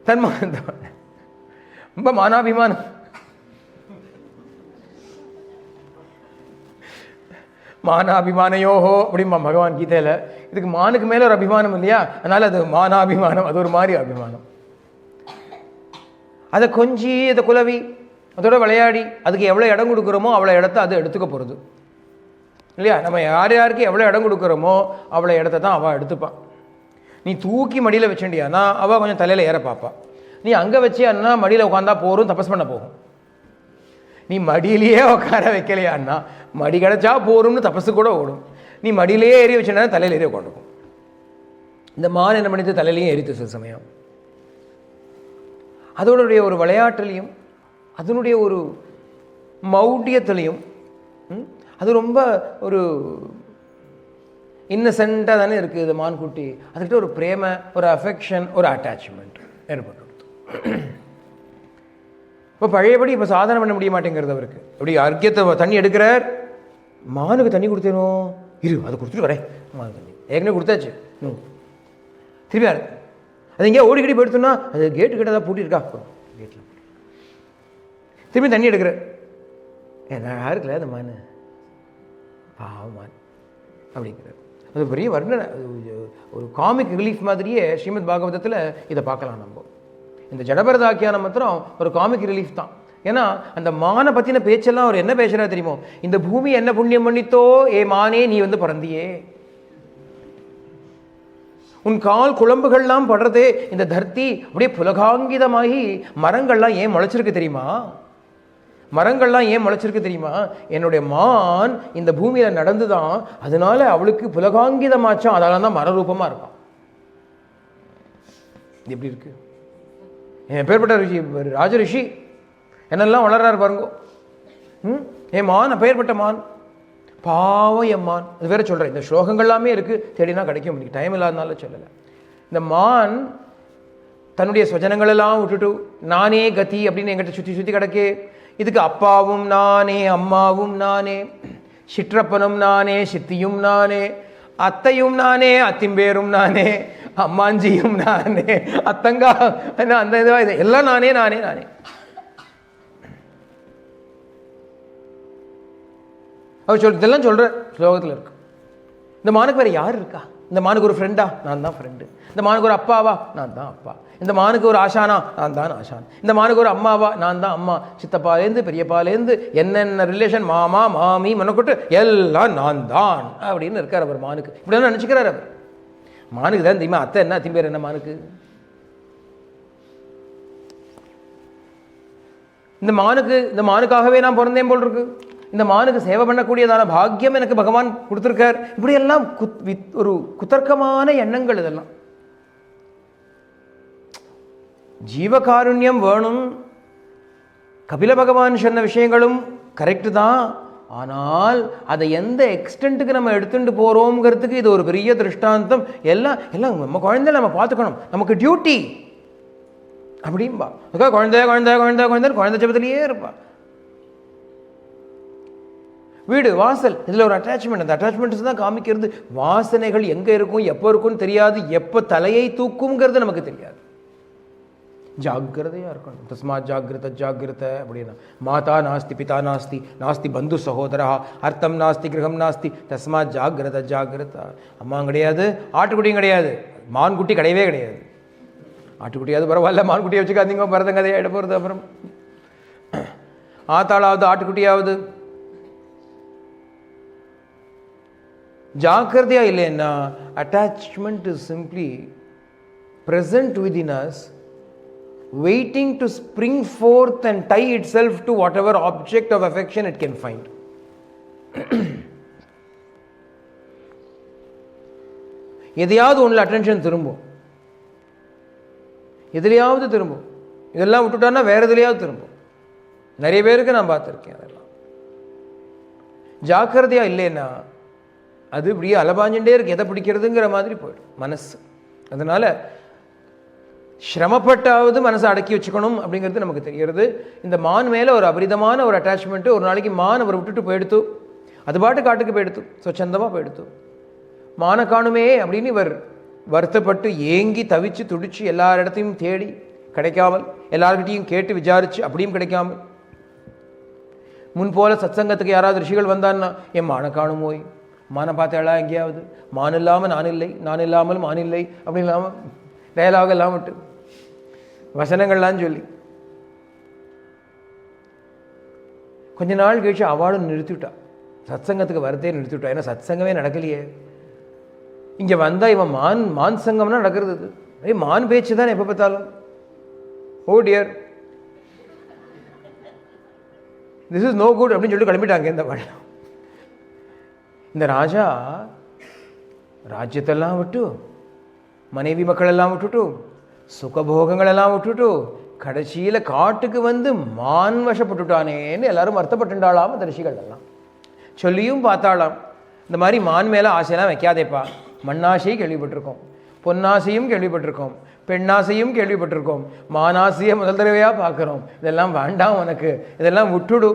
தன்மான் ரொம்ப மானாபிமானம். மானாபிமானையோஹோ அப்படிம்பா பகவான் கீதையில். இதுக்கு மானுக்கு மேலே ஒரு அபிமானம் இல்லையா, அதனால அது மானாபிமானம், அது ஒரு மாதிரி அபிமானம். அதை கொஞ்சி அதை குலவி அதோட விளையாடி அதுக்கு எவ்வளோ இடம் கொடுக்குறோமோ அவ்வளோ இடத்த அது எடுத்துக்க போகிறது இல்லையா. நம்ம யார் யாருக்கு எவ்வளோ இடம் கொடுக்குறோமோ அவ்வளோ இடத்த தான் அவள் எடுத்துப்பான். நீ தூக்கி மடியில் வச்சுட்டியானா அவள் கொஞ்சம் தலையில் ஏற பார்ப்பா. நீ அங்கே வச்சியான்னா மடியில் உட்காந்தா போரும், தபஸ் பண்ண போகும். நீ மடியிலேயே உட்கார வைக்கலையான்னா மடி கிடச்சா போரும்னு தபஸு கூட ஓடும். நீ மடியிலேயே ஏறி வச்சுனா தலையில் ஏறி உட்காந்துக்கும். இந்த மான் என்ன பண்ணிட்டு தலையிலையும் ஏறித்து சில சமயம். அதோடைய ஒரு விளையாட்டுலையும் அதனுடைய ஒரு மௌட்டியத்திலையும் அது ரொம்ப ஒரு இன்னசென்ட்டாக தானே இருக்குது இது மான்குட்டி. அதுக்கிட்ட ஒரு பிரேம, ஒரு அஃபெக்ஷன், ஒரு அட்டாச்மெண்ட் ஏற்பட்டு. இப்போ பழையபடி இப்போ சாதனை பண்ண முடிய மாட்டேங்கிறது அவருக்கு. அப்படி அர்க்கியத்தை தண்ணி எடுக்கிறார், மானுக்கு தண்ணி கொடுத்தேனோ இரு அதை கொடுத்துட்டு வரேன். மானு தண்ணி ஏற்கனவே கொடுத்தாச்சு, திருப்பி அது எங்கேயா ஓடிக்கடி போயிடுத்துன்னா அது கேட்டு கிட்ட தான் பூட்டியிருக்கா, கேட்டில் திரும்பி தண்ணி எடுக்கிற யாருக்குல அந்த மான் பாவமான் அப்படிங்கிறார். அது பெரிய வர்ணனை, ஒரு காமிக் ரிலீஃப் மாதிரியே ஸ்ரீமத் பாகவதத்தில் இதை பார்க்கலாம். நம்ம இந்த ஜடபரதாக்கியானம் மாத்திரம் ஒரு காமிக் ரிலீஃப் தான். ஏன்னா அந்த மானை பற்றின பேச்செல்லாம் அவர் என்ன பேசுகிறா தெரியுமோ, இந்த பூமி என்ன புண்ணியம் பண்ணித்தோ ஏ மானே நீ வந்து பிறந்தியே, உன் கால் குழம்புகள்லாம் படுறதே இந்த தர்த்தி அப்படியே புலகாங்கிதமாகி மரங்கள்லாம் ஏன் முளைச்சிருக்கு தெரியுமா, மரங்கள்லாம் ஏன் முளைச்சிருக்கு தெரியுமா, என்னுடைய மான் இந்த பூமியில் நடந்துதான், அதனால அவளுக்கு புலகாங்கிதமாச்சும், அதனால தான் மரரூபமாக இருப்பான். இது எப்படி இருக்கு? என் பேர்பட்ட ரிஷி ராஜ ரிஷி என்னெல்லாம் வளர்றாரு பாருங்கோ. என் மான் அப்பேற்பட்ட மான், பாவம் என் மான். அது வேற சொல்கிறேன், இந்த ஸ்லோகங்கள் எல்லாமே இருக்குது, தேடினா கிடைக்கும், இன்னைக்கு டைம் இல்லாதனால சொல்லலை. இந்த மான் தன்னுடைய ஸ்வஜனங்களெல்லாம் விட்டுட்டு நானே கதி அப்படின்னு என்கிட்ட சுற்றி சுற்றி கிடக்கே. இதுக்கு அப்பாவும் நானே, அம்மாவும் நானே, சிற்றப்பனும் நானே, சித்தியும் நானே, அத்தையும் நானே, அத்திம்பேரும் நானே, அம்மாஞ்சியும் நானே, அத்தங்கா அந்த இதுவாக இது எல்லாம் நானே நானே நானே. அவர் இதெல்லாம் சொல்கிற ஸ்லோகத்தில் இருக்கு. இந்த மானுக்கு வேறு யார் இருக்கா? இந்த மானுக்கு ஒரு ஃப்ரெண்டா? நான் தான் ஃப்ரெண்டு. இந்த மானுக்கு ஒரு அப்பாவா? நான் தான் அப்பா. இந்த மானுக்கு ஒரு ஆசானா? நான் தான் ஆசான். இந்த மானுக்கு ஒரு அம்மாவா? நான் தான் அம்மா. சித்தப்பாலேருந்து பெரியப்பாலேருந்து என்னென்ன ரிலேஷன், மாமா மாமி மனக்கொட்டு எல்லாம் நான் தான் அப்படின்னு இருக்கார் அவர் மானுக்கு. இப்படி நினச்சிக்கிறார் அவர். மானுக்கு தான் தெரியுமா அத்தை என்ன அத்தின் பேர் என்ன மானுக்கு. இந்த மானுக்காகவே நான் பிறந்தேன் போல் இருக்கு. இந்த மானுக்கு சேவை பண்ணக்கூடியதான பாக்கியம் எனக்கு பகவான் கொடுத்துருக்கார். இப்படியெல்லாம் ஒரு குதர்க்கமான எண்ணங்கள். இதெல்லாம் ஜீவகாருண்யம் வேணும். கபில பகவான் சொன்ன விஷயங்களும் கரெக்டு தான். ஆனால் அதை எந்த எக்ஸ்டென்ட்டுக்கு நம்ம எடுத்துட்டு போகிறோங்கிறதுக்கு இது ஒரு பெரிய திருஷ்டாந்தம். எல்லாம் நம்ம குழந்தை நம்ம பார்த்துக்கணும், நமக்கு டியூட்டி அப்படின்பா. அதுக்காக குழந்தை குழந்தை குழந்தை குழந்தை குழந்தை ஜபத்திலேயே இருப்பா. வீடு வாசல் இதில் ஒரு அட்டாச்மெண்ட். அந்த அட்டாச்மெண்ட்ஸ் தான் காமிக்கிறது. வாசனைகள் எங்கே இருக்கும், எப்போ இருக்கும்னு தெரியாது, எப்போ தலையை தூக்குங்கிறது நமக்கு தெரியாது. ஜாகிரதையாக இருக்கணும். தஸ்மாத் ஜாகிரத ஜாகிரத அப்படின்னா மாதா நாஸ்தி பிதா நாஸ்தி நாஸ்தி பந்து சகோதரா அர்த்தம் நாஸ்தி கிரகம் நாஸ்தி தஸ்மாத் ஜாகிரத ஜாகிரத. அம்மா கிடையாது, ஆட்டுக்குட்டியும் கிடையாது, மான்குட்டி கிடையவே கிடையாது. ஆட்டுக்குட்டியாவது பரவாயில்ல, மான்குட்டியை வச்சுக்காதீங்க, பரதங்கதையாக இட போகிறது. அப்புறம் ஆத்தாளாவது ஆட்டுக்குட்டியாவது ஜாக்கிரதையா இல்லைன்னா attachment is simply present within us, waiting to spring forth and tie itself to whatever object of affection it can find. எதையாவது ஒன்றில் அட்டென்ஷன் திரும்பும், எதிலையாவது திரும்பும். இதெல்லாம் விட்டுட்டான்னா வேறு எதுலையாவது திரும்பும். நிறைய பேருக்கு நான் பார்த்துருக்கேன். அதெல்லாம் ஜாக்கிரதையாக இல்லைன்னா அது இப்படியே அலபாஞ்சுட்டே இருக்கு, எதை பிடிக்கிறதுங்கிற மாதிரி போயிடும் மனசு. அதனால் சிரமப்பட்டாவது மனசை அடக்கி வச்சுக்கணும் அப்படிங்கிறது நமக்கு தெரிகிறது. இந்த மான் மேலே ஒரு அபரிதமான ஒரு அட்டாச்மெண்ட்டு. ஒரு நாளைக்கு மான் அவர் விட்டுட்டு போயிடுத்து, அது பாட்டு காட்டுக்கு போயிடுத்து, சொச்சந்தமாக போயிடுத்து. மானை காணுமே அப்படின்னு இவர் வருத்தப்பட்டு ஏங்கி தவிச்சு துடிச்சு எல்லா இடத்தையும் தேடி கிடைக்காமல், எல்லார்கிட்டையும் கேட்டு விசாரிச்சு அப்படியும் கிடைக்காமல், முன்போல சத்சங்கத்துக்கு யாராவது ரிஷிகள் வந்தான்னா என் மானை காணுமோய், மானை பார்த்தாளா எங்கேயாவது, மான் இல்லாமல் நான் இல்லை, நான் இல்லாமல் மான் இல்லை அப்படி இல்லாமல் டயலாக் எல்லாம் விட்டு வசனங்கள்லாம் சொல்லி கொஞ்ச நாள் கழிச்சு அவளும் நிறுத்திவிட்டா, சத்சங்கத்துக்கு வரதே நிறுத்திவிட்டா. ஏன்னா சத்சங்கமே நடக்கலையே. இங்கே வந்தால் இவன் மான் சங்கம்னா நடக்கிறது. மான் பேச்சு தான் எப்போ பார்த்தாலும். Oh dear, this is no good அப்படின்னு சொல்லிட்டு கிளம்பிட்டாங்க இந்த வாழ். இந்த ராஜா ராஜ்யத்தெல்லாம் விட்டு, மனைவி மக்கள் எல்லாம் விட்டுட்டு, சுகபோகங்கள் எல்லாம் விட்டுட்டு, கடைசியில் காட்டுக்கு வந்து மான் வசப்பட்டுட்டானேன்னு எல்லாரும் வருத்தப்பட்டுண்டாளாம். அந்த ரிஷிகள் எல்லாம் சொல்லியும் பார்த்தாளாம், இந்த மாதிரி மான் மேலே ஆசையெல்லாம் வைக்காதேப்பா. மண்ணாசையை கேள்விப்பட்டிருக்கோம், பொன்னாசையும் கேள்விப்பட்டிருக்கோம், பெண்ணாசையும் கேள்விப்பட்டிருக்கோம், மானாசையை முதல் தடவையாக பார்க்குறோம். இதெல்லாம் வேண்டாம் உனக்கு, இதெல்லாம் விட்டுடு.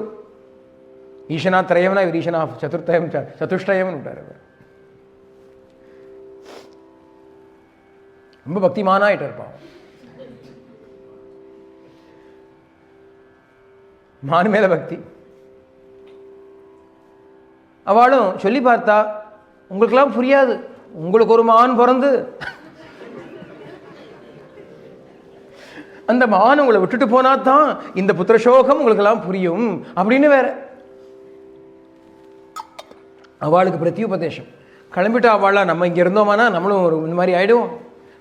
ஈசனா திரயம்னா இவர் ஈசனா சதுஷ்டயம்னு விட்டார். ரொம்ப பக்திமானாயிட்டு இருப்பான். மான் மேல பக்தி. அவளும் சொல்லி பார்த்தா, உங்களுக்கெல்லாம் புரியாது, உங்களுக்கு ஒரு மான் பிறந்து அந்த மான் உங்களை விட்டுட்டு போனா தான் இந்த புத்திரசோகம் உங்களுக்கெல்லாம் புரியும் அப்படின்னு வேற. அவளுக்கு பிரத்யுபதேசம் கிளம்பிட்டா. அவளா நம்ம இங்கே இருந்தோமானா நம்மளும் ஒரு இந்த மாதிரி ஆகிடுவோம்,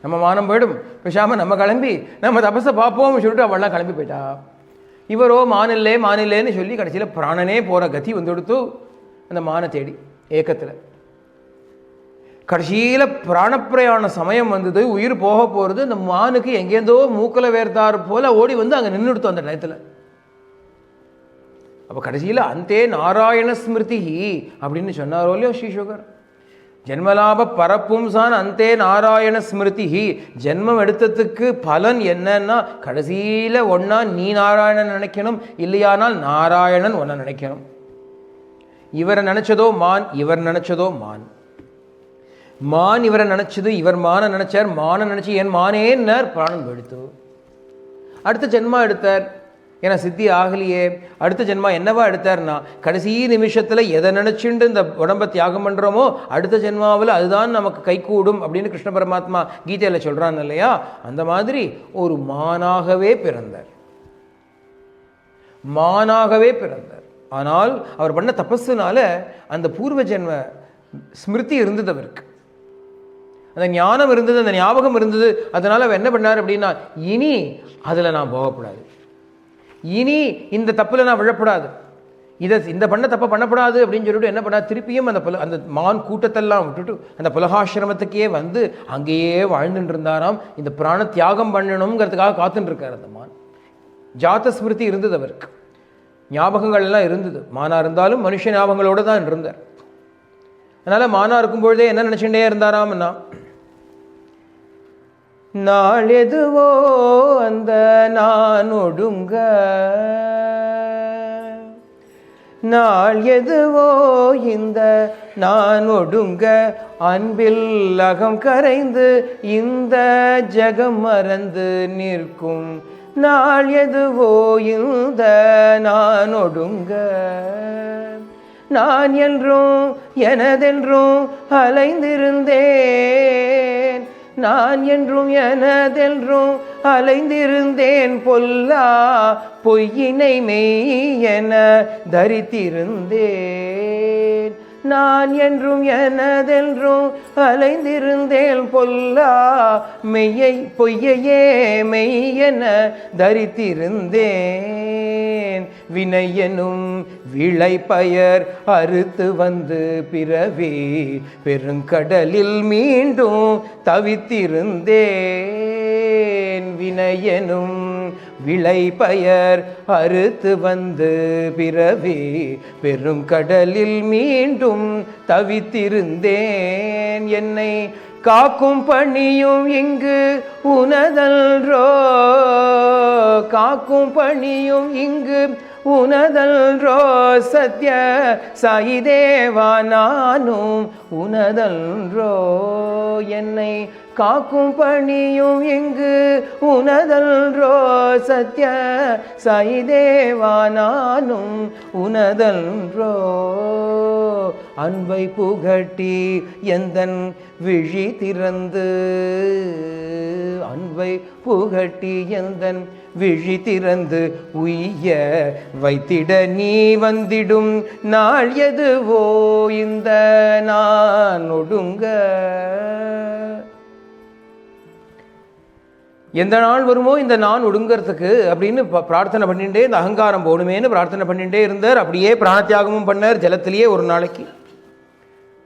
நம்ம மானம் போயிடும், பேசாமல் நம்ம கிளம்பி நம்ம தபஸை பார்ப்போம்னு சொல்லிட்டு அவள்லாம் கிளம்பி போயிட்டா. இவரோ மானில்லேன்னு சொல்லி கடைசியில் பிராணனே போகிற கதி வந்து கொடுத்து அந்த மானை தேடி ஏக்கத்தில். கடைசியில் பிராணப்பிரயாண சமயம் வந்தது, உயிர் போக போகிறது. இந்த மானுக்கு எங்கேருந்தோ மூக்கில் வேர்த்தார் போல் ஓடி வந்து அங்கே நின்றுடுத்தோம் அந்த டயத்தில். அப்போ கடைசியில் அந்தே நாராயண ஸ்மிருதி அப்படின்னு சொன்னாரோ இல்லையோ ஸ்ரீசோகர். ஜென்மலாப பரப்பும்சான் அந்தே நாராயண ஸ்மிருதி. ஜென்மம் எடுத்ததுக்கு பலன் என்னன்னா கடைசியில் ஒன்னா நீ நாராயணன் நினைக்கணும், இல்லையானால் நாராயணன் ஒன்ன நினைக்கணும். இவரை நினைச்சதோ மான், இவர் நினைச்சதோ மான். மான் இவரை நினைச்சது, இவர் மான நினைச்சார், மான நினைச்சு என் மானேன்னார், பிராணம் எடுத்து. அடுத்த ஜென்மா எடுத்தார், ஏன்னா சித்தி ஆகலையே. அடுத்த ஜென்மா என்னவா எடுத்தார்னா கடைசி நிமிஷத்தில் எதை நினைச்சுண்டு இந்த உடம்பை தியாகம் பண்ணுறோமோ அடுத்த ஜென்மாவில் அதுதான் நமக்கு கைகூடும் அப்படின்னு கிருஷ்ண பரமாத்மா கீதையில் சொல்கிறான் இல்லையா. அந்த மாதிரி ஒரு மானாகவே பிறந்தார், மானாகவே பிறந்தார். ஆனால் அவர் பண்ண தபஸுனால அந்த பூர்வ ஜென்ம ஸ்மிருதி இருந்தது, அவருக்கு அந்த ஞானம் இருந்தது, அந்த ஞாபகம் இருந்தது. அதனால் அவர் என்ன பண்ணார் அப்படின்னா, இனி அதில் நான் போகக்கூடாது, இனி இந்த தப்பில் நான் விழப்படாது, இந்த பண்ண தப்பை பண்ணப்படாது அப்படின்னு சொல்லிட்டு என்ன பண்ணார், திருப்பியும் அந்த மான் கூட்டத்தெல்லாம் விட்டுட்டு அந்த புலகாசிரமத்துக்கே வந்து அங்கேயே வாழ்ந்துட்டு இருந்தாராம். இந்த பிராண தியாகம் பண்ணணுங்கிறதுக்காக காத்துட்டு இருக்கார் அந்த மான். ஜாத ஸ்மிருதி இருந்தது அவருக்கு, ஞாபகங்கள் எல்லாம் இருந்தது. மானா இருந்தாலும் மனுஷ ஞாபகங்களோடு தான் இருந்தார். அதனால் மானா இருக்கும்பொழுதே என்ன நினச்சிட்டே இருந்தாராம்னா, நாள் எதுவோ அந்த நான் ஒடுங்க, நாள் எதுவோ இந்த நான் ஒடுங்க, அன்பில் அகம் கரைந்து இந்த ஜகம் மறந்து நிற்கும், நாள் எதுவோ இந்த நான் ஒடுங்க, நான் என்றும் எனதென்றும் அலைந்திருந்தேன், நான் என்றும் எனதென்றும் அலைந்திருந்தேன், பொல்லா பொய்யினை மெய் என தரித்திருந்தேன், நான் என்றும் எனதென்றும் அலைந்திருந்தேன், பொல்லா மெய்யை பொய்யையே மெய் என தரித்திருந்தேன், வினையனும் விளை பயர் அறுத்து வந்து பிறவி பெருங்கடலில் மீண்டும் தவித்திருந்தேன், பிறந்தேன் வினையெனும் விளை பயர் அறுத்து வந்து பிறவி பெரும் கடலில் மீண்டும் தவித்திருந்தேன். என்னை காக்கும் பணியும் இங்கு உனதல்ரோ, காக்கும் பணியும் இங்கு உனதல்ரோ, சத்ய சாயிதேவா நானும் உனதல்ரோ. என்னை காக்கும் பணியும் இங்கு உனதல்ரோ, சத்ய சாயிதேவா நானும் உனதல்ரோ. அன்பை புகட்டி எந்தன் விழி திறந்து, அன்பை புகட்டி எந்தன் விழி திறந்து உய்ய வைத்திட நீ வந்திடும் நாள் எதுவோ இந்த நான் ஒடுங்க. எந்த நாள் வருமோ இந்த நான் ஒடுங்கிறதுக்கு அப்படின்னு பிரார்த்தனை பண்ணிட்டே, இந்த அகங்காரம் போகணுமேனு பிரார்த்தனை பண்ணிட்டே இருந்தார். அப்படியே பிராணத்தியாகமும் பண்ணார் ஜலத்திலேயே ஒரு நாளைக்கு.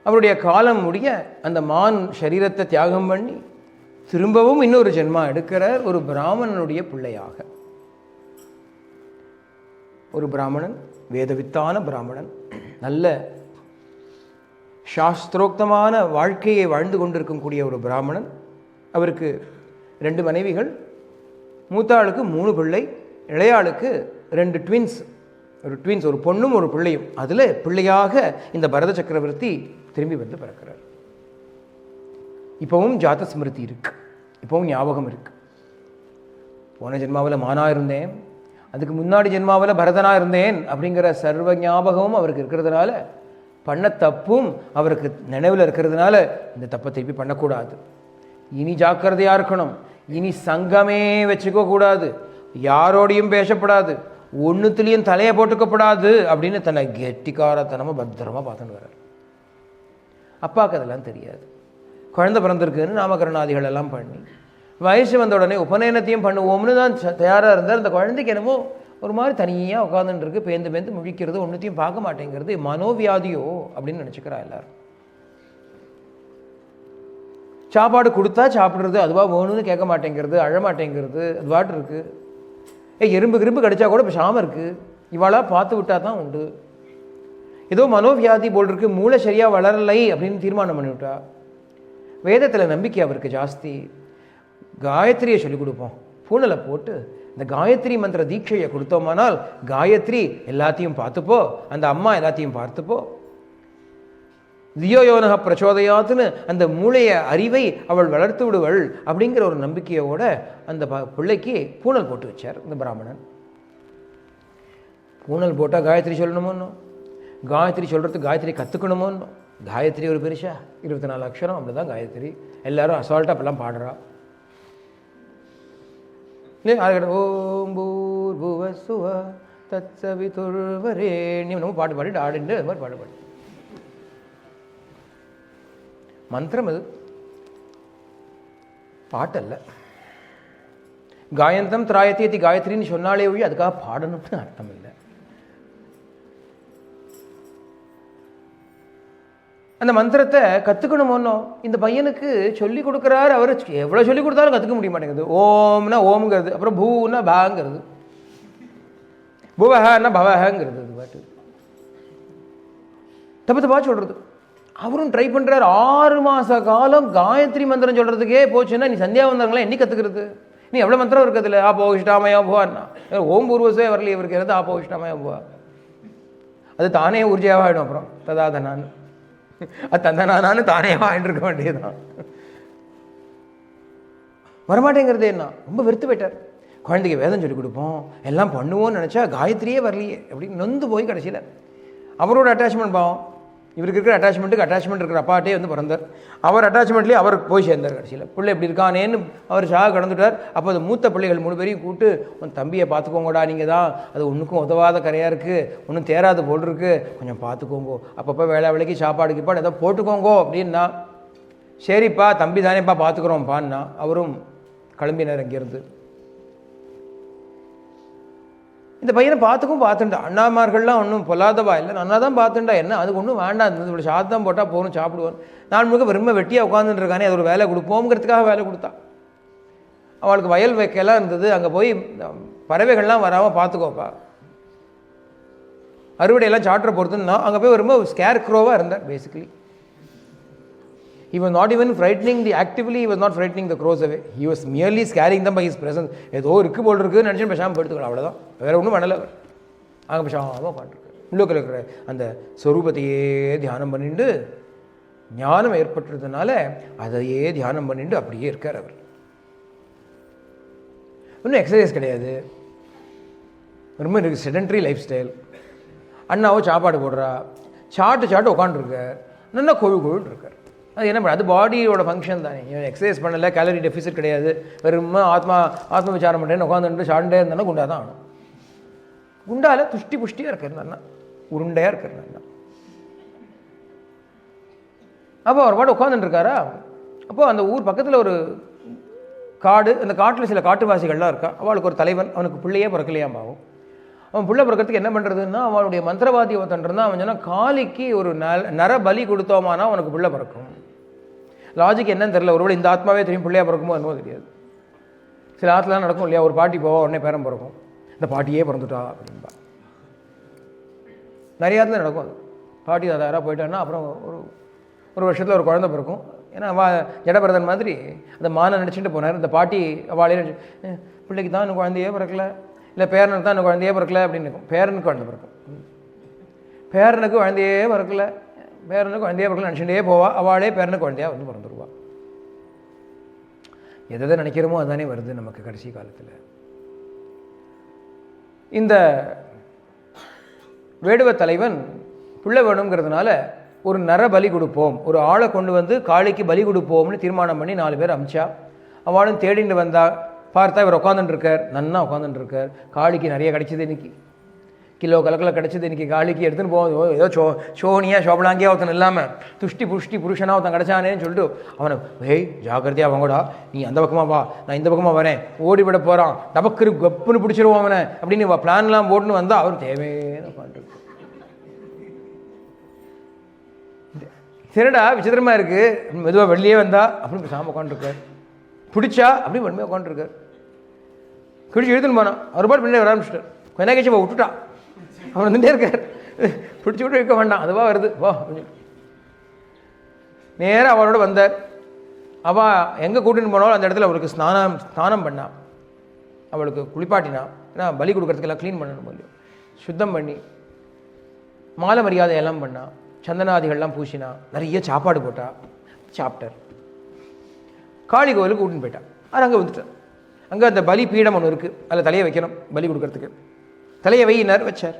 அவருடைய காலம் முடிய அந்த மான் சரீரத்தை தியாகம் பண்ணி திரும்பவும் இன்னொரு ஜென்மா எடுக்கிறார் ஒரு பிராமணனுடைய பிள்ளையாக. ஒரு பிராமணன், வேதவித்தான பிராமணன், நல்ல சாஸ்திரோக்தமான வாழ்க்கையை வாழ்ந்து கொண்டிருக்கக்கூடிய ஒரு பிராமணன். அவருக்கு 2 மனைவிகள், மூத்தாளுக்கு 3 பிள்ளை, இளையாளுக்கு 2 ட்வின்ஸ், ஒரு பொண்ணும் ஒரு பிள்ளையும். அதில் பிள்ளையாக இந்த பரத சக்கரவர்த்தி திரும்பி வந்து பிறக்கிறார். இப்போவும் ஜாத ஸ்மிருதி இருக்கு, இப்போவும் ஞாபகம் இருக்கு. போன ஜென்மாவில் மானா இருந்தேன், அதுக்கு முன்னாடி ஜென்மாவில் பரதனா இருந்தேன் அப்படிங்கிற சர்வ ஞாபகமும் அவருக்கு இருக்கிறதுனால, பண்ண தப்பும் அவருக்கு நினைவில் இருக்கிறதுனால இந்த தப்பை திருப்பி பண்ணக்கூடாது. இனி ஜாக்கிரதையாக இருக்கணும். இனி சங்கமே வச்சுக்க கூடாது, யாரோடையும் பேசப்படாது, ஒன்றுத்துலேயும் தலையை போட்டுக்கப்படாது அப்படின்னு தன்னை கெட்டிக்காரத்தனமாக பத்திரமா பார்த்துன்னு வர்றார். அப்பாவுக்கு அதெல்லாம் தெரியாது. குழந்தை பிறந்திருக்குன்னு நாமகரணாதிகள் எல்லாம் பண்ணி வயசு வந்த உடனே உபநயனத்தையும் பண்ணுவோம்னு தான் தயாராக இருந்தார். அந்த குழந்தைக்கு என்னமோ ஒரு மாதிரி தனியாக உட்காந்துருக்கு, பேந்து பேந்து முழிக்கிறது, ஒன்றுத்தையும் பார்க்க மாட்டேங்கிறது, மனோவியாதியோ அப்படின்னு நினச்சிக்கிறா எல்லாரும். சாப்பாடு கொடுத்தா சாப்பிட்றது, அதுவா வேணும்னு கேட்க மாட்டேங்கிறது, அழமாட்டேங்கிறது, அது பாட்டு இருக்குது. எறும்பு கிரும்பு கடிச்சா கூட இப்போ ஷாம இருக்குது, இவாளாக பார்த்து விட்டா தான் உண்டு. ஏதோ மனோவியாதி போல் இருக்குது, மூளை சரியாக வளரலை அப்படின்னு தீர்மானம் பண்ணிவிட்டா. வேதத்தில் நம்பிக்கை அவருக்கு ஜாஸ்தி. காயத்ரியை சொல்லிக் கொடுப்போம், பூனலை போட்டு இந்த காயத்ரி மந்திர தீட்சையை கொடுத்தோமானால் காயத்ரி எல்லாத்தையும் பார்த்துப்போ, அந்த அம்மா எல்லாத்தையும் பார்த்துப்போ, தியோயோனக பிரச்சோதயாத்துன்னு அந்த மூளைய அறிவை அவள் வளர்த்து விடுவள் அப்படிங்கிற ஒரு நம்பிக்கையோட அந்த பிள்ளைக்கு பூனல் போட்டு வச்சார் இந்த பிராமணன். பூனல் போட்டால் காயத்ரி சொல்லணுமோன்னு, காயத்ரி சொல்கிறதுக்கு காயத்ரி கற்றுக்கணுமோன்னு. காயத்ரி ஒரு பெருசா 24 அக்ஷரம், அப்படிதான் காயத்ரி. எல்லாரும் அசால்ட்டாக அப்பெல்லாம் பாடுறா. ஓம் பூர்புவ சுவ தத்சவிதுர்வரேண்யம் நம்ம பாட்டு பாடிட்டு ஆடிட்டு அது மாதிரி பாடு. மந்திரம் அது, பாட்டல்ல. காயந்தம் திராயத்தி காயத்ரின்னு சொன்னாலே ஒழி அதுக்காக பாடணும்னு அர்த்தம் இல்லை. அந்த மந்திரத்தை கற்றுக்கணுமோன்னோ இந்த பையனுக்கு சொல்லி கொடுக்குறாரு. அவர் எவ்வளோ சொல்லி கொடுத்தாலும் கற்றுக்க முடிய மாட்டேங்குது. ஓம்னா ஓம்ங்கிறது, அப்புறம் பூன்னா பாங்கிறது, புவஹன்னா பவஹங்கிறது, அது பாட்டு தப்பு தப்பா சொல்கிறது. அவரும் ட்ரை பண்ணுறாரு. 6 மாத காலம் காயத்ரி மந்திரம் சொல்கிறதுக்கே போச்சுன்னா நீ சந்தியாவந்தங்களாம் என்னி கற்றுக்கிறது? நீ எவ்வளோ மந்திரம் இருக்கிறதுல ஆபோஷ்டாமயா புவான்னா ஓம் பூர்வசே வரலையே இவருக்கு எதாவது ஆபோஷ்டாமயா புவா, அது தானே ஊர்ஜியாவாகிடும். அப்புறம் ததாதனான்னு அது தந்தனானு தானே வாங்கிட்டு இருக்க வேண்டியதுதான். வரமாட்டேங்கிறது என்ன, ரொம்ப வெறுத்து போயிட்டார். குழந்தைக்கு வேதம் சொல்லி கொடுப்போம் எல்லாம் பண்ணுவோம்னு நினச்சா காயத்ரியே வரலையே அப்படின்னு நொந்து போய் கடைசியில் அவரோட அட்டாச்மெண்ட் பாவம். இவருக்கு இருக்கிற அட்டாச்மெண்ட் இருக்கிற அப்பாட்டே வந்து பிறந்தார். அவர் அட்டாச்மெண்ட்லேயே அவர் போய் சேர்ந்தார். கடைசியில் பிள்ளை இப்படி இருக்கானேன்னு அவர் சாக கடந்துட்டார். அப்போ அது மூத்த பிள்ளைகள் 3 பேரையும் கூப்பிட்டு, உன் தம்பியை பார்த்துக்கோங்கடா, நீங்கள் தான் அது ஒன்றுக்கும் உதவாத கரையாக இருக்குது, ஒன்றும் தேராது போல் இருக்குது, கொஞ்சம் பார்த்துக்கோங்கோ, அப்பப்போ வேலைக்கு சாப்பாடு கீப்பாடு ஏதோ போட்டுக்கோங்கோ அப்படின்னா. சரிப்பா தம்பி தானேப்பா பார்த்துக்குறோம்ப்பான்னா அவரும் கிளம்பினார் அங்கேருந்து. இந்த பையனை பார்த்துண்டா. அண்ணாமார்கள்லாம் ஒன்றும் பொல்லாதவா இல்லை, நல்லா தான் பார்த்துண்டா, என்ன அதுக்கு ஒன்றும் வேண்டாம், இவ்வளோ சாதம் போட்டால் போகணும் சாப்பிடுவான். நான் முழுக்க வெறுமை வெட்டியாக உட்காந்துட்டு இருக்கானே, அது ஒரு வேலை கொடுப்போங்கிறதுக்காக வேலை கொடுத்தா. அவளுக்கு வயல் வைக்கலாம் இருந்தது. அங்கே போய் பறவைகள்லாம் வராமல் பார்த்துக்கோப்பா, அறுவடையெல்லாம் சாட்டுற பொறுத்துன்னா அங்கே போய் ரொம்ப ஸ்கேர் க்ரோவாக இருந்தார். Basically he was not even frightening actively, he was not frightening the crows away, he was merely scaring them by his presence. ஏதோ இருக்குது போல் இருக்குன்னு நினச்சி பேசாமல் போயிடுத்துக்கலாம், அவ்வளோதான், வேறு ஒன்றும் பண்ணலை. அவர் அங்கே பேசாமல் உட்காந்துருக்கார். உள்ளுக்கு இருக்கிற அந்த ஸ்வரூபத்தையே தியானம் பண்ணிட்டு ஞானம் ஏற்பட்டுறதுனால அதையே தியானம் பண்ணிட்டு அப்படியே இருக்கார். அவர் ஒன்றும் எக்ஸசைஸ் கிடையாது, ரொம்ப செடன்ட்ரி லைஃப் ஸ்டைல். அண்ணாவோ சாப்பாடு போடுறா, சாட்டு உட்காந்துருக்கார், நல்லா கொழுன்னு இருக்கார். அது என்ன பண்ண, அது பாடியோட ஃபங்க்ஷன் தானே. எக்ஸசைஸ் பண்ணலை, கேலரி டெஃபிசிட் கிடையாது, வெறும் ஆத்ம விசாரம் பண்ணுறேன்னு உட்காந்துட்டு சாண்டே இருந்தானா குண்டா தான் ஆகணும். குண்டால துஷ்டி புஷ்டியாக இருக்கிறது அண்ணா, உருண்டையாக இருக்கிறது அண்ணா. அப்போ அவர் பாட்டு உட்காந்துட்டு இருக்காரா. அப்போது அந்த ஊர் பக்கத்தில் ஒரு காடு, அந்த காட்டில் சில காட்டுவாசிகள்லாம் இருக்கா. அவளுக்கு ஒரு தலைவன், அவனுக்கு பிள்ளையே பிறக்கலையாம். பாவம், அவன் பிள்ளை பிறக்கிறதுக்கு என்ன பண்ணுறதுன்னா, அவனுடைய மந்திரவாதி ஒருத்தன் இருந்தால் அவன் சொன்னால் காளிக்கு ஒரு நர பலி கொடுத்தோமானா அவனுக்கு பிள்ளை பிறக்கும். லாஜிக் என்னன்னு தெரியல, ஒருவேளை இந்த ஆத்மாவே தெரியும் பிள்ளையாக பிறக்குமோ என்னவோ தெரியாது. சில ஆற்றுலாம் நடக்கும் இல்லையா, ஒரு பாட்டி போவா உடனே பேரம் பிறக்கும், இந்த பாட்டியே பிறந்துட்டா அப்படின்பா. நிறையா தான் நடக்கும். அது பாட்டி யாராவது போயிட்டான்னா அப்புறம் ஒரு வருஷத்தில் ஒரு குழந்தை பிறக்கும். ஏன்னா ஜடபரதன் மாதிரி அந்த மானை நினச்சிட்டு போனார். இந்த பாட்டி அவளே பிள்ளைக்கு தான் இன்னும் குழந்தையே பிறக்கல, இல்லை பேரனுக்கு தான் இன்னும் குழந்தையே பிறக்கல அப்படின்னு இருக்கும். பேரனுக்கு குழந்தை பிறக்கும், பேரனுக்கு குழந்தையே பிறக்கல, பேரனுக்கு குழந்தையே பிறக்கல நினச்சிட்டே போவா. அவளே பேரனுக்கு குழந்தையாக வந்து பிறந்துருவா. எதை நினைக்கிறோமோ அதுதானே வருது நமக்கு கடைசி காலத்தில். இந்த வேடுவ தலைவன் பிள்ளை வேணுங்கிறதுனால ஒரு நர பலி கொடுப்போம், ஒரு ஆளை கொண்டு வந்து காளிக்கு பலி கொடுப்போம்னு தீர்மானம் பண்ணி 4 பேர் அமிச்சா. அவளும் தேடிட்டு வந்தா. பார்த்தா இவர் உட்காந்துட்டுருக்கார், நன்னா உட்காந்துட்டுருக்கார். காளிக்கு நிறைய கிடைச்சிது, இன்னைக்கு கிலோ கலக்கில் கிடைச்சிது. இன்றைக்கி காளிக்கு எடுத்துன்னு போவோம். ஏதோ சோனியா சோபலாங்கியா ஒருத்தன் இல்லாமல் துஷ்டி புருஷனாக ஒருத்தன் கிடச்சானேன்னு சொல்லிட்டு அவனை, ஹேய் ஜாக்கிரதையாக வாங்கடா, நீ அந்த பக்கமாக வா, நான் இந்த பக்கமாக வரேன், ஓடிவிட போகிறான், டபக்குரு கப்புன்னு பிடிச்சிருவோம் அவனை அப்படின்னு பிளான்லாம் போட்டுன்னு வந்தால் அவர் தேவையான பண்ணுறது. சரிடா விசித்திரமாக இருக்குது, மெதுவாக வெளியே வந்தா அப்படின்னு பேசாமல் உட்காந்துருக்கார். பிடிச்சா அப்படின்னு வன்மையாக உட்காந்துருக்கார். கிழிச்சு எழுத்துன்னு போனான். அவர் பாட்டு பின்னாடி வர ஆரம்பிச்சிட்டார். கொஞ்ச கழிச்சு விட்டுட்டா. அவன் வந்துட்டே இருக்கார். பிடிச்சி விட்டு இருக்க வேண்டாம், அதுவா வருது வா அப்படின்னு நேராக அவளோட வந்தார். அவள் எங்கே கூட்டின்னு போனாலும் அந்த இடத்துல அவளுக்கு ஸ்நானம் பண்ணா, அவளுக்கு குளிப்பாட்டினா. ஏன்னா பலி கொடுக்கறதுக்கெல்லாம் க்ளீன் பண்ணணும் இல்லையோ, சுத்தம் பண்ணி மாலை மரியாதையெல்லாம் பண்ணா, சந்தனாதிகள்லாம் பூசினா, நிறைய சாப்பாடு போட்டா, சாப்பிட்டார். காளி கோவிலுக்கு கூட்டின்னு போயிட்டான். அது அங்கே வந்துட்டார். அங்கே அந்த பலி பீடம் ஒன்று இருக்குது, அதில் தலையை வைக்கணும் பலி கொடுக்கறதுக்கு. தலையை வையினார், வச்சார்.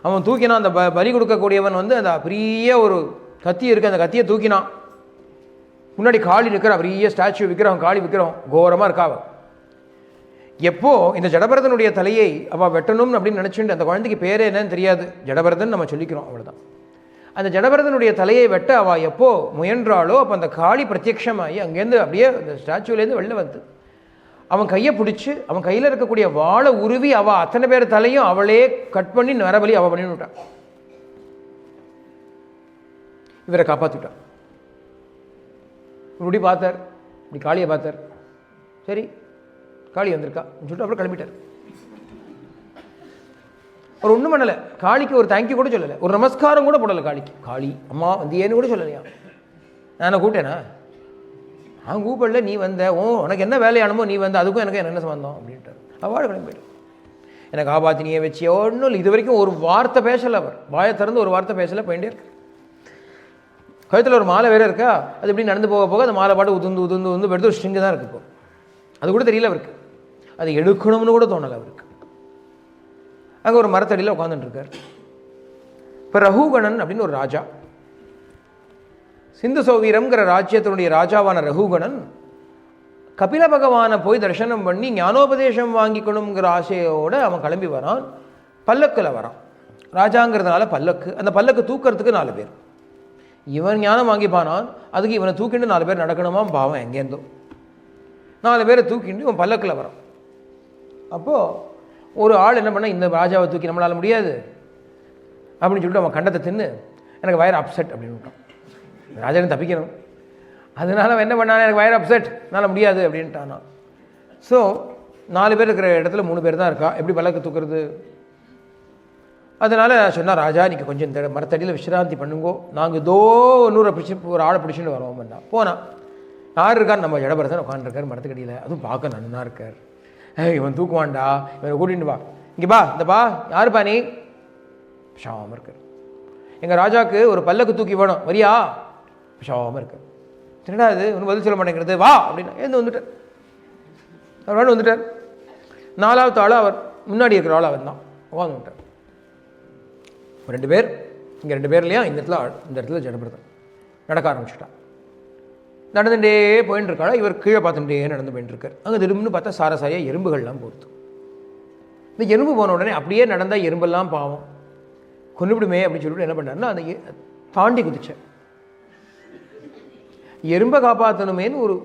அவன் தூக்கினான். அந்த பலி கொடுக்கக்கூடியவன் வந்து அந்த பெரிய ஒரு கத்தி இருக்குது, அந்த கத்தியை தூக்கினான். முன்னாடி காளி நிற்கிறான், பெரிய ஸ்டாச்சு விற்கிறான், காளி விற்கிறோம், கோரமாக இருக்காவ. எப்போ இந்த ஜடபரதனுடைய தலையை அவள் வெட்டணும் அப்படின்னு நினச்சிட்டு, அந்த குழந்தைக்கு பேரே என்னன்னு தெரியாது, ஜடபரதன் நம்ம சொல்லிக்கிறோம், அவ்வளோதான். அந்த ஜடபரதனுடைய தலையை வெட்ட அவள் எப்போ முயன்றாளோ அப்போ அந்த காளி பிரத்யட்சமாகி அங்கேருந்து அப்படியே அந்த ஸ்டாச்சுலேருந்து வெளில வந்து அவன் கையை பிடிச்சி அவன் கையில் இருக்கக்கூடிய வாழை உருவி அவள் அத்தனை பேர் தலையும் அவளே கட் பண்ணி நரபலி அவள் பண்ணிவிட்டான். இவரை காப்பாற்றிட்டான். இப்படி பார்த்தார், இப்படி காளியை பார்த்தார். சரி காளி வந்திருக்கா சொல்லிட்டு அப்புறம் கிளம்பிட்டார். அவர் ஒன்றும் பண்ணலை. காளிக்கு ஒரு தேங்க்யூ கூட சொல்லலை, ஒரு நமஸ்காரம் கூட போடலை காளிக்கு. காளி அம்மா வந்தியேன்னு கூட சொல்லலையா. நான் கூப்பிட்டேனா? அவன் கூப்பிடல, நீ வந்த, உனக்கு என்ன வேலையானமோ நீ வந்து, அதுக்கும் எனக்கு என்ன சம்பந்தம் அப்படின்ட்டு அவாடு கிளம்பி போயிட்டு எனக்கு காப்பாத்தினியை வச்சு ஒன்றும் இல்லை. இது வரைக்கும் ஒரு வார்த்தை பேசலை. அவர் வாயை திறந்து ஒரு வார்த்தை பேசலை, போயிட்டே இருக்கு. கழுத்தில் ஒரு மாலை வேறு இருக்கா, அது எப்படி நடந்து போக போக அந்த மாலை பாட்டு உதுந்து எடுத்து ஒரு ஸ்ட்ரிங்கு தான் இருக்கு. இப்போ அது கூட தெரியல அவருக்கு, அது எடுக்கணும்னு கூட தோணலை அவருக்கு. அங்கே ஒரு மரத்தடியில் உட்காந்துட்டுருக்கார். இப்போ ரகுகணன் அப்படின்னு ஒரு ராஜா, சிந்து சௌவீரம்ங்கிற ராஜ்யத்தினுடைய ராஜாவான ரகுகணன் கபில பகவானை போய் தரிசனம் பண்ணி ஞானோபதேசம் வாங்கிக்கணுங்கிற ஆசையோடு அவன் கிளம்பி வரான். பல்லக்கில் வரான். ராஜாங்கிறதுனால பல்லக்கு, அந்த பல்லக்கு தூக்கிறதுக்கு 4 பேர். இவன் ஞானம் வாங்கிப்பானான், அதுக்கு இவனை தூக்கிட்டு 4 பேர் நடக்கணுமா, பாவம் எங்கேருந்தோ 4 பேரை தூக்கிட்டு இவன் பல்லக்கில் வரான். அப்போது ஒரு ஆள் என்ன பண்ண, இந்த ராஜாவை தூக்கி நம்மளால் முடியாது அப்படின்னு சொல்லிட்டு அவன் கண்டத்தை தின்னு எனக்கு வயர் அப்செட் அப்படின்னு விட்டான். ராஜாவை தப்பிக்கணும், அதனால அவன் என்ன பண்ணான், எனக்கு வயர் அப்செட், என்னால் முடியாது அப்படின்ட்டானா. ஸோ 4 பேர் இருக்கிற இடத்துல 3 பேர் தான் இருக்கா, எப்படி பல்லக்கு தூக்குறது? அதனால் சொன்னால், ராஜா நீங்கள் கொஞ்சம் இந்த மரத்தடியில் விசிராந்தி பண்ணுங்கோ, நாங்கள் இதோ ஒரு ஆளை பிடிச்சிட்டு வரோம்னா. போனால் யார் இருக்கான்னு நம்ம ஜடபரதன் உட்காந்துருக்கார் மரத்துக்கடியில், அதுவும் பார்க்க நன்னா இருக்கார். இவன் தூக்குவான்டா, இவனை கூட்டிகிட்டு வா, இங்கே பா, இந்தப்பா யாருப்பா நீ? ஷாம இருக்கார். எங்கள் ராஜாவுக்கு ஒரு பல்லக்கு தூக்கி வேணும், வரியா? ஷாம இருக்கார். என்னடா இது ஒன்றும் பதில் சொல்ல மாட்டேங்கிறது, வா அப்படின்னா எழுந்து வந்துட்டார். அவர் வேணும் வந்துட்டார். 4வது ஆள் அவர் முன்னாடி இருக்கிற ஆள் அவர் தான் உட்காந்து விட்டார். 2 பேர் இங்கே 2 பேர் இல்லையா, இந்த இடத்துல ஜடபரதன் நடக்க ஆரம்பிச்சுட்டான். நடந்துட்டே போயின்னு இருக்காளா, இவர் கீழே பார்த்துட்டே நடந்து போயிட்டு இருக்கார். அங்கே திரும்புன்னு பார்த்தா சாரசாரியாக எறும்புகள்லாம் போடுது. இந்த எறும்பு போன உடனே அப்படியே நடந்தால் எறும்பெல்லாம் பாவம் கொண்டுவிடுமே அப்படின்னு சொல்லிட்டு என்ன பண்ணாருன்னா, அதை தாண்டி குதிச்சேன். எறும்பை காப்பாற்றணுமேன்னு ஒரு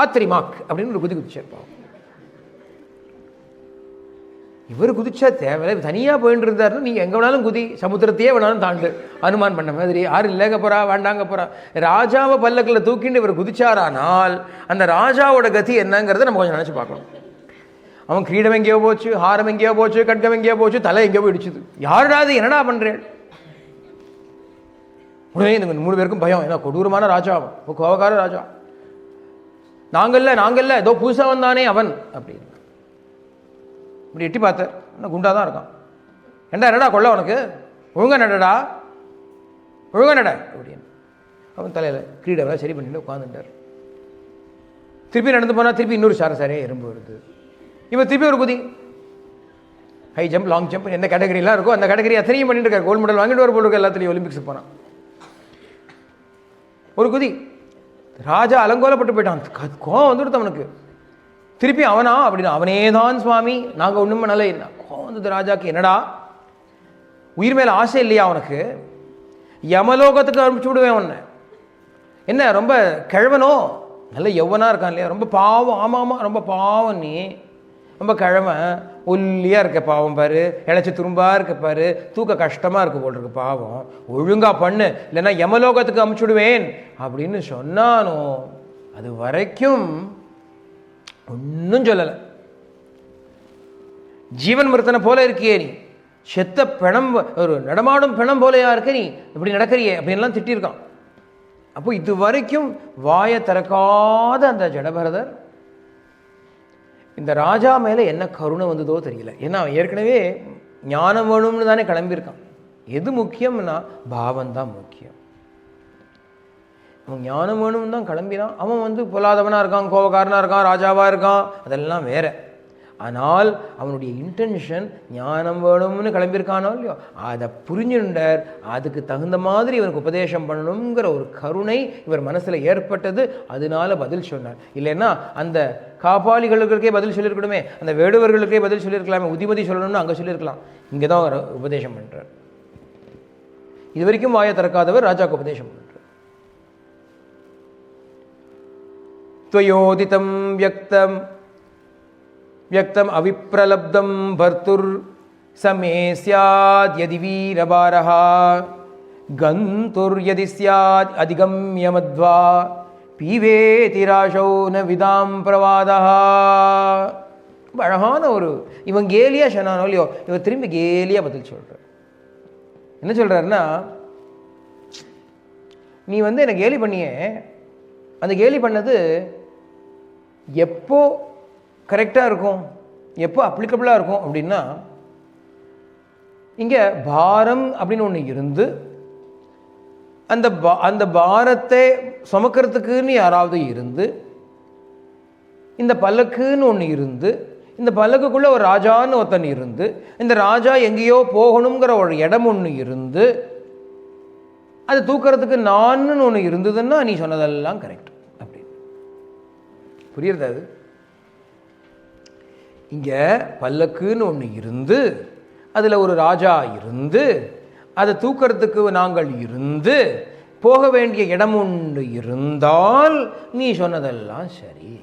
ஆத்திரிமாக் அப்படின்னு ஒரு குதிச்சார் பாவம். இவர் குதிச்சா தேவையில்லை, தனியாக போயிட்டு இருந்தாருன்னா நீங்கள் எங்கே வேணாலும் குதி, சமுத்திரத்தையே வேணாலும் தாண்டு, அனுமான் பண்ண மாதிரி. யாரும் இல்லைங்க போகிறா, வேண்டாங்க போகிறா. ராஜாவை பல்லக்கில் தூக்கிட்டு இவர் குதிச்சாரானால் அந்த ராஜாவோட கதி என்னங்கிறத நம்ம கொஞ்சம் நினச்சி பார்க்கணும். அவன் கிரீடம் எங்கேயோ போச்சு, ஹாரம் எங்கேயோ போச்சு, கட்கம் எங்கேயோ போச்சு, தலை எங்கேயோ போயிடுச்சுது. யாருடாது என்னடா பண்ணுறேன்? உடனே இந்த 3 பேருக்கும் பயம். ஏன்னா கொடூரமான ராஜா, அவன் கோபக்கார ராஜா. நாங்கள்ல ஏதோ புதுசாக வந்தானே அவன் அப்படின்னு இப்படி எட்டி பார்த்தார். இன்னும் குண்டா தான் இருக்கான். என்னடா கொள்ள உனக்கு, ஒழுங்கா நடடா, ஒழுங்கா நட அப்படின்னு அவன் தலையில் கிரீடெல்லாம் சரி பண்ணிட்டு உட்காந்துட்டார். திருப்பி நடந்து போனால் திருப்பி இன்னொரு சாரசாரியாக எறும்பு வருது. இவன் திருப்பி ஒரு குதி, ஹை ஜம்ப், லாங் ஜம்ப், எந்த கேட்டகரியெலாம் இருக்கோ அந்த கேட்டகரி அத்தனையும் பண்ணிட்டு இருக்கார். கோல்டு மெடல் வாங்கிட்டு வர போல இருக்க எல்லாத்துலேயும் ஒலிம்பிக்ஸ் போனான். ஒரு குதி, ராஜா அலங்கோலப்பட்டு போயிட்டான். கோவம் வந்துடுது அவனுக்கு. திருப்பி அவனா அப்படின்னா, அவனே தான் சுவாமி, நாங்கள் ஒன்றும் பண்ணலை. கோவம் வந்தது ராஜாக்கு. என்னடா உயிர் மேலே ஆசை இல்லையா அவனுக்கு? யமலோகத்துக்கு அனுப்பிச்சு விடுவேன் உன்னை. என்ன ரொம்ப கிழவனோ? நல்ல யௌவனாக இருக்கான் இல்லையா, ரொம்ப பாவம். ஆமாம் ரொம்ப பாவம், நீ ரொம்ப கிழவன், ஒல்லியாக இருக்க பாவம் பாரு, இழைச்சி துரும்பாக இருக்க பாரு, தூக்க கஷ்டமாக இருக்க போல் இருக்கு பாவம், ஒழுங்காக பண்ணு, இல்லைன்னா யமலோகத்துக்கு அமுச்சுடுவேன் அப்படின்னு சொன்னானோ அது வரைக்கும் ஒன்றும் சொல்லலை. ஜீவன் மிருத்தனை போல இருக்கியே நீ, செத்த பிணம், ஒரு நடமாடும் பிணம் போலையா இருக்க நீ, இப்படி நடக்கிறியே அப்படின்லாம் திட்டிருக்கான். அப்போ இது வரைக்கும் வாயை திறக்காத அந்த ஜடபரதர் இந்த ராஜா மேலே என்ன கருணை வந்ததோ தெரியல. ஏன்னா அவன் ஏற்கனவே ஞானம் வேணும்னு தானே கிளம்பியிருக்கான். எது முக்கியம்னா பாவம் தான் முக்கியம். அவன் ஞானம் வேணும்னு தான் கிளம்பினான். அவன் பொல்லாதவனாக இருக்கான், கோபக்காரனாக இருக்கான், ராஜாவாக இருக்கான், அதெல்லாம் வேற. ஆனால் அவனுடைய இன்டென்ஷன் ஞானம் வேணும்னு கிளம்பியிருக்கானோ இல்லையோ, அதை புரிஞ்சுண்டார். அதுக்கு தகுந்த மாதிரி இவனுக்கு உபதேசம் பண்ணணுங்கிற ஒரு கருணை இவர் மனசில் ஏற்பட்டது. அதனால பதில் சொன்னார். இல்லைன்னா அந்த காப்பாளிகளுக்கே பதில் சொல்லியிருக்கணுமே, அந்த வேடுவர்களுக்கே பதில் சொல்லியிருக்கலாமே, உதிமதி சொல்லணும்னு அங்கே சொல்லியிருக்கலாம். இங்கே தான் அவர் உபதேசம் பண்ணுறார். இது வரைக்கும் வாயை திறக்காதவர் ராஜாவுக்கு உபதேசம் பண்ணுறார். துவயோதிதம் வியக்தம் அவிப்ரலப்தம் பர்த்துர் சமே ஸ்யாத் யதி வீரபாரஹ கந்துர் யதி ஸ்யாத் அதிகம்யமத்வா பீவேதி ராஷௌ ந விதாம் பிரவாதஹ. அழகான ஒரு, இவன் கேலியாக சொன்னானோ இல்லையோ, இவன் திரும்பி கேலியாக பதில் சொல்கிறார். என்ன சொல்கிறாருன்னா, நீ என்னை கேலி பண்ணியே, அந்த கேலி பண்ணது எப்போ கரெக்டாக இருக்கும், எப்போ அப்ளிகபிளாக இருக்கும் அப்படின்னா, இங்கே பாரம் அப்படின்னு ஒன்று இருந்து அந்த பாரத்தை சுமக்கிறதுக்குன்னு யாராவது இருந்து, இந்த பல்லக்குன்னு ஒன்று இருந்து, இந்த பல்லக்குக்குள்ளே ஒரு ராஜான்னு ஒருத்தன் இருந்து, இந்த ராஜா எங்கேயோ போகணுங்கிற ஒரு இடம் ஒன்று இருந்து, அது தூக்கிறதுக்கு நான்னு ஒன்று இருந்ததுன்னா நீ சொன்னதெல்லாம் கரெக்ட் அப்படின்னு புரியுறது. அது இங்கே பல்லக்குன்னு ஒன்று இருந்து, அதில் ஒரு ராஜா இருந்து, அதை தூக்கிறதுக்கு நாங்கள் இருந்து, போக வேண்டிய இடம் ஒன்று இருந்தால் நீ சொன்னதெல்லாம் சரி.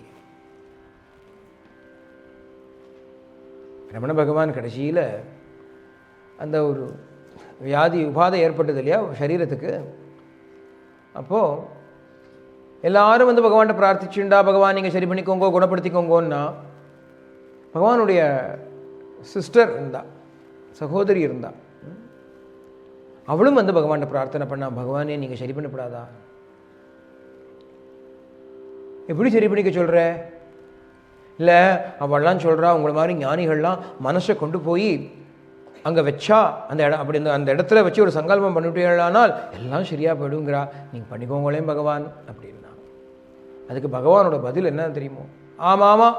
ரமண பகவான் கடைசியில் அந்த ஒரு வியாதி உபாதை ஏற்பட்டது இல்லையா சரீரத்துக்கு, அப்போது எல்லாரும் பகவான்கிட்ட பிரார்த்திச்சுண்டா, பகவான் நீங்கள் சரி பண்ணிக்கோங்க, குணப்படுத்திக்கோங்கன்னா பகவானுடைய சிஸ்டர் இருந்தா, சகோதரி இருந்தா. அவளும் வந்து பகவான்கிட்ட பிரார்த்தனை பண்ணா, பகவானே நீங்கள் சரி பண்ணப்படாதா? எப்படி சரி பண்ணிக்க சொல்கிற? இல்லை, அவள்லாம் சொல்கிறா, உங்களை மாதிரி ஞானிகள்லாம் மனசை கொண்டு போய் அங்கே வச்சா அந்த இடம் அப்படி அந்த இடத்துல வச்சு ஒரு சங்கல்பம் பண்ணிவிட்டீங்களானால் எல்லாம் சரியாக போயிடுங்கிறா. நீங்கள் பண்ணிக்கோங்களே பகவான் அப்படின்னா. அதுக்கு பகவானோட பதில் என்ன தெரியுமோ? ஆமாம் ஆமாம்,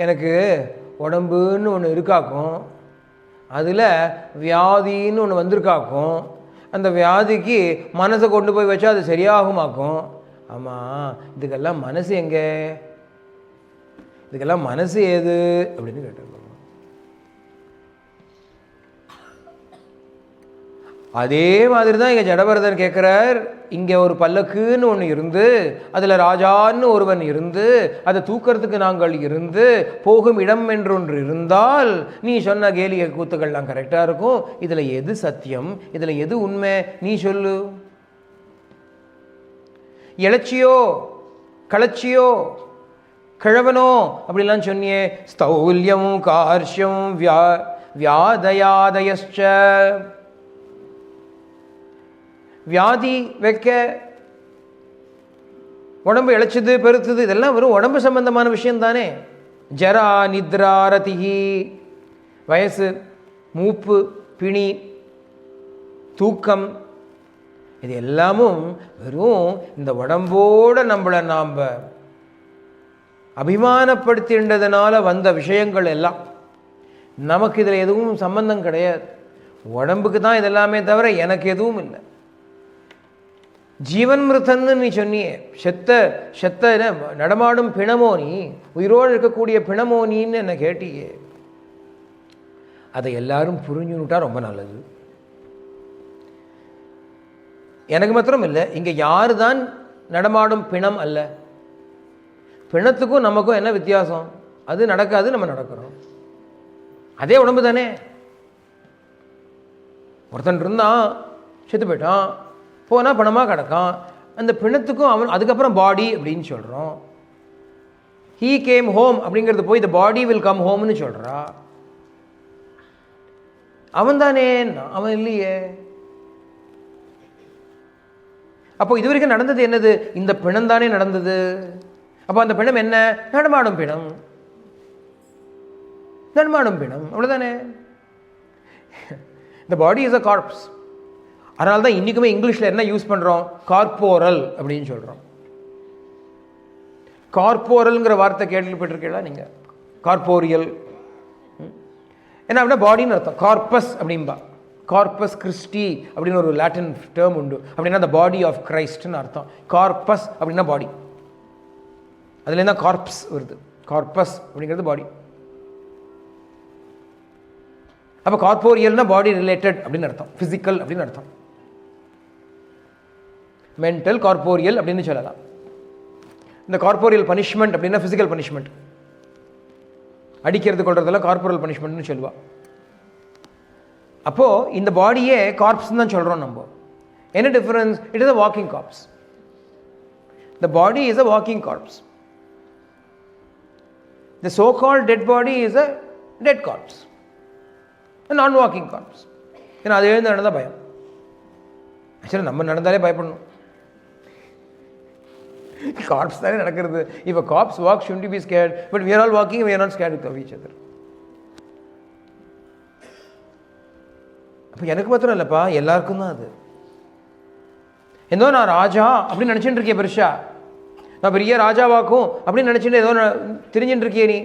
எனக்கு உடம்புன்னு ஒன்று இருக்காக்கும், அதில் வியாதின்னு ஒன்று வந்திருக்காக்கும், அந்த வியாதிக்கு மனசை கொண்டு போய் வச்சா அது சரியாகுமாக்கும். ஆமாம், இதுக்கெல்லாம் மனசு எங்கே? இதுக்கெல்லாம் மனசு ஏது அப்படின்னு கேட்டிருக்கோம். அதே மாதிரி தான் இங்கே ஜடபரதன் கேட்குறார். இங்கே ஒரு பல்லக்குன்னு ஒன்று இருந்து, அதில் ராஜான்னு ஒருவன் இருந்து, அதை தூக்கிறதுக்கு நாங்கள் இருந்து, போகும் இடம் என்று ஒன்று இருந்தால் நீ சொன்ன கேலிய கூத்துக்கள்லாம் கரெக்டாக இருக்கும். இதில் எது சத்தியம், இதில் எது உண்மை, நீ சொல்லு. இளச்சியோ களச்சியோ கிழவனோ அப்படிலாம் சொன்னியே. ஸ்தௌல்யம் கார்ஷ்யம் வியாதயாதயச்ச, வியாதி வைக்க, உடம்பு இழைச்சது பெருத்துது, இதெல்லாம் வெறும் உடம்பு சம்பந்தமான விஷயம் தானே. ஜரா நித்ரா ரதிஹி, வயசு, மூப்பு, பிணி, தூக்கம், இது எல்லாமும் வெறும் இந்த உடம்போட நம்மளை நாம் அபிமானப்படுத்தின்றதுனால வந்த விஷயங்கள் எல்லாம். நமக்கு இதில் எதுவும் சம்பந்தம் கிடையாது. உடம்புக்கு தான் இதெல்லாமே தவிர எனக்கு எதுவும் இல்லை. ஜீவன் மிருத்தன்னு நீ சொன்னியே, செத்த நடமாடும் பிணமோ நீ, உயிரோடு இருக்கக்கூடிய பிணமோ நீன்னு என்ன கேட்டியே. அதை எல்லாரும் புரிஞ்சுனுட்டா ரொம்ப நல்லது. எனக்கு மாத்திரம் இல்லை, இங்கே யாரு தான் நடமாடும் பிணம் அல்ல. பிணத்துக்கும் நமக்கும் என்ன வித்தியாசம்? அது நடக்காது, நம்ம நடக்கிறோம். அதே உடம்பு தானே. ஒருத்தன் இருந்தான், செத்து போயிட்டான், போனால் பணமாக கிடக்கான். அந்த பிணத்துக்கும் அவன் அதுக்கப்புறம் பாடி அப்படின்னு சொல்கிறோம். ஹீ கேம் ஹோம் அப்படிங்கிறது போய் த பாடி வில் கம் ஹோம்னு சொல்கிறா. அவன் தானே, அவன் இல்லையே. அப்போ இது வரைக்கும் நடந்தது என்னது? இந்த பிணம் தானே நடந்தது. அப்போ அந்த பிணம் என்ன? நடமாடும் பிணம், நடமாடும் பிணம், அவ்வளோதானே. இந்த பாடி இஸ் அ கார்ப்ஸ். அதனால தான் இன்றைக்குமே இங்கிலீஷில் என்ன யூஸ் பண்ணுறோம்? கார்போரல் அப்படின்னு சொல்கிறோம். கார்போரல்ங்கிற வார்த்தை கேள்விப்பட்டிருக்கீங்களா நீங்கள்? கார்போரியல் என்ன அப்படின்னா பாடின்னு அர்த்தம். கார்பஸ் அப்படின்பா. கார்பஸ் கிறிஸ்டி அப்படின்னு ஒரு லாட்டின் டேர்ம் உண்டு. அப்படின்னா த பாடி ஆஃப் கிரைஸ்ட்னு அர்த்தம். கார்பஸ் அப்படின்னா பாடி, அதுலேருந்து தான் கார்ப்ஸ் வருது. கார்பஸ் அப்படிங்கிறது பாடி. அப்போ கார்போரியல்னா பாடி ரிலேட்டட் அப்படின்னு அர்த்தம், ஃபிசிக்கல் அப்படின்னு அர்த்தம். மென்டல், கார்போரியல் அப்படின்னு சொல்லலாம். இந்த கார்போரியல் பனிஷ்மெண்ட் அப்படின்னா ஃபிசிக்கல் பனிஷ்மெண்ட். அடிக்கிறது கொள்றதெல்லாம் கார்போரல் பனிஷ்மெண்ட்னு சொல்லுவா. அப்போது இந்த பாடியே கார்ப்ஸ் தான் சொல்கிறோம் நம்ம. என்ன difference? It is a walking corpse. The body is a walking corpse. The so called dead body is a dead corpse, non walking corpse. ஏன்னா அது எழுந்து நடந்தால் பயம். ஆக்சுவலாக நம்ம நடந்தாலே பயப்படணும். கார்ப்ஸ் தானே நடக்கிறது. இப்போ corpse walk should be scared, but we are all walking, we are not scared of each other. அப்போ எனக்கு மாத்திரம் இல்லைப்பா, எல்லாருக்கும் தான் அது. ஏதோ நான் ராஜா அப்படின்னு நினச்சிட்டு இருக்கேன் பெருசா, நான் பெரிய ராஜாவாக்கும் அப்படின்னு நினச்சிட்டு ஏதோ தெரிஞ்சுட்டு இருக்கியே நீ.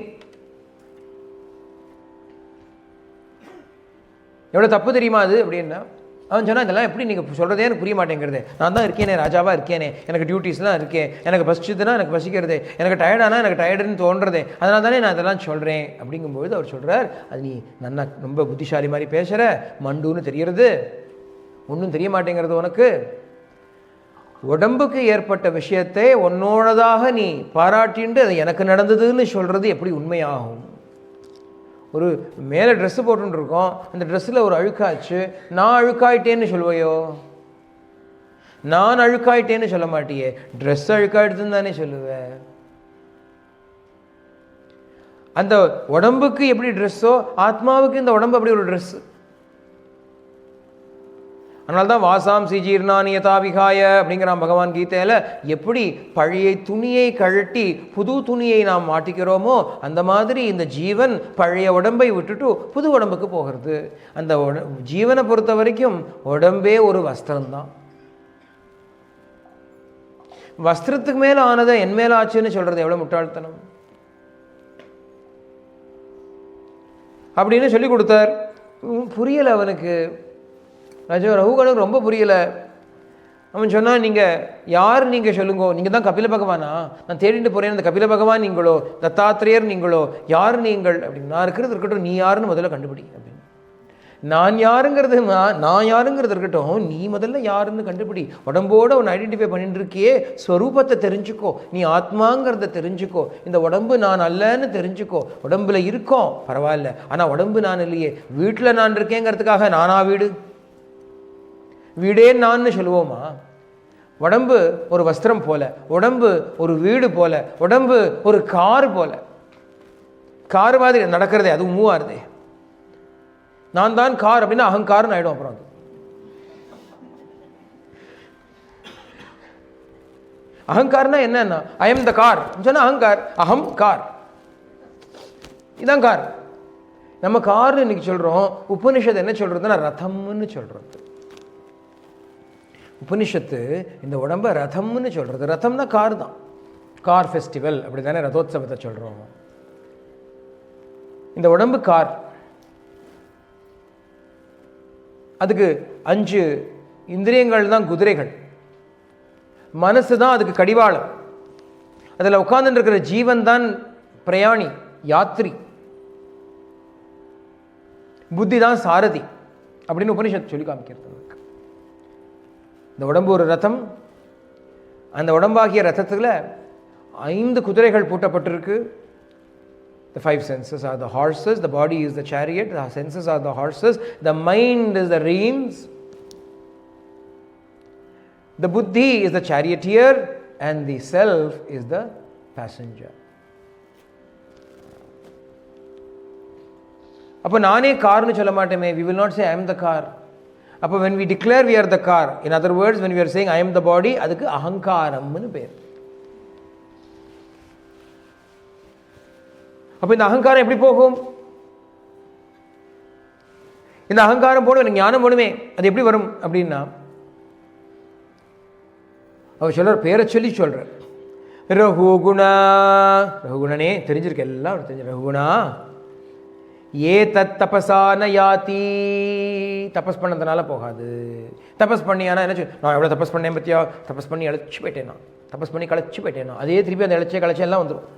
எவ்வளோ தப்பு தெரியுமா அது அப்படின்னா? அவன் சொன்னால் இதெல்லாம் எப்படி நீங்கள் சொல்கிறதே எனக்கு புரிய மாட்டேங்கிறது. நான் தான் இருக்கேனே, ராஜாவாக இருக்கேனே, எனக்கு டியூட்டிஸ்லாம் இருக்கேன், எனக்கு பசிச்சதுன்னா எனக்கு பசிக்கிறது, எனக்கு டயர்டானா எனக்கு டயர்டுன்னு தோன்றது, அதனால தானே நான் இதெல்லாம் சொல்கிறேன் அப்படிங்கும்போது அவர் சொல்கிறார், அது நீ நன்னா ரொம்ப புத்திசாலி மாதிரி பேசுகிற, மண்டுன்னு தெரியறது, ஒன்றும் தெரிய மாட்டேங்கிறது உனக்கு. உடம்புக்கு ஏற்பட்ட விஷயத்தை உன்னோடதாக நீ பாராட்டின்ட்டு அது எனக்கு நடந்ததுன்னு சொல்கிறது எப்படி உண்மையாகும்? ஒரு மேலே ட்ரெஸ்ஸு போட்டுருக்கோம், அந்த ட்ரெஸ்ஸில் ஒரு அழுக்காச்சு, நான் அழுக்காயிட்டேன்னு சொல்லுவையோ? நான் அழுக்காயிட்டேன்னு சொல்ல மாட்டியே, ட்ரெஸ் அழுக்காயிடுதுன்னு தானே சொல்லுவேன். அந்த உடம்புக்கு எப்படி ட்ரெஸ்ஸோ ஆத்மாவுக்கு இந்த உடம்பு அப்படி ஒரு ட்ரெஸ்ஸு. அதனால்தான் வாசாம் சீஜீர்ணானி யதா விகாய அப்படிங்கிறான் பகவான் கீதையில. எப்படி பழைய துணியை கழட்டி புது துணியை நாம் மாட்டிக்கிறோமோ அந்த மாதிரி இந்த ஜீவன் பழைய உடம்பை விட்டுட்டு புது உடம்புக்கு போகிறது. அந்த ஜீவனை பொறுத்த வரைக்கும் உடம்பே ஒரு வஸ்திரம்தான். வஸ்திரத்துக்கு மேல ஆனதை என் மேல ஆச்சுன்னு சொல்றது எவ்வளவு முட்டாள்தனம் அப்படின்னு சொல்லி கொடுத்தார். புரியல அவனுக்கு. ரகுகனுக்கு ரொம்ப புரியல. அவன் சொன்னான், நீங்கள் யார் நீங்கள் சொல்லுங்கோ, நீங்கள் தான் கபில பகவானா? நான் தேடிட்டு போகிறேன், அந்த கபில பகவான் நீங்களோ, தத்தாத்திரேயர் நீங்களோ, யார் நீங்கள் அப்படின்னு. நான் இருக்கிறது இருக்கட்டும், நீ யாருன்னு முதல்ல கண்டுபிடி அப்படின்னு. நான் யாருங்கிறது இருக்கட்டும், நீ முதல்ல யாருன்னு கண்டுபிடி. உடம்போட ஒன்று ஐடென்டிஃபை பண்ணிட்டு இருக்கியே, ஸ்வரூபத்தை தெரிஞ்சுக்கோ, நீ ஆத்மாங்கிறத தெரிஞ்சுக்கோ, இந்த உடம்பு நான் அல்லன்னு தெரிஞ்சுக்கோ. உடம்புல இருக்கோம் பரவாயில்ல, ஆனால் உடம்பு நான் இல்லையே. வீட்டில் நான் இருக்கேங்கிறதுக்காக நானா வீடு? வீடே நான் சொல்லுவோமா? உடம்பு ஒரு வஸ்திரம் போல, உடம்பு ஒரு வீடு போல, உடம்பு ஒரு கார் போல. கார் மாதிரி நடக்கிறதே, அது மூவ் ஆறுதே. நான் தான் கார் அப்படின்னா அகங்காரம் ஆயிடும். அப்புறம் அது அகங்காரம்னா என்னன்னா, ஐ எம் த கார் சொன்னா அகங்கார், அகம் கார், இதான் கார். நம்ம கார்னு இன்னைக்கு சொல்றோம். உபனிஷத்து என்ன சொல்றதுன்னா ரதம்னு சொல்றது. உபனிஷத்து இந்த உடம்பை ரதம்னு சொல்றது. ரதம்னா கார் தான். கார் ஃபெஸ்டிவல் அப்படி தானே ரதோத்சவத்தை சொல்றோம். இந்த உடம்பு கார். அதுக்கு 5 இந்திரியங்கள் தான் குதிரைகள். மனசு தான் அதுக்கு கடிவாளம். அதில் உட்கார்ந்து இருக்கிற ஜீவன் தான் பிரயாணி, யாத்ரி. புத்தி தான் சாரதி அப்படின்னு உபனிஷத்து சொல்லி காமிக்கிறது. இந்த உடம்பு ஒரு ரதம். அந்த உடம்பாகிய ரதத்தில் 5 குதிரைகள் பூட்டப்பட்டிருக்கு. The 5 senses are the horses, the body is the chariot, the senses are the horses, the mind is the reins, the buddhi is the charioteer, and the self is the passenger. அப்போ நானே கார்னு சொல்ல மாட்டேமே. We will not say I am the car. அப்போ when we declare we are the car, in other words when we are saying I am the body, அதுக்கு அகங்காரம்னு பேர். அப்போ இந்த அகங்காரம் எப்படி போகும்? இந்த அகங்காரம் போடும், எனக்கு ஞானம் போடுமே, அது எப்படி வரும் அப்படின்னா, அவர் சொல்ற பேரை சொல்லி சொல்ற. ரகுகுணா, ரகுகுணனே தெரிஞ்சிருக்கு, எல்லாம் தெரிஞ்சு. ரகுகுணா ஏ தத் தபசான யாத்தி, தபஸ் பண்ணதுனால போகாது. தபஸ் பண்ணியானா என்ன சொல், நான் எவ்வளோ தபஸ் பண்ணேன் பத்தியா, தபஸ் பண்ணி இழைச்சி போயிட்டேனா, தபஸ் பண்ணி களைச்சி போயிட்டேனா, அதே திருப்பி அந்த இழைச்சி எல்லாம் வந்துடும்.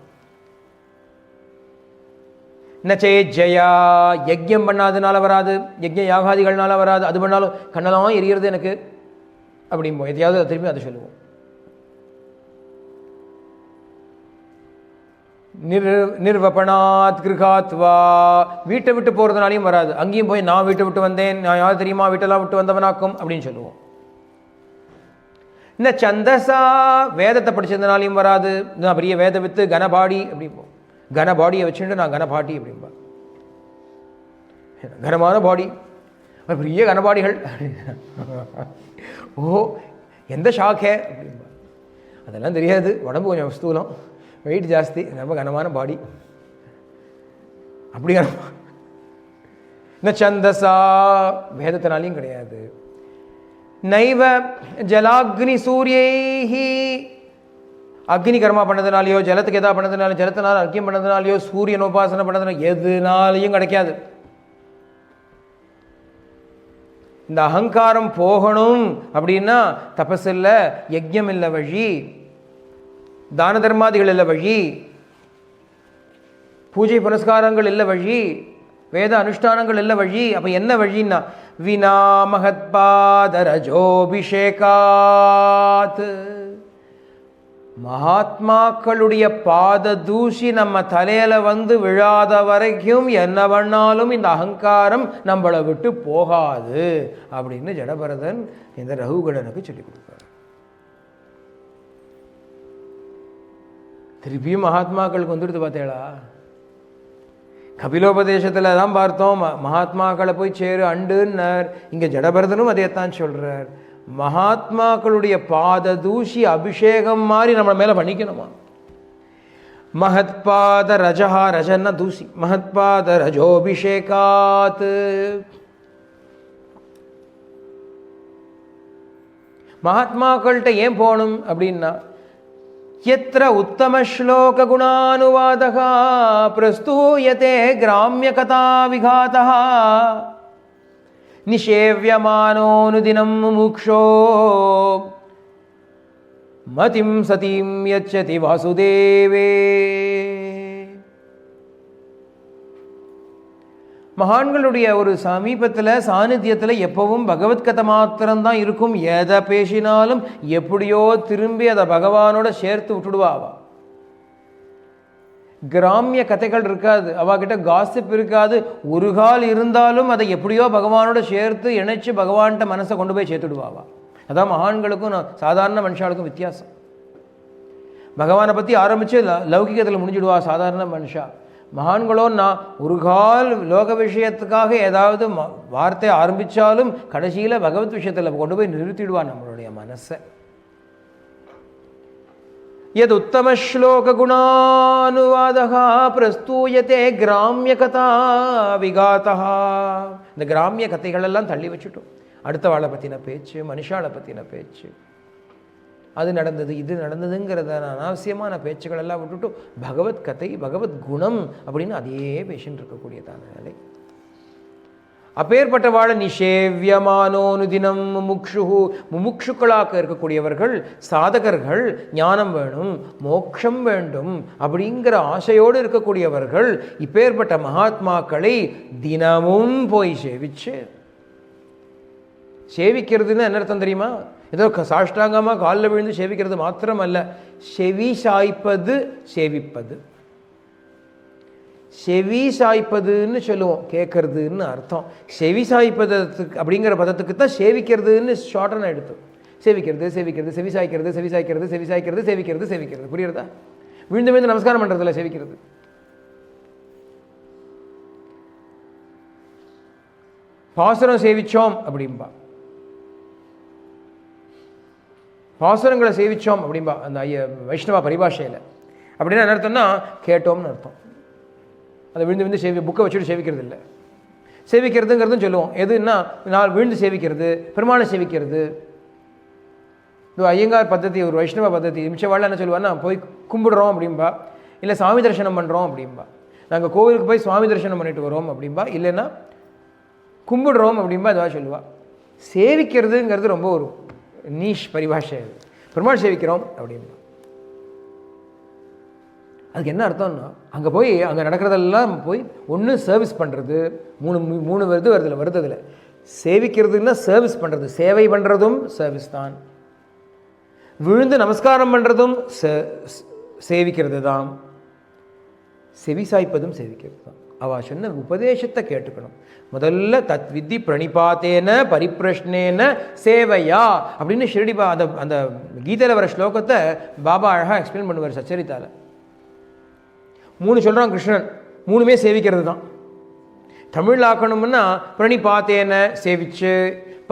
நச்சே ஜெயா, யஜ்யம் பண்ணாதனால வராது, யஜ்ய யாகாதிகள்னால வராது. அது பண்ணாலும் கண்ணெல்லாம் எரியறது எனக்கு அப்படிம்போம். எதையாவது திருப்பி அதை சொல்லுவோம். நிர்வபணாத் கிருகாத்வா, வீட்டை விட்டு போகிறதுனாலையும் வராது. அங்கேயும் போய் நான் வீட்டை விட்டு வந்தேன், நான் யார் தெரியுமா வீட்டெல்லாம் விட்டு வந்தவனாக்கும் அப்படின்னு சொல்லுவோம். இந்த சந்தசா, வேதத்தை படிச்சதுனாலையும் வராது. நான் பெரிய வேத வித்து கனபாடி அப்படிம்போம். கனபாடியை வச்சுட்டு நான் கனபாட்டி அப்படின்பா. கனமான பாடி, பெரிய கனபாடிகள். ஓ எந்த ஷாக்கே அப்படின்பா. அதெல்லாம் தெரியாது. உடம்பு கொஞ்சம் ஸ்தூலம், வெயிட் ஜாஸ்தி, ரொம்ப கனமான பாடி. அப்படி சந்தசா, வேதத்தினாலையும் கிடையாது. நைவ ஜலாக்னி சூரியைஹி, அக்னி கர்மா பண்ணதுனாலையோ, ஜலத்துக்கு எதா பண்ணதுனாலும், ஜலத்தினால அர்க்கியம் பண்ணதுனாலையோ, சூரியன் உபாசனை பண்ணதுனால எதுனாலையும் கிடைக்காது. இந்த அகங்காரம் போகணும் அப்படின்னா தபஸ் இல்லை, யஜ்யம் இல்லை வழி, தான தர்மாதிகள் இல்லை வழி, பூஜை புனஸ்காரங்கள் இல்லை வழி, வேத அனுஷ்டானங்கள் இல்லை வழி. அப்போ என்ன வழின்னா, வினா மகத்பாதரஜோபிஷேகாத், மகாத்மாக்களுடைய பாத தூசி நம்ம தலையில வந்து விழாத வரைக்கும் என்ன பண்ணாலும் இந்த அகங்காரம் நம்மளை விட்டு போகாது அப்படின்னு ஜடபரதன் இந்த ரகுகணனுக்கு சொல்லிக் கொடுப்பார். திருப்பியும் மகாத்மாக்களுக்கு வந்துடுது பார்த்தேளா. கபிலோபதேசத்தில் தான் பார்த்தோம், மகாத்மாக்களை போய் சேரு அண்டுன்னார். இங்கே ஜடபரதனும் அதே தான் சொல்கிறார். மகாத்மாக்களுடைய பாத தூசி அபிஷேகம் மாதிரி நம்ம மேலே பண்ணிக்கணுமா. மகத்பாத ரஜஹா, ரஜன்னா தூசி, மகத்பாத ரஜோபிஷேகாத். மகாத்மாக்கள்கிட்ட ஏன் போகணும் அப்படின்னா, யத்ர உத்தம ஸ்லோக குணானுவாதः பிரஸ்தூயதே கிராமிய கதா விகாதः நிஷேவ்யமானோனுதினம் முமுக்ஷோ மதிம் சதிம் யச்சதி வாசுதேவே. மகான்களுடைய ஒரு சமீபத்தில் சாநித்தியத்தில் எப்பவும் பகவத்கதை மாத்திரம்தான் இருக்கும். எதை பேசினாலும் எப்படியோ திரும்பி அதை பகவானோட சேர்த்து விட்டுடுவாவா. கிராமிய கதைகள் இருக்காது, அவகிட்ட காசிப் இருக்காது. ஒரு கால் இருந்தாலும் அதை எப்படியோ பகவானோட சேர்த்து இணைச்சு பகவான்கிட்ட மனசை கொண்டு போய் சேர்த்துடுவாவா. அதான் மகான்களுக்கும் சாதாரண மனுஷாளுக்கும் வித்தியாசம். பகவானை பற்றி ஆரம்பித்து லௌகிகத்தில் முடிஞ்சிடுவா சாதாரண மனுஷா. மகான்களோன்னா ஒரு கால் லோக விஷயத்துக்காக ஏதாவது வார்த்தை ஆரம்பித்தாலும் கடைசியில் பகவத் விஷயத்தில் கொண்டு போய் நிறுத்திடுவான் நம்மளுடைய மனசை. யத் உத்தம ஸ்லோக குணானுவாதः பிரஸ்தூயதே கிராமிய கதா விகாதः. இந்த கிராமிய கதைகளெல்லாம் தள்ளி வச்சுட்டோம். அடுத்த வாழை பற்றின பேச்சு, மனுஷாலை பற்றின பேச்சு, அது நடந்தது இது நடந்ததுங்கிறத அனாவசியமான பேச்சுக்கள் எல்லாம் விட்டுட்டு பகவத் கதை பகவத் குணம் அப்படின்னு அதையே பேசின்னு இருக்கக்கூடியதான நிலை. அப்பேற்பட்ட வாழ நிஷேவ்யமானோனு தினம் முமுக்ஷு, முமுக்ஷுக்களாக இருக்கக்கூடியவர்கள், சாதகர்கள், ஞானம் வேணும் மோட்சம் வேண்டும் அப்படிங்கிற ஆசையோடு இருக்கக்கூடியவர்கள் இப்பேற்பட்ட மகாத்மாக்களை தினமும் போய் சேவிக்கிறதுன்னு என்ன அர்த்தம் தெரியுமா? ஏதோ சாஷ்டாங்கமாக காலில் விழுந்து சேவிக்கிறது மாத்திரம் அல்ல, செவி சாய்ப்பது சேவிப்பது. செவி சாய்ப்பதுன்னு சொல்லுவோம், கேட்கறதுன்னு அர்த்தம். செவி சாய்ப்பதற்கு அப்படிங்கிற பதத்துக்கு தான் சேவிக்கிறதுன்னு ஷார்ட்டாக எடுத்தோம். சேவிக்கிறது சேவிக்கிறது, செவி சாய்க்கிறது செவி சாய்க்கிறது, செவி சாய்க்கிறது சேவிக்கிறது சேவிக்கிறது. புரியுறதா? விழுந்து விழுந்து நமஸ்காரம் பண்ணுறதில்ல சேவிக்கிறது. பாசுரம் சேவிச்சோம் அப்படின்பா, பாசுரங்களை சேவிச்சோம் அப்படின்பா அந்த வைஷ்ணவா பரிபாஷையில். அப்படின்னா என்ன அர்த்தம்னா கேட்டோம்னு அர்த்தம். அதை விழுந்து விழுந்து புக்கை வச்சுட்டு சேவிக்கிறது இல்லை. சேவிக்கிறதுங்கிறதும் சொல்லுவோம். எதுன்னா நான் விழுந்து சேவிக்கிறது, பெருமாளை சேவிக்கிறது. இது ஐயங்கார் பద్ధதி, ஒரு வைஷ்ணவ பద్ధதி. மிச்சவாள் என்ன சொல்லுவான்னா போய் கும்பிடுறோம் அப்படின்பா, இல்லை சுவாமி தரிசனம் பண்ணுறோம் அப்படின்பா. நாங்கள் கோவிலுக்கு போய் சுவாமி தரிசனம் பண்ணிட்டு வரோம் அப்படின்பா, இல்லைன்னா கும்பிடுறோம் அப்படின்பா. அதுவாக சொல்லுவா. சேவிக்கிறதுங்கிறது ரொம்ப ஒரு நீஷ் பரிபாஷை. பெருமாள் சேவிக்கிறோம் அப்படின்பா. அதுக்கு என்ன அர்த்தம்னா அங்கே போய் அங்கே நடக்கிறதெல்லாம் போய் ஒன்று சர்வீஸ் பண்ணுறது, மூணு வருது. சேவிக்கிறதுன்னா சர்வீஸ் பண்ணுறது, சேவை பண்ணுறதும் சர்வீஸ் தான். விழுந்து நமஸ்காரம் பண்ணுறதும் சேவிக்கிறது தான். செவி சாய்ப்பதும் சேவிக்கிறது தான். அவள் சொன்ன உபதேசத்தை கேட்டுக்கணும். முதல்ல தத் வித்தி பிரணிபாத்தேன பரிப்பிரஷ்னேன சேவையா அப்படின்னு ஷிரடி அந்த கீதையில் வர ஸ்லோகத்தை பாபா அழகாக எக்ஸ்பிளைன் பண்ணுவார் சச்சரித்தால. 3 சொல்கிறான் கிருஷ்ணன், 3மே சேவிக்கிறது தான். தமிழ் ஆக்கணும்னா பிரணிபாத்தேன சேவிச்சு,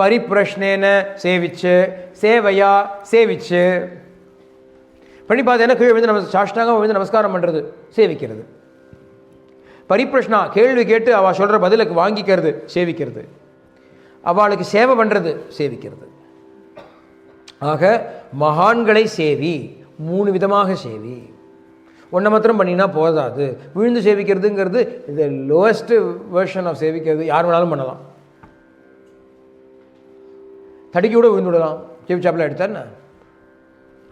பரிப்பிரஷ்னேன சேவிச்சு, சேவையா சேவிச்சு. பிரணிபாத்தேன கீழே விழுந்து நம்ம சாஷ்டாங்கம் விழுந்து நமஸ்காரம் பண்ணுறது சேவிக்கிறது. பரிப்பிரஷ்னா கேள்வி கேட்டு அவள் சொல்கிற பதிலுக்கு வாங்கிக்கிறது சேவிக்கிறது. அவளுக்கு சேவை பண்ணுறது சேவிக்கிறது. ஆக மகான்களை சேவி, 3 விதமாக சேவி. ஒன்றை மாத்திரம் பண்ணினா போதாது. விழுந்து சேவிக்கிறதுங்கிறது இது லோவஸ்ட் வெர்ஷன் ஆஃப் சேவிக்கிறது. யார் வேணாலும் பண்ணலாம். தடுக்கி கூட விழுந்து விடலாம். சேவிச்சாப்பில் எடுத்தாருன்னா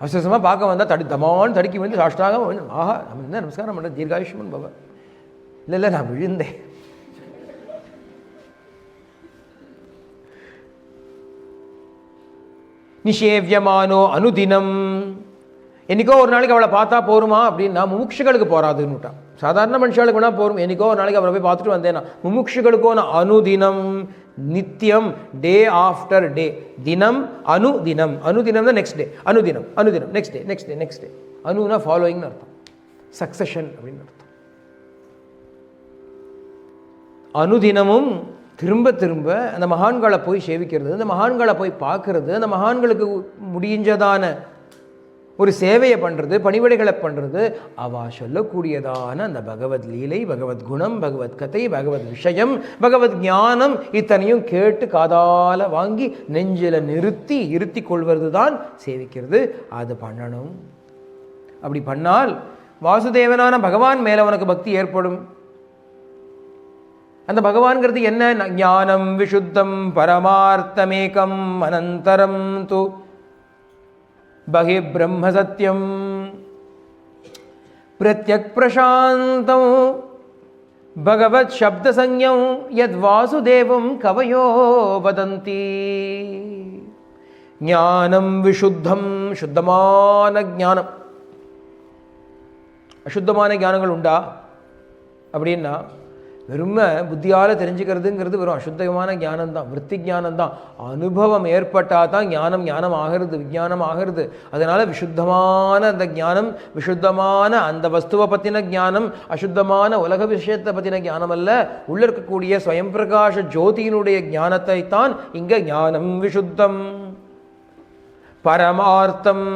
அவசரமாக பார்க்க வந்தால் தமான்னு தடுக்கி விழுந்து சாஷ்டாக விழுந்து, ஆஹா நம்ம என்ன நமஸ்காரம் பண்ணுறது தீர்காயுஷ்மன் பவ. இல்லை நான் விழுந்தேன். நிஷேவ்யமானோ அனுதினம். என்னைக்கோ ஒரு நாளைக்கு அவளை பார்த்தா போருமா அப்படின்னா முமுட்சுகளுக்கு போகாதுன்னுட்டான். சாதாரண மனுஷாளுக்கு வேணா போரும். என்னைக்கோ ஒரு நாளைக்கு அவளை போய் பார்த்துட்டு வந்தேன்னா முமுட்சுகளுக்கோ அனுதினம், நித்தியம், டே ஆஃப்டர் டே. தினம் அனுதினம், அனுதினம் தான் நெக்ஸ்ட் டே, அனுதினம் அனுதினம் next day next day next day. அனுனா ஃபாலோயிங்னு அர்த்தம், சக்சஷன் அப்படின்னு அர்த்தம். அனுதினமும் திரும்ப திரும்ப அந்த மகான்களை போய் சேவிக்கிறது, அந்த மகான்களை போய் பார்க்கறது, அந்த மகான்களுக்கு முடிஞ்சதான ஒரு சேவையை பண்ணுறது, பணிவிடைகளை பண்ணுறது, அவ சொல்லக்கூடியதான அந்த பகவத் லீலை, பகவத் குணம், பகவத் கதை, பகவத் விஷயம், பகவத் ஞானம் இத்தனையும் கேட்டு காதால வாங்கி நெஞ்சில் இருத்தி கொள்வது தான் சேவிக்கிறது. அது பண்ணணும். அப்படி பண்ணால் வாசுதேவனான பகவான் மேலே உனக்கு பக்தி ஏற்படும். அந்த பகவான்கிறது என்ன? ஞானம் விசுத்தம் பரமார்த்தமேகம் அனந்தரம் து பகி பிரம்ம சத்யம் பிரத்யக் பிரசாந்தம் பகவத் சப்த சஞ்ஞம் யத் வாசுதேவம் கவயோ வதந்தி. ஞானம் விசுத்தம், சுத்தமான ஞானம். அசுத்தமான ஞானங்கள் உண்டா அப்படின்னா வெறும புத்தியால் தெரிஞ்சுக்கிறதுங்கிறது வெறும் அசுத்தமான ஞானம்தான், விற்பி ஞானம்தான். அனுபவம் ஏற்பட்டால் தான் ஞானம் ஆகிறது, விஞ்ஞானம் ஆகிறது. அதனால விசுத்தமான அந்த ஞானம், விசுத்தமான அந்த வஸ்துவை பற்றின ஞானம், அசுத்தமான உலக விஷயத்தை பற்றின ஞானம் அல்ல, உள்ள இருக்கக்கூடிய ஸ்வயம் பிரகாஷ ஜோதியினுடைய ஞானத்தை தான் இங்கே ஞானம் விசுத்தம். பரமார்த்தம்,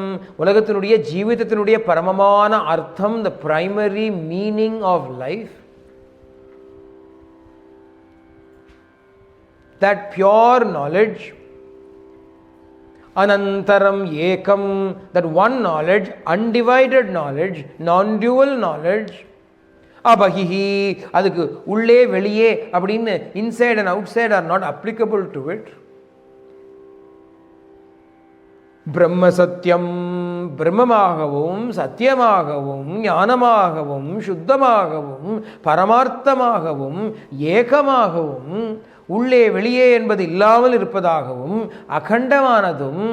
உலகத்தினுடைய ஜீவிதத்தினுடைய பரமமான அர்த்தம், the primary meaning of life. That pure knowledge, anantaram ekam, that one knowledge, undivided knowledge, non-dual knowledge, abahihi, அதுக்கு உள்ளே வெளியே அப்படின்னு inside and outside are not applicable to it. பிரம்ம சத்தியம், பிரம்மமாகவும் சத்தியமாகவும் ஞானமாகவும் சுத்தமாகவும் பரமார்த்தமாகவும் ஏகமாகவும் உள்ளே வெளியே என்பது இல்லாமல் இருப்பதாகவும் அகண்டமானதும்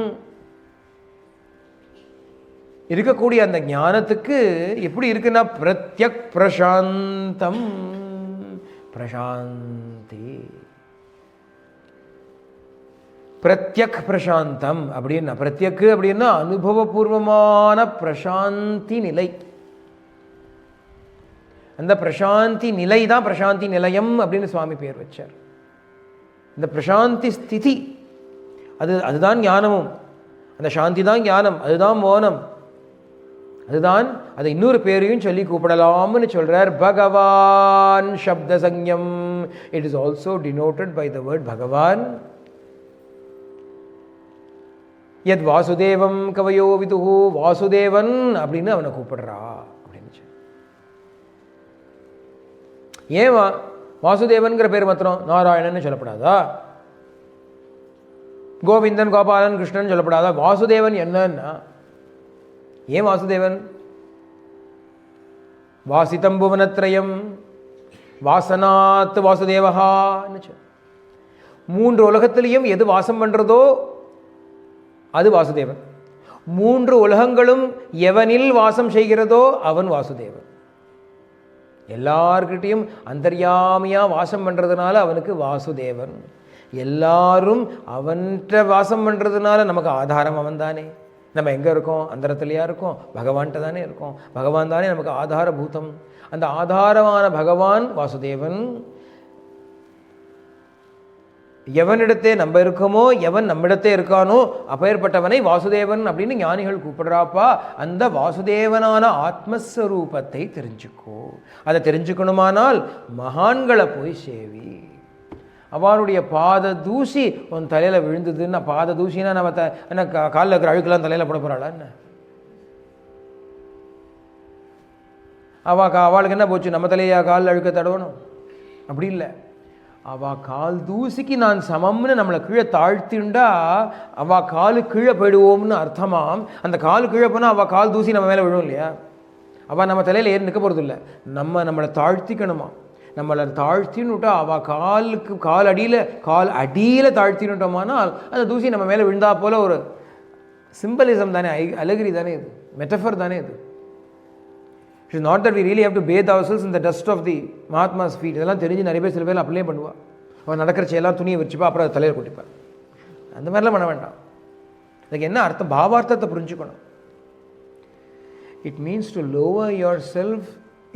இருக்கக்கூடிய அந்த ஞானத்துக்கு எப்படி இருக்குன்னா பிரத்யக் பிரசாந்தம், பிரசாந்தி. பிரத்யக் பிரசாந்தம் அப்படின்னா, பிரத்யக்கு அப்படின்னா அனுபவபூர்வமான பிரசாந்தி நிலை. அந்த பிரசாந்தி நிலை தான் பிரசாந்தி நிலையம் அப்படின்னு சுவாமி பேர் வச்சார். இந்த பிரசாந்தி ஸ்திதி அதுதான் ஞானமும், அந்த சாந்தி தான் ஞானம், அதுதான் மோனம், அதுதான். அதை இன்னொரு பேரையும் சொல்லி கூப்பிடலாம்னு சொல்றார், பகவான் சப்த சஞ்ஞம். It is also denoted by the word Bhagavan. யத் வாசுதேவம் கவயோ விதுஹு, வாசுதேவன் அப்படின்னு அவனை கூப்பிடுறா அப்படின்னு. ஏன் வாசுதேவன்கிற பேர் மாத்திரம் நாராயணன் சொல்லப்படாதா? கோவிந்தன், கோபாலன், கிருஷ்ணன் சொல்லப்படாதா? வாசுதேவன் என்னன்னா ஏன் வாசுதேவன்? வாசிதம் புவனத்ரயம் வாசனாத் வாசுதேவஹா. மூன்று உலகத்திலையும் எது வாசம் பண்றதோ அது வாசுதேவன். மூன்று உலகங்களும் எவனில் வாசம் செய்கிறதோ அவன் வாசுதேவன். எல்லார்கிட்டையும் அந்தர்யாமியா வாசம் பண்றதுனால அவனுக்கு வாசுதேவன். எல்லாரும் அவன்கிட்ட வாசம் பண்றதுனால நமக்கு ஆதாரம் அவன் தானே. நம்ம எங்க இருக்கோம்? அந்தரத்திலையா இருக்கோம்? பகவான்கிட்ட தானே இருக்கோம். பகவான் தானே நமக்கு ஆதாரபூதம். அந்த ஆதாரமான பகவான் வாசுதேவன். எவனிடத்தே நம்ம இருக்கோமோ, எவன் நம்மிடத்தே இருக்கானோ அப்பேற்பட்டவனை வாசுதேவன் அப்படின்னு ஞானிகள் கூப்பிடுறாப்பா. அந்த வாசுதேவனான ஆத்மஸ்வரூபத்தை தெரிஞ்சுக்கோ. அதை தெரிஞ்சுக்கணுமானால் மகான்களை போய் சேவி. அவனுடைய பாத தூசி உன் தலையில விழுந்ததுன்னா, பாத தூசினா நம்ம என்ன காலில் இருக்கிற அழுக்கெல்லாம் தலையில போட போறாளா என்ன? அவளுக்கு என்ன போச்சு? நம்ம தலையா காலில் அழுக்க தடவணும்? அப்படி இல்லை. அவ கால் தூசிக்கு நான் சமம்னு நம்மளை கீழே தாழ்த்திண்டா அவ காலு கீழே போயிடுவோம்னு அர்த்தமாம். அந்த காலு கீழே போனால் அவள் கால் தூசி நம்ம மேலே விழும் இல்லையா? அவள் நம்ம தலையில் ஏறி நிற்க போகிறது இல்லை. நம்மளை தாழ்த்திக்கணுமா? நம்மளை தாழ்த்தின்னு விட்டா அவள் கால் அடியில் தாழ்த்தினுட்டோமானால் அந்த தூசி நம்ம மேலே விழுந்தா போல ஒரு சிம்பலிசம் தானே, அலகிரி தானே இது, மெட்டஃபர் தானே இது. It is not that we really have to bathe ourselves in the dust of the Mahatma's feet. இதெல்லாம் தெரிஞ்சு நிறைய பேர் சில பேர் அப்படியே பண்ணுவா. அவன் நடக்கிற செயலாம் துணியை வச்சுப்பா, அப்புறம் தலையில் கொட்டிப்பார். அந்த மாதிரிலாம் பண்ண வேண்டாம். அதுக்கு என்ன அர்த்தம்? பாவார்த்தத்தை புரிஞ்சுக்கணும். It means to lower yourself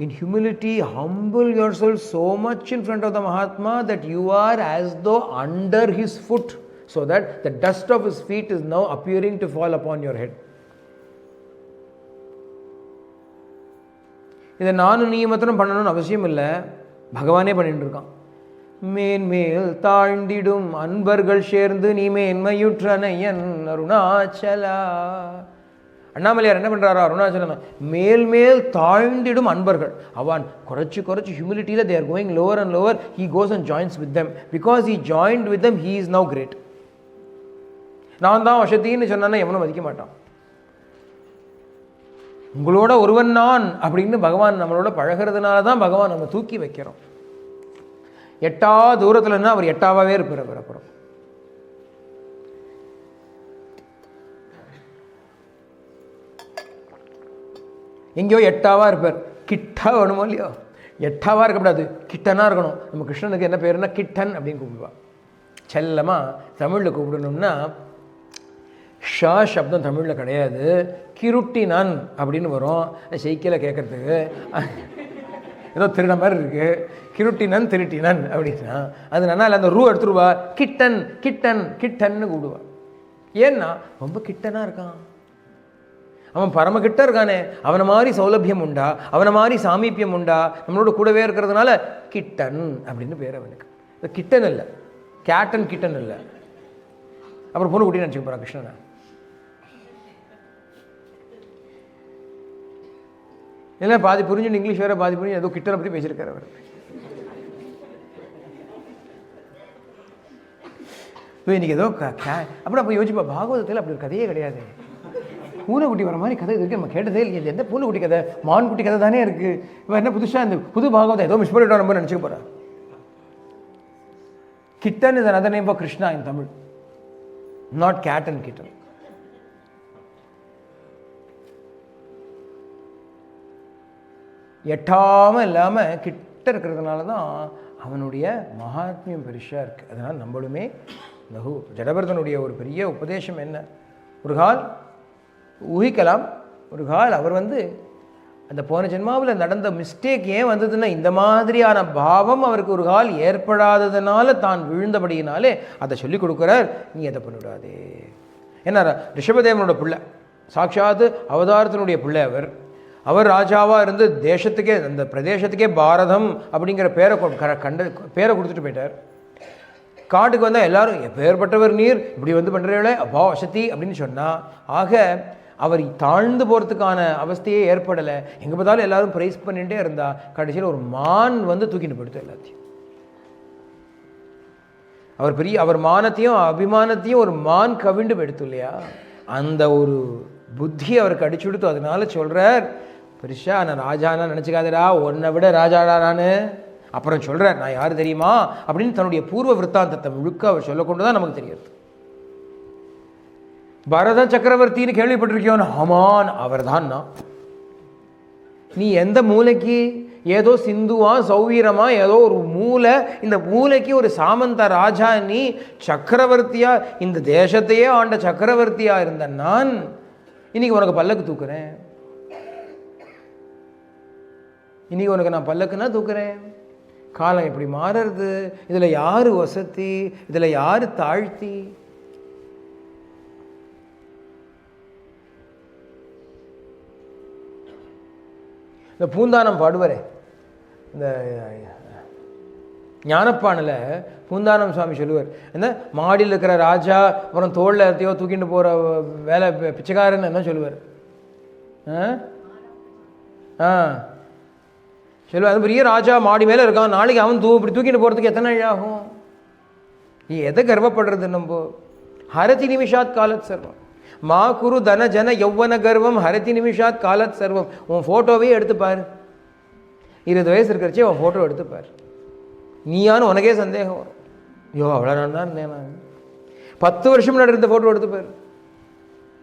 In humility, humble yourself so much in front of the Mahatma that you are as though under his foot, so that the dust of his feet is now appearing to fall upon your head. இதை நானும் நீ மாத்திரம் பண்ணணும்னு அவசியம் இல்லை, பகவானே பண்ணிட்டு இருக்கான். மேன்மேல் தாழ்ந்திடும் அன்பர்கள் சேர்ந்து நீ மேன்மையுற்றனையன் அருணாச்சலா. அண்ணாமலையார் என்ன பண்ணுறாரா அருணாச்சலன், மேல் மேல் தாழ்ந்திடும் அன்பர்கள். அவன் குறைச்சி குறைச்சி ஹியூமிலிட்டியில் they are going lower and lower. He goes and joins with them. Because he joined with them, he is now great. நான் தான் வசத்தின்னு சொன்னா எவனும் மதிக்க மாட்டான். உங்களோட ஒருவன் நான் அப்படின்னு பகவான் நம்மளோட பழகிறதுனால தான் பகவான் நம்ம தூக்கி வைக்கிறோம். எட்டா தூரத்துலன்னா அவர் எட்டாவே இருப்பார். அப்புறம் எங்கேயோ எட்டாவா இருப்பார். கிட்டா வேணுமோ இல்லையோ, எட்டாவா இருக்கக்கூடாது, கிட்டனா இருக்கணும். நம்ம கிருஷ்ணனுக்கு என்ன பேருன்னா கிட்டன் அப்படின்னு கூப்பிடுவா. செல்லமாக தமிழில் கூப்பிடணும்னா ஷா சப்தம் தமிழில் கிடையாது, கிருட்டினன் அப்படின்னு வரும். சைக்கிளில் கேட்குறதுக்கு ஏதோ திருட மாதிரி இருக்குது. கிருட்டினன் திருட்டினன் அப்படின்னா அது நல்லா இல்லை. அந்த ரூ எடுத்துருவா, கிட்டன் கிட்டன் கிட்டன்னு கூப்பிடுவா. ஏன்னா ரொம்ப கிட்டனாக இருக்கான், அவன் பரமகிட்ட இருக்கானே, அவனை மாதிரி சௌலபியம் உண்டா, அவனை மாதிரி சாமீபியம் உண்டா, நம்மளோட கூடவே இருக்கிறதுனால கிட்டன் அப்படின்னு பேர் அவனுக்கு. இது கிட்டன் இல்லை, கேட்டன் கிட்டன் இல்லை. அப்புறம் பொண்ணு குட்டின்னு நினச்சிக்க போகிறான் கிருஷ்ணனை. இல்லை பாதி புரிஞ்சுன்னு இங்கிலீஷ் வேறு, பாதி புரிஞ்சு ஏதோ கிட்டனை பற்றி பேசியிருக்காரு அவர். இன்னைக்கு ஏதோ அப்புறம் அப்போ யோசிப்பா, பாகவதத்தில் அப்படி ஒரு கதையே கிடையாது. பூனைக்குட்டி வர மாதிரி கதை இருக்குது, நம்ம கேட்டதே இல்லை. எந்த பூனைக்குட்டி கதை, மான்குட்டி கதை தானே இருக்குது. இப்போ என்ன புதுசாக இந்த புது பாகவதம் ஏதோ மிஸ் பண்ணிட்டோம் நம்ம நினச்சிக்க போகிறா. Kitten is another name for Krishna in Tamil, not cat and kitten. எட்டாமல் இல்லாமல் கிட்ட இருக்கிறதுனால தான் அவனுடைய மகாத்மியம் பெருசாக இருக்குது. அதனால் நம்மளுமே லகு ஜடபரதனுடைய ஒரு பெரிய உபதேசம் என்ன, ஒரு கால் ஊகிக்கலாம். ஒரு கால் அவர் அந்த போன ஜென்மாவில் நடந்த மிஸ்டேக் ஏன் வந்ததுன்னா இந்த மாதிரியான பாவம் அவருக்கு ஒரு கால் ஏற்படாததுனால தான் விழுந்தபடியினாலே அதை சொல்லிக் கொடுக்குறார். நீ அதை பண்ணிவிடாதே. ஏன்னா ரிஷபதேவனோட பிள்ளை, சாட்சாத் அவதாரத்தினுடைய பிள்ளை அவர் ராஜாவாக இருந்து தேசத்துக்கே, அந்த பிரதேசத்துக்கே பாரதம் அப்படிங்கிற பேரை கொடுத்துட்டு போயிட்டார். காட்டுக்கு வந்தால் எல்லாரும் எப்பேற்பட்டவர் நீர், இப்படி பண்ணுறீங்களே அப்பா வசதி அப்படின்னு சொன்னால், ஆக அவர் தாழ்ந்து போகிறதுக்கான அவஸ்தையே ஏற்படலை. எங்கே பார்த்தாலும் எல்லாரும் ப்ரைஸ் பண்ணிகிட்டே இருந்தா கடைசியில் ஒரு மான் தூக்கிட்டு போயிடுத்து எல்லாத்தையும். அவர் மானத்தையும் அபிமானத்தையும் ஒரு மான் கவிண்டு போயிடுத்து இல்லையா. அந்த ஒரு புத்தி அவருக்கு அடிச்சு கொடுத்து. அதனால சொல்கிறார், பெருசா நான் ராஜானா நினச்சிக்காதடா, உன்னை விட ராஜாடா நான். அப்புறம் சொல்கிறார், நான் யார் தெரியுமா அப்படின்னு தன்னுடைய பூர்வ விற்த்தாந்தத்தை முழுக்க அவர் சொல்லக்கொண்டு தான் நமக்கு தெரியுது. பரத சக்கரவர்த்தின்னு கேள்விப்பட்டிருக்கியோன்னு, ஆமான் அவர் தான். நீ எந்த மூலைக்கு, ஏதோ சிந்துவா சௌவீரமா ஏதோ ஒரு மூலை, இந்த மூலைக்கு ஒரு சாமந்த ராஜா, நீ சக்கரவர்த்தியா இந்த தேசத்தையே ஆண்ட சக்கரவர்த்தியா இருந்த நான் இன்னைக்கு உனக்கு பல்லக்கு தூக்குறேன். இன்னைக்கு உனக்கு நான் பல்லக்குன்னா தூக்குறேன். காலம் எப்படி மாறுறது, இதில் யாரு வசதி, இதில் யாரு தாழ்த்தி. இந்த பூந்தானம் பாடுவாரே, இந்த ஞானப்பானில் பூந்தானம் சுவாமி சொல்லுவார், என்ன மாடியில் இருக்கிற ராஜா அப்புறம் தோளில் இடத்தையோ தூக்கிட்டு போகிற வேலை பிச்சைக்காரன்னு என்ன சொல்லுவார். சொல்லுவார், அது பெரிய ராஜா மாடி மேலே இருக்கான், நாளைக்கு அவன் இப்படி தூக்கிட்டு போகிறதுக்கு எத்தனை நாள் ஆகும். எதை கர்வப்படுறது நம்ம. ஹரதி நிமிஷாத் காலத் சர்வம் மா குரு தன ஜன யௌவன கர்வம் ஹரதி நிமிஷாத் காலத் சர்வம். உன் ஃபோட்டோவே எடுத்துப்பார், 20 வயசு இருக்கிறச்சே உன் ஃபோட்டோ எடுத்துப்பார். நீயானு உனக்கே சந்தேகம் வரும், ஐயோ அவ்வளோ நான் தான் இருந்தேன், நான் 10 வருஷம் முன்னாடி இருந்த ஃபோட்டோ எடுத்துப்பார்.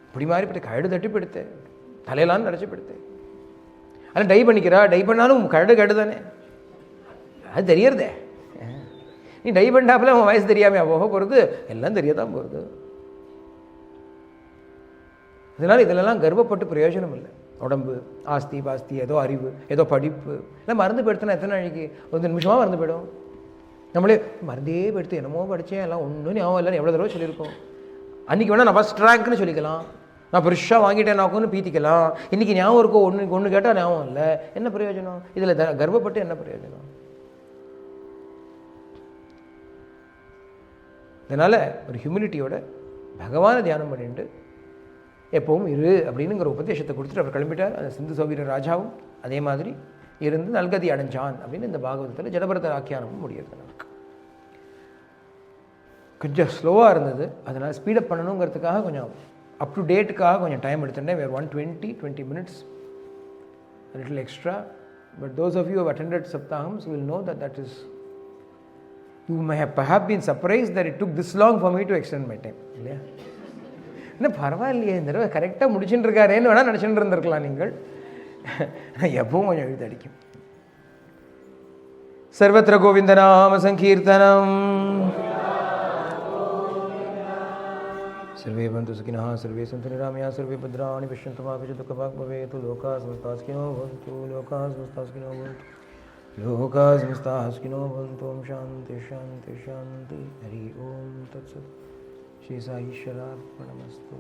இப்படி மாதிரி இப்படி கழுடு தட்டி படுத்தேன், தலையெல்லாம் நினச்சி படுத்தேன். அதில் டை பண்ணிக்கிறா, டை பண்ணாலும் கழுடு தானே, அது தெரியறதே. நீ டை பண்ணாப்புல உன் வயசு தெரியாமல் போக போகிறது, எல்லாம் தெரியதான் போகிறது. இதனால் இதிலெல்லாம் கர்வப்பட்டு பிரயோஜனம் இல்லை. உடம்பு, ஆஸ்தி பாஸ்தி, ஏதோ அறிவு, ஏதோ படிப்பு எல்லாம் மறந்து போயிடுத்துனா எத்தனை நாளைக்கு? ஒரு நிமிஷமாக மறந்து போயிடும். நம்மளே மறந்தே போயிடுத்து, என்னமோ படித்தேன், எல்லாம் ஒன்றும் ஞாபகம் இல்லைன்னு எவ்வளோ தடவை சொல்லியிருக்கோம். அன்றைக்கி வேணால் நான் ஃபஸ்ட் ரேங்க்னு சொல்லிக்கலாம், நான் பெருசாக வாங்கிட்டேன் நாக்குன்னு பீத்திக்கலாம். இன்றைக்கி ஞாபகம் இருக்கோ, ஒன்று கேட்டால் ஞாபகம் இல்லை, என்ன பிரயோஜனம்? இதில் கர்வப்பட்டு என்ன பிரயோஜனம்? இதனால் ஒரு ஹியூமிலிட்டியோட பகவானை தியானம் பண்ணிட்டு எப்பவும் இரு அப்படின்னுங்கிற உபதேசத்தை கொடுத்துட்டு அவர் கிளம்பிட்டார். அந்த சிந்து சௌவீர ராஜாவும் அதே மாதிரி இருந்து நல்கதி அடைஞ்சான் அப்படின்னு இந்த பாகவதத்தில் ஜடபரத ஆக்கியானமும் முடியுது. நமக்கு கொஞ்சம் ஸ்லோவாக இருந்தது, அதனால் ஸ்பீடப் பண்ணணுங்கிறதுக்காக கொஞ்சம் அப் டு டேட்டுக்காக கொஞ்சம் டைம் எடுத்துட்டேன். வேறு 120 minutes a little extra, but those of you who have attended Saptahams will know that is, you may have perhaps been surprised that it took this long for me to extend my time. இல்லையா? என்ன பரவாயில்லையே, இந்த தடவை கரெக்டாக முடிச்சுட்டு இருக்காரேன்னு வேணால் நினச்சிட்டு இருந்திருக்கலாம் நீங்கள். எப்பவும் கொஞ்சம் எழுதி அடிக்கும். சர்வத்திர கோவிந்தநாம சங்கீர்த்தனம். सर्वे बन्तु सुखिनः, सर्वे सन्तु निरामयाः, सर्वे भद्राणि पश्यन्तु मा कश्चित् दुःखभाग् भवेत्. लोकाः समस्ताः सुखिनो भवन्तु, लोकाः समस्ताः सुखिनो भवन्तु, लोकाः समस्ताः सुखिनो भवन्तु. ओम शान्ति शान्ति शान्ति. हरि ओम तत्सत्. श्री साईश्वरार्पणमस्तु.